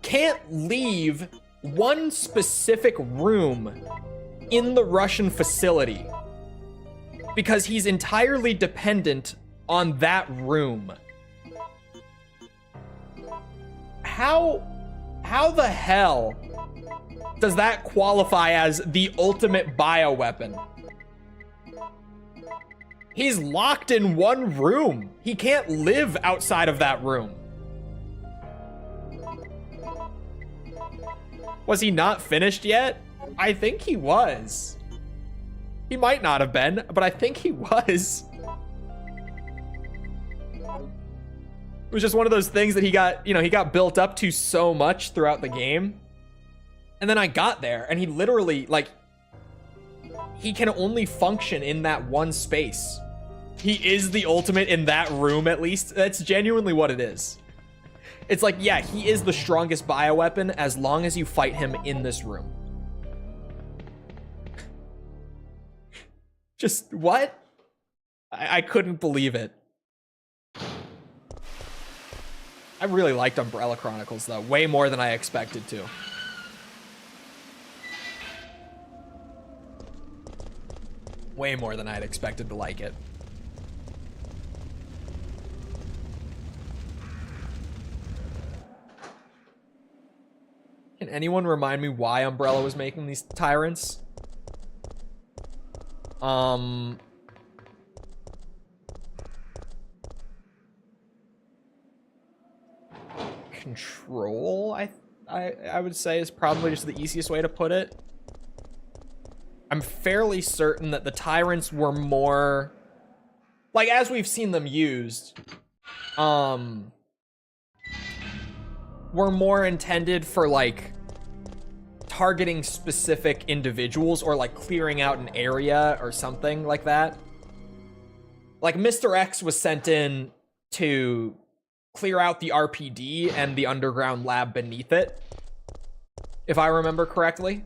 can't leave one specific room in the Russian facility because he's entirely dependent on that room. How the hell does that qualify as the ultimate bioweapon? He's locked in one room. He can't live outside of that room. Was he not finished yet? I think he was. He might not have been, but I think he was. It was just one of those things that he got, you know, he got built up to so much throughout the game. And then I got there and he literally, like, he can only function in that one space. He is the ultimate in that room, at least. That's genuinely what it is. It's like, yeah, he is the strongest bioweapon as long as you fight him in this room. Just, what? I couldn't believe it. I really liked Umbrella Chronicles, though. Way more than I expected to. Way more than I had expected to like it. Can anyone remind me why Umbrella was making these tyrants? Control, I would say, is probably just the easiest way to put it. I'm fairly certain that the tyrants were more like, as we've seen them used, were more intended for, like, targeting specific individuals or, like, clearing out an area or something like that. Like, Mr. X was sent in to clear out the RPD and the underground lab beneath it, if I remember correctly.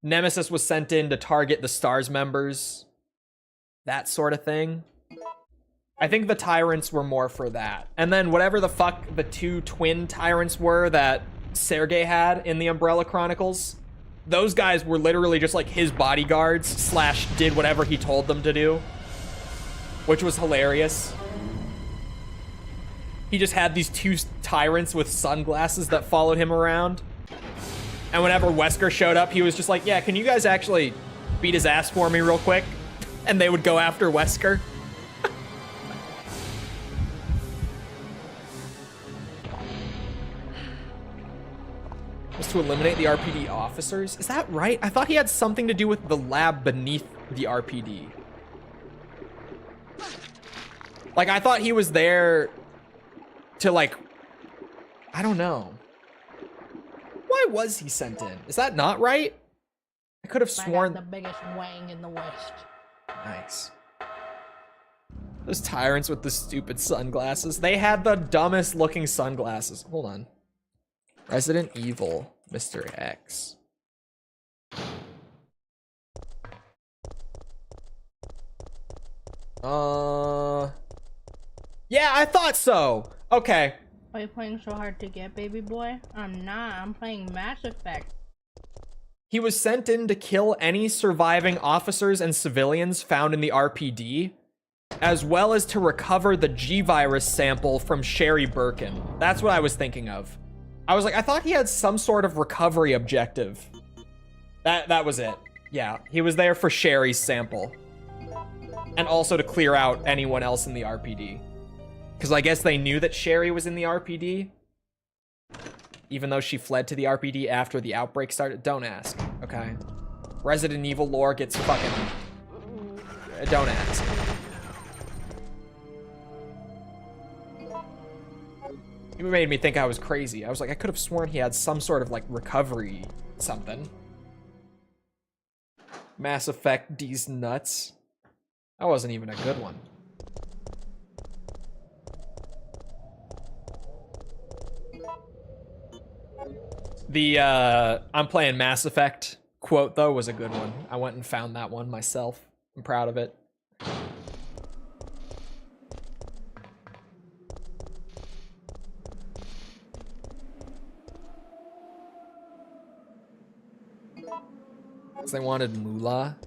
Nemesis was sent in to target the STARS members, that sort of thing. I think the Tyrants were more for that. And then whatever the fuck the two twin Tyrants were that Sergei had in the Umbrella Chronicles, those guys were literally just like his bodyguards slash did whatever he told them to do, which was hilarious. He just had these two Tyrants with sunglasses that followed him around. And whenever Wesker showed up, he was just like, yeah, can you guys actually beat his ass for me real quick? And they would go after Wesker. Was to eliminate the RPD officers? Is that right? I thought he had something to do with the lab beneath the RPD. Like, I thought he was there to, like, I don't know. Why was he sent in? Is that not right? I could have sworn. I got the biggest wang in the West. Nice. Those Tyrants with the stupid sunglasses. They had the dumbest looking sunglasses. Hold on. Resident Evil, Mr. X. Yeah, I thought so. Okay. Are you playing so hard to get, baby boy? I'm not. I'm playing Mass Effect. He was sent in to kill any surviving officers and civilians found in the RPD, as well as to recover the G-Virus sample from Sherry Birkin. That's what I was thinking of. I was like, I thought he had some sort of recovery objective. That was it. Yeah, he was there for Sherry's sample. And also to clear out anyone else in the RPD. Because I guess they knew that Sherry was in the RPD. Even though she fled to the RPD after the outbreak started. Don't ask, okay? Resident Evil lore gets fucking... Don't ask. It made me think I was crazy. I was like, I could have sworn he had some sort of, like, recovery something. Mass Effect, these nuts. That wasn't even a good one. The, I'm playing Mass Effect quote, though, was a good one. I went and found that one myself. I'm proud of it. They wanted moolah.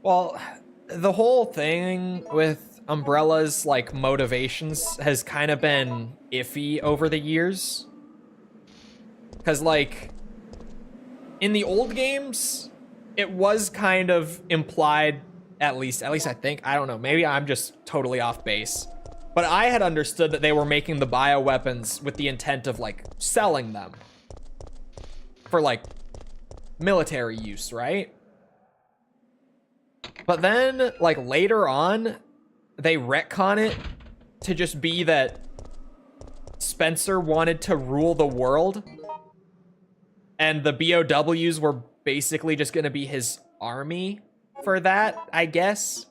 Well, the whole thing with Umbrella's, like, motivations has kind of been iffy over the years. Because, like, in the old games, it was kind of implied, at least I think, I don't know, maybe I'm just totally off base. But I had understood that they were making the bioweapons with the intent of, like, selling them. For, like, military use, right? But then, like, later on, they retcon it to just be that Spencer wanted to rule the world, and the BOWs were basically just gonna be his army for that, I guess.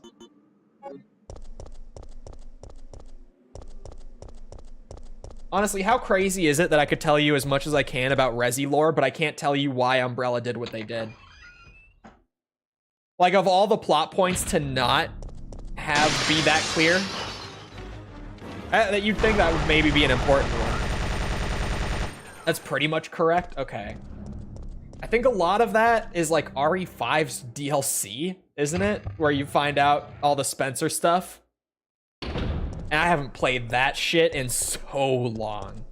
Honestly, how crazy is it that I could tell you as much as I can about Resi lore, but I can't tell you why Umbrella did what they did? Like, of all the plot points to not have be that clear, that you'd think that would maybe be an important one. That's pretty much correct? Okay. I think a lot of that is like RE5's DLC, isn't it? Where you find out all the Spencer stuff. And I haven't played that shit in so long.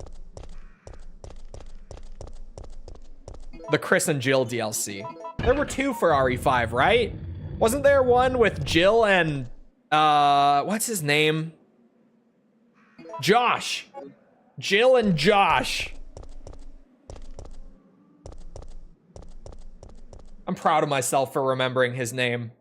The Chris and Jill DLC. There were two for RE5, right? Wasn't there one with Jill and, what's his name? Josh. Jill and Josh. I'm proud of myself for remembering his name.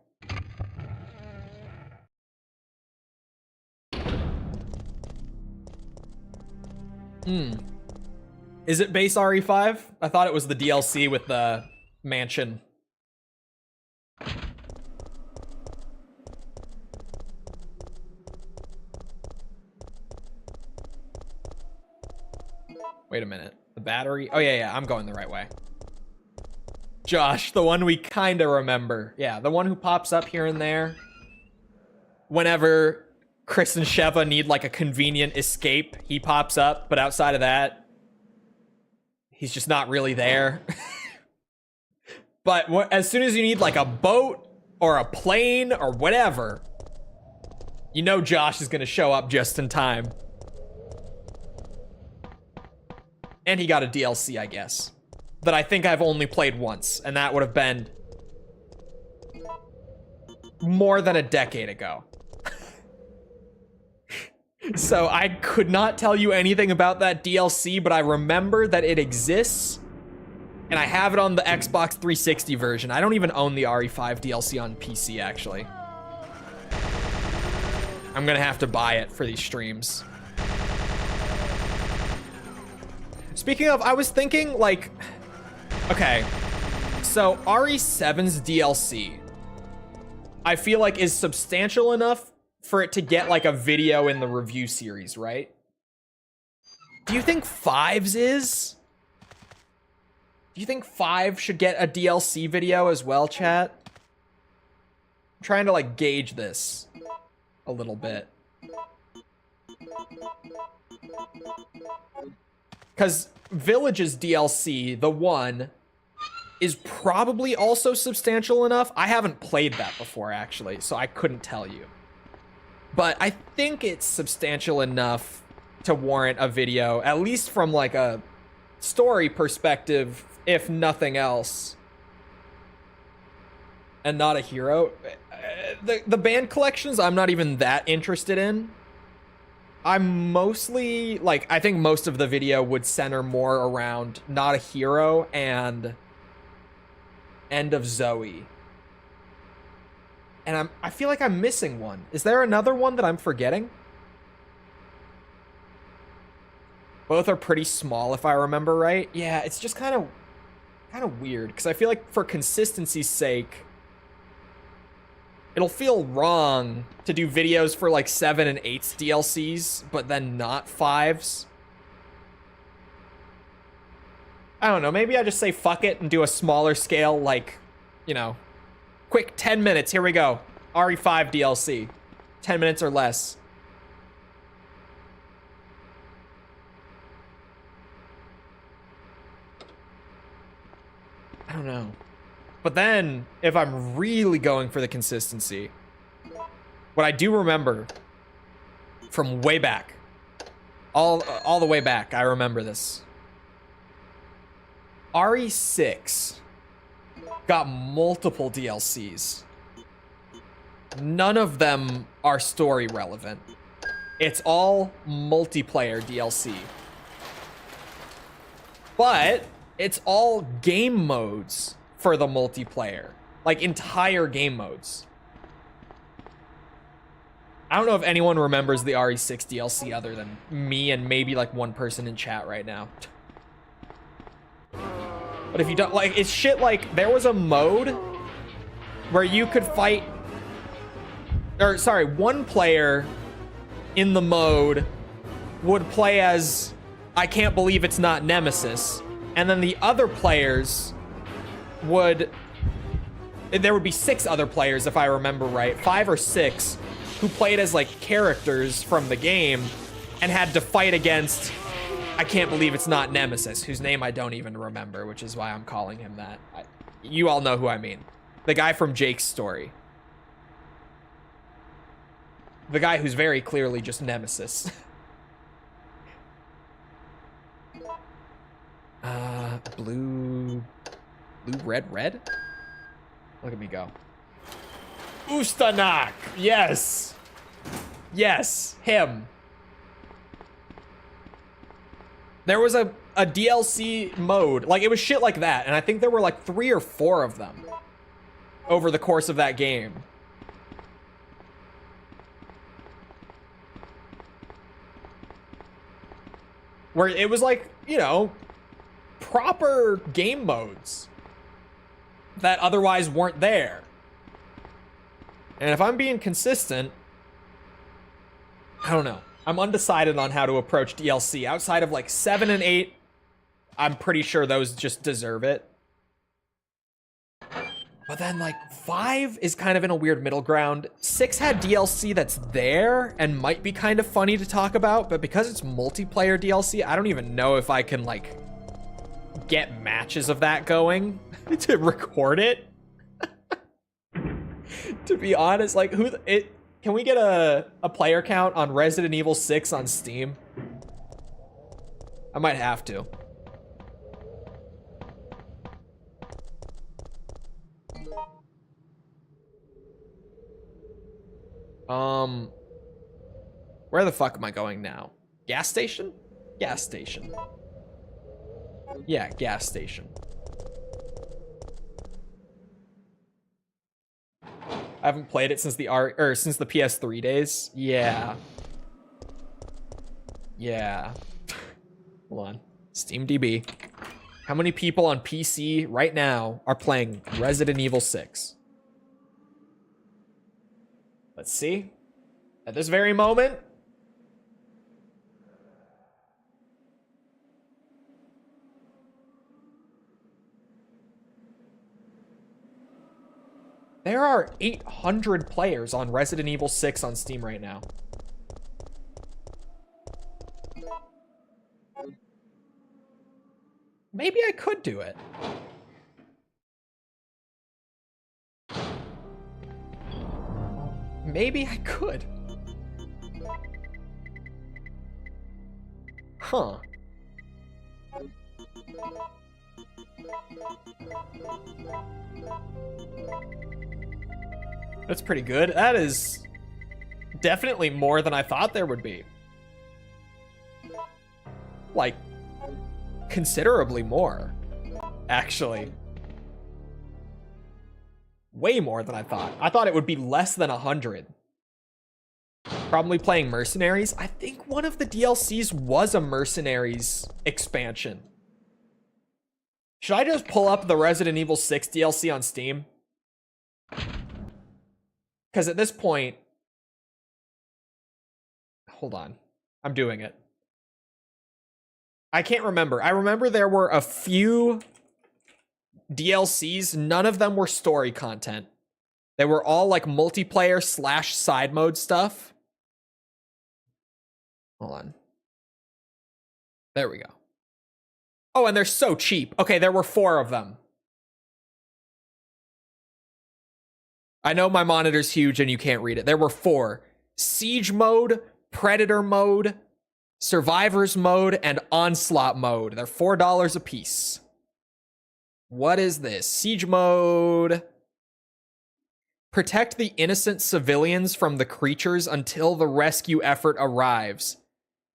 Is it base RE5? I thought it was the DLC with the mansion. Wait a minute. The battery? Oh, yeah, I'm going the right way. Josh, the one we kind of remember. Yeah, the one who pops up here and there. Whenever Chris and Sheva need like a convenient escape, he pops up. But outside of that, he's just not really there. But as soon as you need like a boat or a plane or whatever, you know Josh is going to show up just in time. And he got a DLC, I guess, that I think I've only played once, and that would have been more than a decade ago. So I could not tell you anything about that DLC, but I remember that it exists, and I have it on the Xbox 360 version. I don't even own the RE5 DLC on PC, actually. I'm gonna have to buy it for these streams. Speaking of, I was thinking, like, okay, so RE7's DLC, I feel like is substantial enough for it to get, like, a video in the review series, right? Do you think 5's is? Do you think 5 should get a DLC video as well, chat? I'm trying to, like, gauge this a little bit. Because Village's DLC, the one, is probably also substantial enough. I haven't played that before, actually, so I couldn't tell you. But I think it's substantial enough to warrant a video, at least from like a story perspective, if nothing else. And not a hero. The band collections, I'm not even that interested in. I'm mostly, like, I think most of the video would center more around Not a Hero and End of Zoe. And I feel like I'm missing one. Is there another one that I'm forgetting? Both are pretty small, if I remember right. Yeah, it's just kind of weird, because I feel like for consistency's sake, it'll feel wrong to do videos for like 7 and 8's DLCs, but then not 5's. I don't know, maybe I just say fuck it and do a smaller scale, like, you know, quick 10 minutes, here we go. RE5 DLC. 10 minutes or less. I don't know. But then, if I'm really going for the consistency, what I do remember from way back, all the way back, I remember this. RE6 got multiple DLCs. None of them are story relevant. It's all multiplayer DLC. But it's all game modes for the multiplayer, like entire game modes. I don't know if anyone remembers the RE6 DLC other than me and maybe like one person in chat right now. But if you don't, like, it's shit like there was a mode where you could fight, or sorry, one player in the mode would play as, I can't believe it's not Nemesis, and then the other players would, there would be 6 other players if I remember right, 5 or 6, who played as like characters from the game and had to fight against, I can't believe it's not Nemesis, whose name I don't even remember, which is why I'm calling him that. You all know who I mean. The guy from Jake's story. The guy who's very clearly just Nemesis. Blue, red? Look at me go. Ustanak! Yes! Yes, him. There was a DLC mode, like it was shit like that, and I think there were like 3 or 4 of them over the course of that game. where it was like, you know, proper game modes that otherwise weren't there. And if I'm being consistent, I don't know. I'm undecided on how to approach DLC. Outside of like 7 and 8, I'm pretty sure those just deserve it. But then like 5 is kind of in a weird middle ground. 6 had DLC that's there and might be kind of funny to talk about, but because it's multiplayer DLC, I don't even know if I can like get matches of that going to record it. To be honest, like can we get a player count on Resident Evil 6 on Steam? I might have to. Where the fuck am I going now? Gas station? Gas station. Yeah, gas station. I haven't played it since since the PS3 days. Yeah. Yeah. Hold on. SteamDB. How many people on PC right now are playing Resident Evil 6? Let's see. At this very moment, there are 800 players on Resident Evil 6 on Steam right now. Maybe I could do it. Maybe I could. Huh. That's pretty good. That is definitely more than I thought there would be. Like, considerably more, actually. Way more than I thought. I thought it would be less than 100. Probably playing Mercenaries. I think one of the DLCs was a Mercenaries expansion. Should I just pull up the Resident Evil 6 DLC on Steam? Because at this point... Hold on. I'm doing it. I can't remember. I remember there were a few DLCs. None of them were story content. They were all like multiplayer / side mode stuff. Hold on. There we go. Oh, and they're so cheap. Okay, there were 4 of them. I know my monitor's huge and you can't read it. There were 4. Siege mode, Predator mode, Survivors mode, and Onslaught mode. They're $4 a piece. What is this? Siege mode. Protect the innocent civilians from the creatures until the rescue effort arrives.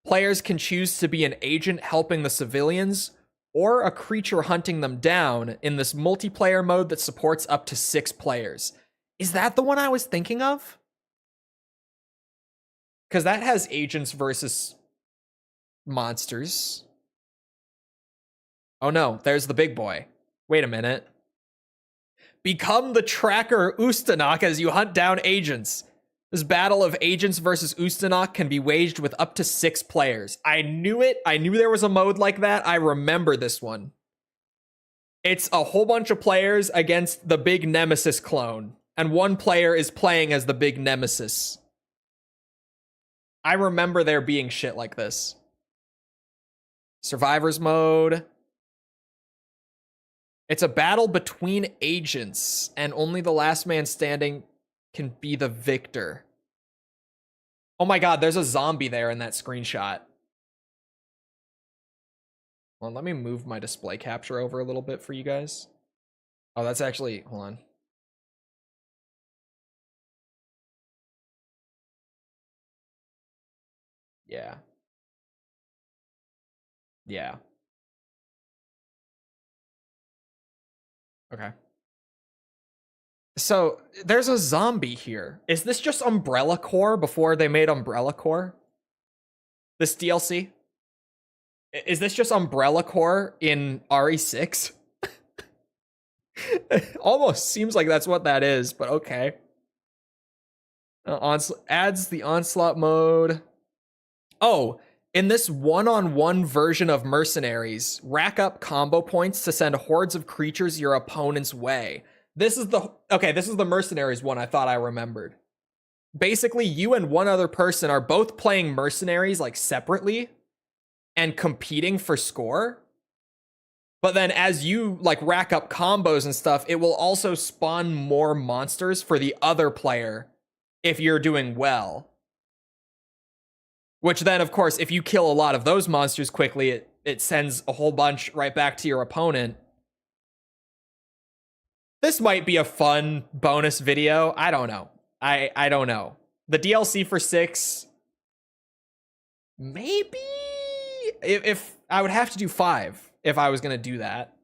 Players can choose to be an agent helping the civilians or a creature hunting them down in this multiplayer mode that supports up to 6 players. Is that the one I was thinking of? Because that has agents versus monsters. Oh no, there's the big boy. Wait a minute. Become the tracker Ustanok as you hunt down agents. This battle of agents versus Ustanok can be waged with up to 6 players. I knew it. I knew there was a mode like that. I remember this one. It's a whole bunch of players against the big Nemesis clone. And one player is playing as the big Nemesis. I remember there being shit like this. Survivors mode. It's a battle between agents, and only the last man standing can be the victor. Oh my god, there's a zombie there in that screenshot. Well, let me move my display capture over a little bit for you guys. Oh, that's actually, hold on. Yeah. Yeah. Okay. So, there's a zombie here. Is this just Umbrella Corps before they made Umbrella Corps? This DLC? Is this just Umbrella Corps in RE6? Almost seems like that's what that is, but okay. Adds the onslaught mode. Oh, in this one-on-one version of Mercenaries, rack up combo points to send hordes of creatures your opponent's way. This is the Mercenaries one I thought I remembered. Basically, you and one other person are both playing Mercenaries like separately and competing for score. But then as you like rack up combos and stuff, it will also spawn more monsters for the other player if you're doing well. Which then, of course, if you kill a lot of those monsters quickly, it sends a whole bunch right back to your opponent. This might be a fun bonus video. I don't know. I don't know. The DLC for 6, maybe? If I would have to do 5 if I was going to do that.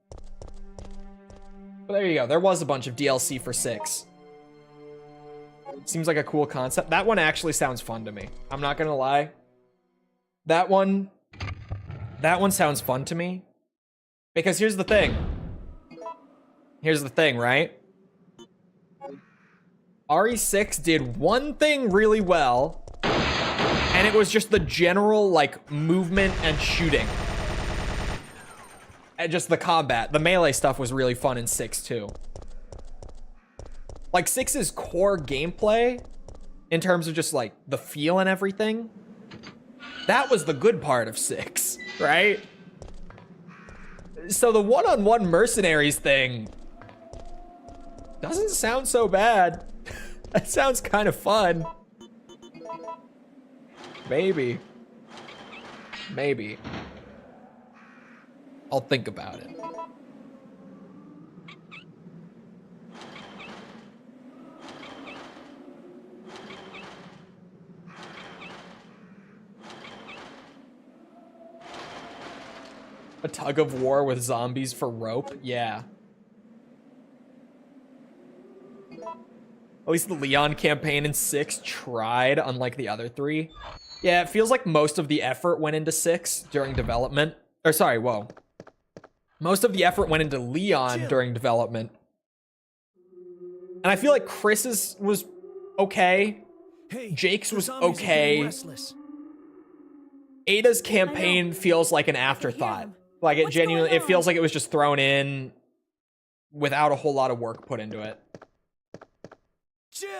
But there you go. There was a bunch of DLC for 6. Seems like a cool concept. That one actually sounds fun to me. I'm not going to lie. That one sounds fun to me. Because here's the thing. Here's the thing, right? RE6 did one thing really well, and it was just the general, like, movement and shooting. And just the combat. The melee stuff was really fun in 6, too. Like, 6's core gameplay, in terms of just, like, the feel and everything, that was the good part of 6, right? So the one-on-one Mercenaries thing doesn't sound so bad. That sounds kind of fun. Maybe. Maybe. I'll think about it. A tug of war with zombies for rope? Yeah. At least the Leon campaign in 6 tried, unlike the other 3. Yeah, it feels like most of the effort went into 6 during development. Or sorry, whoa. Most of the effort went into Leon during development. And I feel like Chris's was okay. Jake's was okay. Ada's campaign feels like an afterthought. Like it genuinely, it feels like it was just thrown in without a whole lot of work put into it.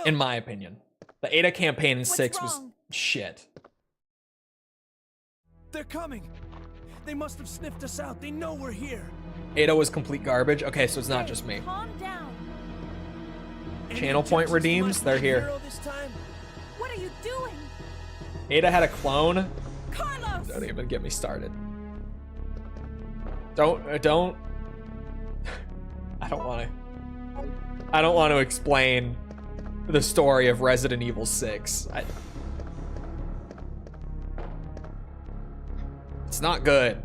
In my opinion. The Ada campaign in 6 was shit. They're coming. They must have sniffed us out. They know we're here. Ada was complete garbage. Okay, so it's not just me. Calm down. Channel point redeems. They're here. What are you doing? Ada had a clone. Carlos! Don't even get me started. Don't. I don't want to explain the story of Resident Evil 6. It's not good.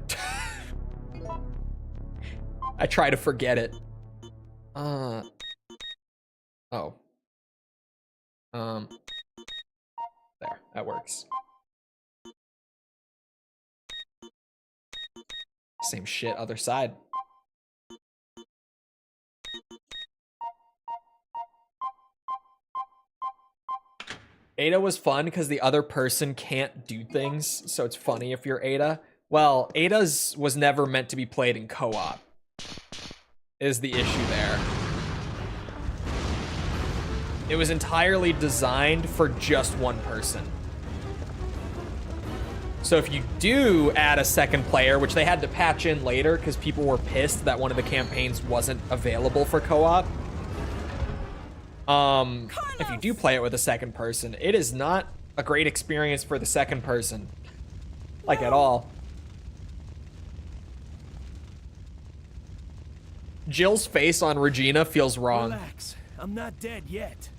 I try to forget it. Oh. There, that works. Same shit, other side. Ada was fun because the other person can't do things, so it's funny if you're Ada. Well, Ada's was never meant to be played in co-op, is the issue there. It was entirely designed for just one person. So if you do add a second player, which they had to patch in later because people were pissed that one of the campaigns wasn't available for co-op. If you do play it with a second person, it is not a great experience for the second person. Like at all. Jill's face on Regina feels wrong. Relax. I'm not dead yet.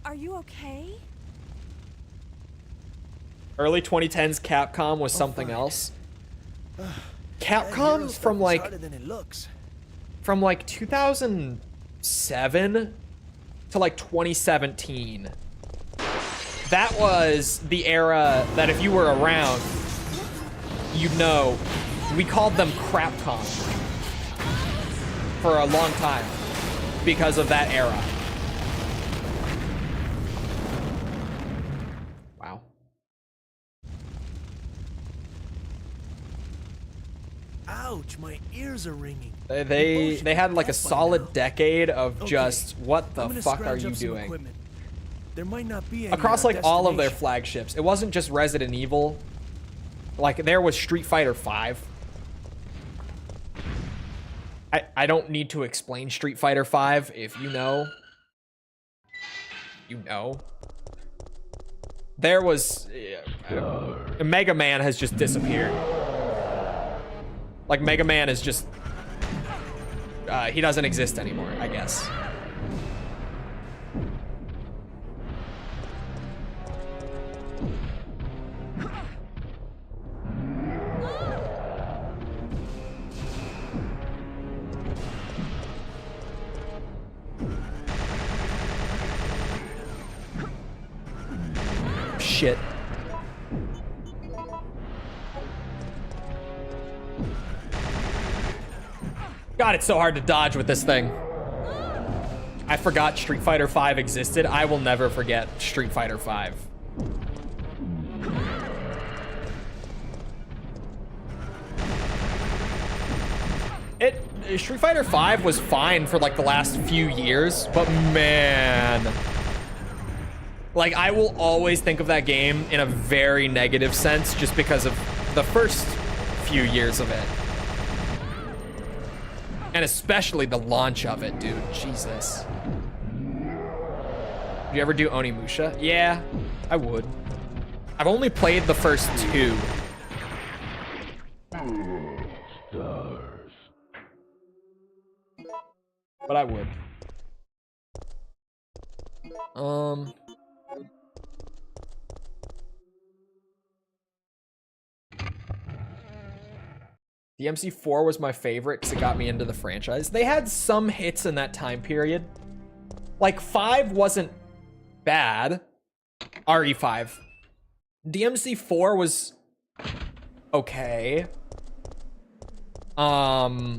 Are you okay? Early 2010s Capcom was something else. Capcom from like 2007 to like 2017. That was the era that if you were around, you'd know, we called them Crapcom for a long time because of that era. Wow. Ouch, my ears are ringing. They had like a Death by solid now. decade of Okay, just what the I'm gonna fuck are scrounge you up some doing? equipment. There might not be any Across at our like all of their destination. flagships. It wasn't just Resident Evil. Like there was Street Fighter 5. I don't need to explain Street Fighter 5. If you know, you know. There was Mega Man has just disappeared. Like Mega Man is just he doesn't exist anymore, I guess. Shit. God, it's so hard to dodge with this thing. I forgot Street Fighter 5 existed. I will never forget Street Fighter 5. Street Fighter 5 was fine for like the last few years, but man, like I will always think of that game in a very negative sense just because of the first few years of it. And especially the launch of it, dude. Jesus. Did you ever do Onimusha? Yeah, I would. I've only played the first two. But I would. DMC4 was my favorite because it got me into the franchise. They had some hits in that time period. Like 5 wasn't bad. RE5. DMC4 was okay. But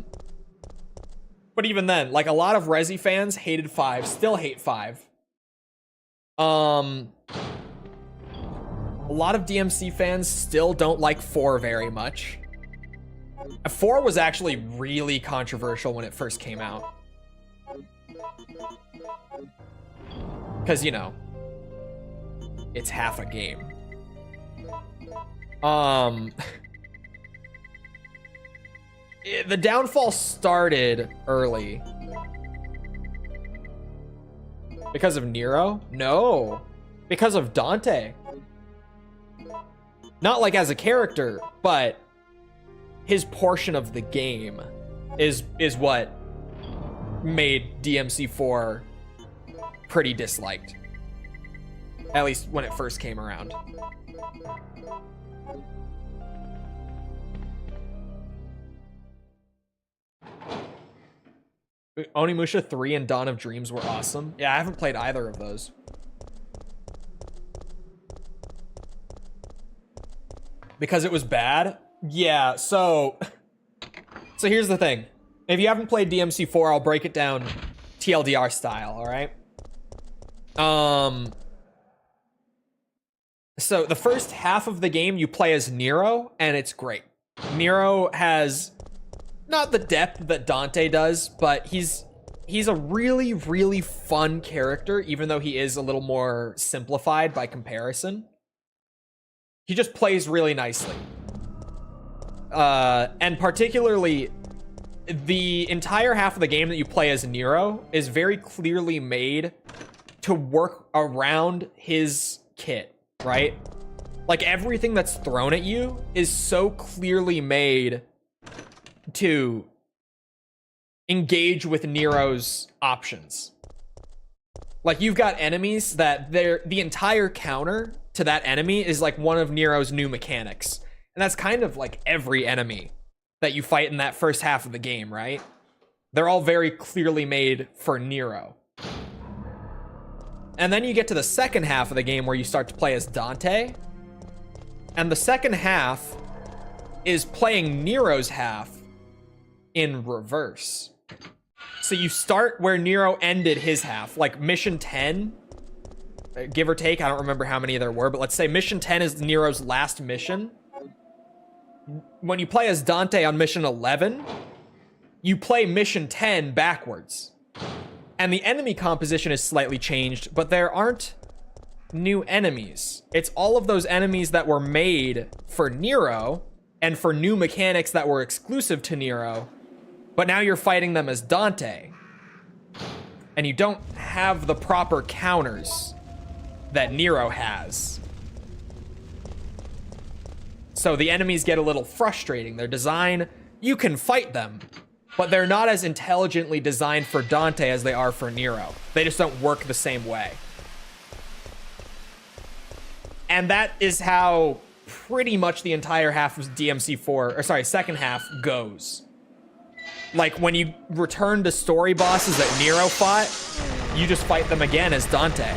even then, like a lot of Resi fans hated 5, still hate 5. A lot of DMC fans still don't like 4 very much. 4 was actually really controversial when it first came out. Because, you know, it's half a game. The downfall started early. Because of Nero? No. Because of Dante. Not like as a character, but his portion of the game is what made DMC4 pretty disliked. At least when it first came around. Onimusha 3 and Dawn of Dreams were awesome. Yeah, I haven't played either of those. Because it was bad? Yeah, so here's the thing. If you haven't played DMC4, I'll break it down TLDR style, all right? So the first half of the game you play as Nero, and it's great. Nero has not the depth that Dante does, but he's a really, really fun character, even though he is a little more simplified by comparison. He just plays really nicely. And particularly, the entire half of the game that you play as Nero is very clearly made to work around his kit, right? Like, everything that's thrown at you is so clearly made to engage with Nero's options. Like, you've got enemies that the entire counter to that enemy is like one of Nero's new mechanics. And that's kind of like every enemy that you fight in that first half of the game, right? They're all very clearly made for Nero. And then you get to the second half of the game where you start to play as Dante. And the second half is playing Nero's half in reverse. So you start where Nero ended his half, like mission 10, give or take. I don't remember how many there were, but let's say mission 10 is Nero's last mission. When you play as Dante on mission 11, you play mission 10 backwards. And the enemy composition is slightly changed, but there aren't new enemies. It's all of those enemies that were made for Nero and for new mechanics that were exclusive to Nero, but now you're fighting them as Dante. And you don't have the proper counters that Nero has. So the enemies get a little frustrating. Their design, you can fight them, but they're not as intelligently designed for Dante as they are for Nero. They just don't work the same way. And that is how pretty much the entire half of second half goes. Like, when you return to story bosses that Nero fought, you just fight them again as Dante.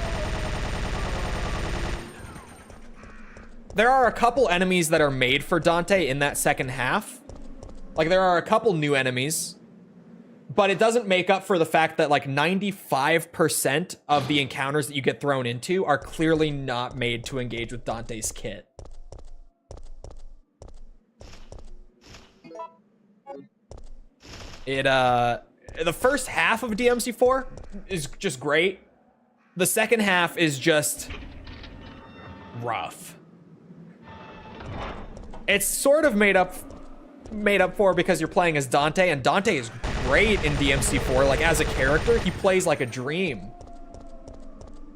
There are a couple enemies that are made for Dante in that second half. Like, there are a couple new enemies, but it doesn't make up for the fact that, like, 95% of the encounters that you get thrown into are clearly not made to engage with Dante's kit. The first half of DMC4 is just great. The second half is just rough. It's sort of made up for because you're playing as Dante, and Dante is great in DMC4. Like, as a character, he plays like a dream.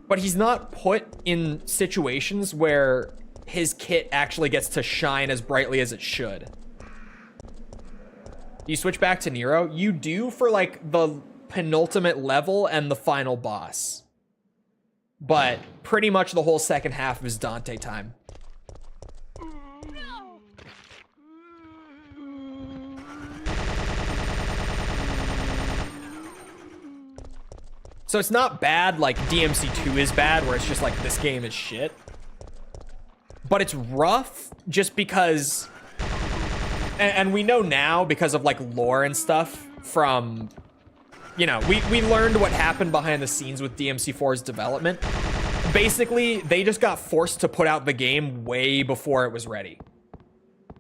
But he's not put in situations where his kit actually gets to shine as brightly as it should. You switch back to Nero, you do for like the penultimate level and the final boss. But pretty much the whole second half is Dante time. So it's not bad like DMC2 is bad, where it's just like, this game is shit. But it's rough just because... And we know now, because of like lore and stuff from, you know, we learned what happened behind the scenes with DMC4's development. Basically, they just got forced to put out the game way before it was ready.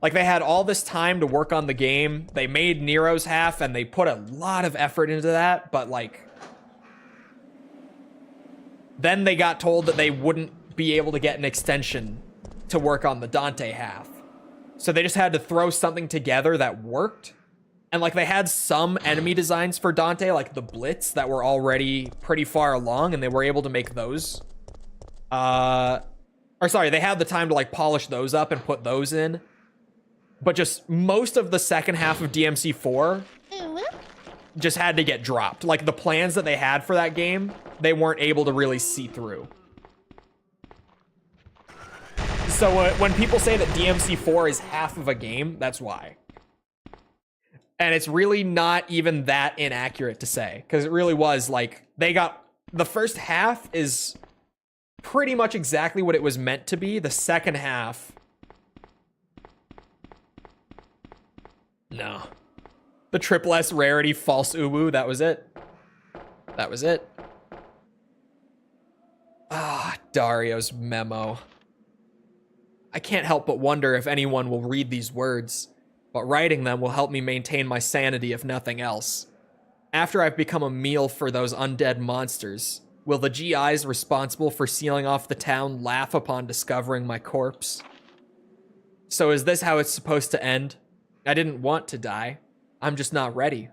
Like, they had all this time to work on the game. They made Nero's half, and they put a lot of effort into that, but like... Then they got told that they wouldn't be able to get an extension to work on the Dante half. So they just had to throw something together that worked. And like, they had some enemy designs for Dante, like the Blitz, that were already pretty far along, and they were able to make those. They had the time to like polish those up and put those in. But just most of the second half of DMC4 just had to get dropped. Like, the plans that they had for that game, they weren't able to really see through. So when people say that DMC4 is half of a game, that's why. And it's really not even that inaccurate to say, because it really was like, the first half is pretty much exactly what it was meant to be. The second half, no. The triple S rarity false uwu, that was it. That was it. Ah, Dario's memo. I can't help but wonder if anyone will read these words, but writing them will help me maintain my sanity if nothing else. After I've become a meal for those undead monsters, will the GIs responsible for sealing off the town laugh upon discovering my corpse? So is this how it's supposed to end? I didn't want to die. I'm just not ready.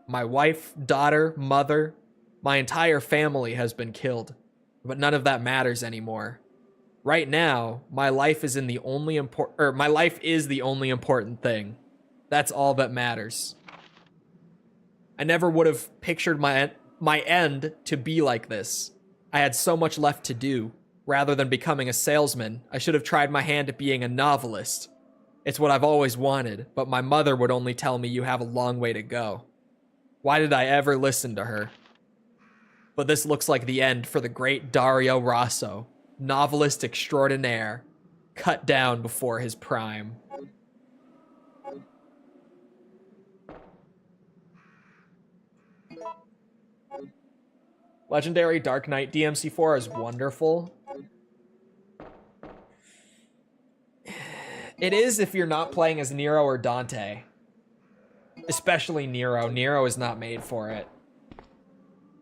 My wife, daughter, mother, my entire family has been killed, but none of that matters anymore. Right now, my life is the only important thing. That's all that matters. I never would have pictured my end to be like this. I had so much left to do. Rather than becoming a salesman, I should have tried my hand at being a novelist. It's what I've always wanted, but my mother would only tell me you have a long way to go. Why did I ever listen to her? But this looks like the end for the great Dario Rosso, novelist extraordinaire, cut down before his prime. Legendary Dark Knight DMC4 is wonderful. It is if you're not playing as Nero or Dante. Especially Nero. Nero is not made for it.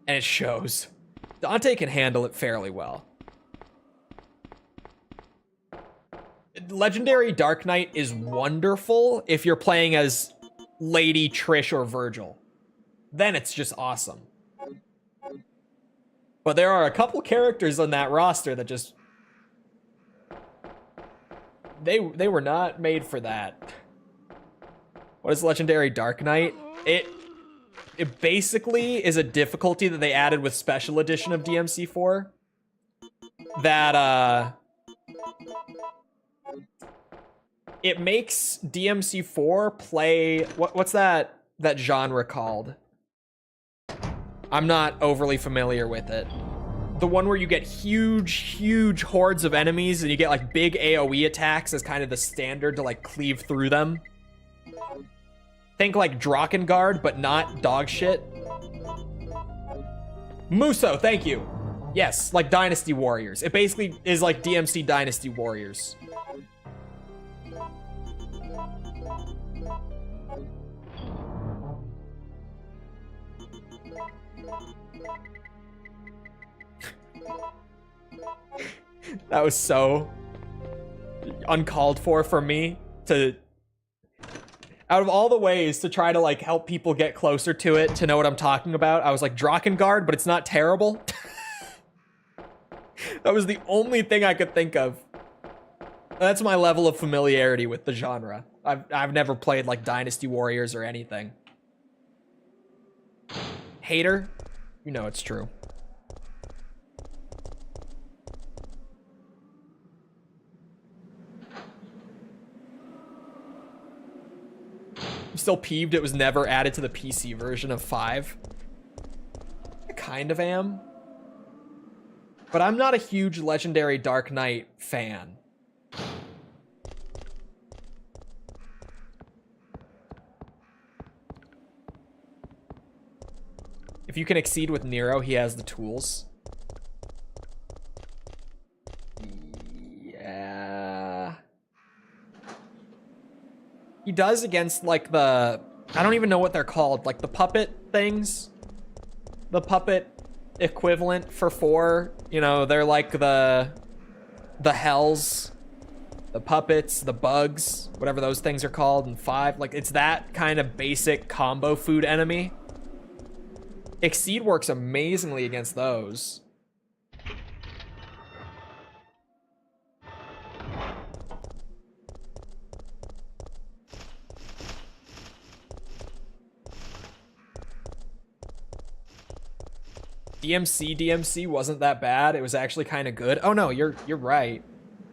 And it shows. Dante can handle it fairly well. Legendary Dark Knight is wonderful if you're playing as Lady, Trish, or Virgil. Then it's just awesome. But there are a couple characters on that roster that just... They were not made for that. What is Legendary Dark Knight? It basically is a difficulty that they added with Special Edition of DMC4. That, it makes DMC4 play... What's that genre called? I'm not overly familiar with it. The one where you get huge hordes of enemies and you get like big AoE attacks as kind of the standard to like cleave through them. Think like Drakengard, but not dog shit. Muso, thank you. Yes, like Dynasty Warriors. It basically is like DMC Dynasty Warriors. That was so uncalled for me to... Out of all the ways to try to like help people get closer to it, to know what I'm talking about, I was like, Drakengard, but it's not terrible. That was the only thing I could think of. That's my level of familiarity with the genre. I've never played like Dynasty Warriors or anything. Hater? You know it's true. I'm still peeved it was never added to the PC version of 5. I kind of am. But I'm not a huge Legendary Dark Knight fan. If you can exceed with Nero, he has the tools. Yeah. He does against, like, the... I don't even know what they're called. Like, the puppet things? The puppet equivalent for 4. You know, they're like the hells. The puppets, the bugs. Whatever those things are called in 5. Like, it's that kind of basic combo food enemy. Exceed works amazingly against those. DMC wasn't that bad. It was actually kind of good. Oh no, you're right.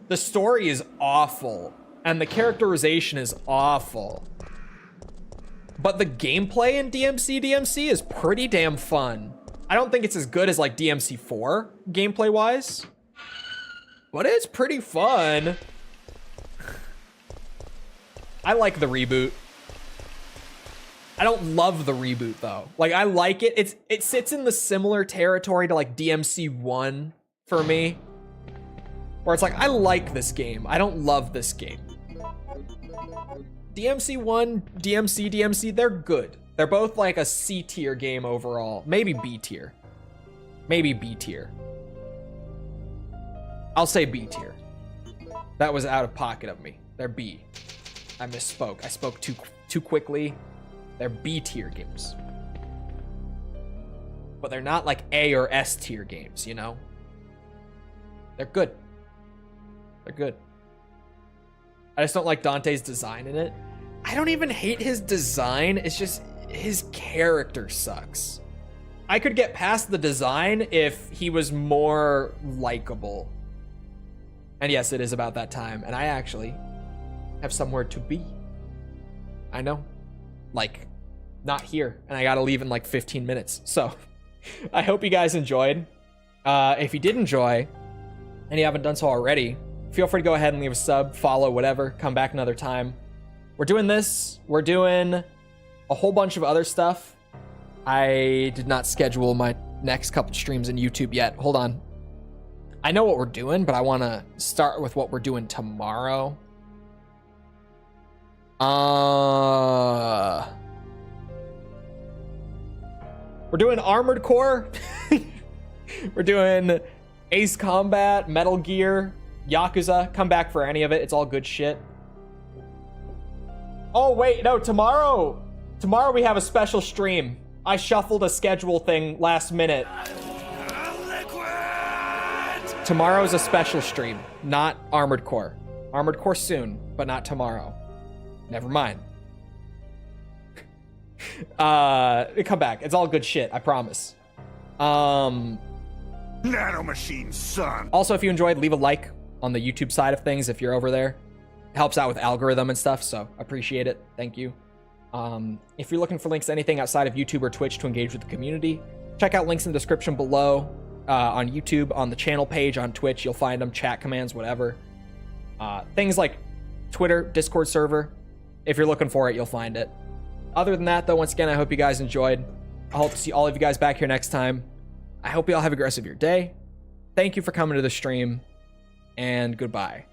The story is awful and the characterization is awful. But the gameplay in DMC is pretty damn fun. I don't think it's as good as like DMC4 gameplay wise, but it's pretty fun. I like the reboot. I don't love the reboot though. Like I like it. It sits in the similar territory to like DMC1 for me. Where it's like, I like this game. I don't love this game. DMC1, DMC, they're good. They're both like a C tier game overall. Maybe B tier. Maybe B tier. I'll say B tier. That was out of pocket of me. They're B. I misspoke. I spoke too quickly. They're B tier games. But they're not like A or S tier games, you know? They're good. They're good. I just don't like Dante's design in it. I don't even hate his design. It's just his character sucks. I could get past the design if he was more likable. And yes, it is about that time. And I actually have somewhere to be. I know. Like, not here. And I gotta leave in like 15 minutes. So, I hope you guys enjoyed. If you did enjoy, and you haven't done so already, feel free to go ahead and leave a sub, follow, whatever. Come back another time. We're doing this. We're doing a whole bunch of other stuff. I did not schedule my next couple streams in YouTube yet. Hold on. I know what we're doing, but I want to start with what we're doing tomorrow. We're doing Armored Core. We're doing Ace Combat, Metal Gear, Yakuza. Come back for any of it. It's all good shit. Oh, wait. No, tomorrow we have a special stream. I shuffled a schedule thing last minute. Tomorrow's a special stream, not Armored Core. Armored Core soon, but not tomorrow. Never mind. Come back. It's all good shit, I promise. Nanomachine, son. Also, if you enjoyed, leave a like on the YouTube side of things if you're over there. It helps out with algorithm and stuff, so appreciate it. Thank you. If you're looking for links to anything outside of YouTube or Twitch to engage with the community, check out links in the description below. On YouTube, on the channel page, on Twitch, you'll find them, chat commands, whatever. Things like Twitter, Discord server. If you're looking for it, you'll find it. Other than that, though, once again, I hope you guys enjoyed. I hope to see all of you guys back here next time. I hope you all have a great rest of your day. Thank you for coming to the stream, and goodbye.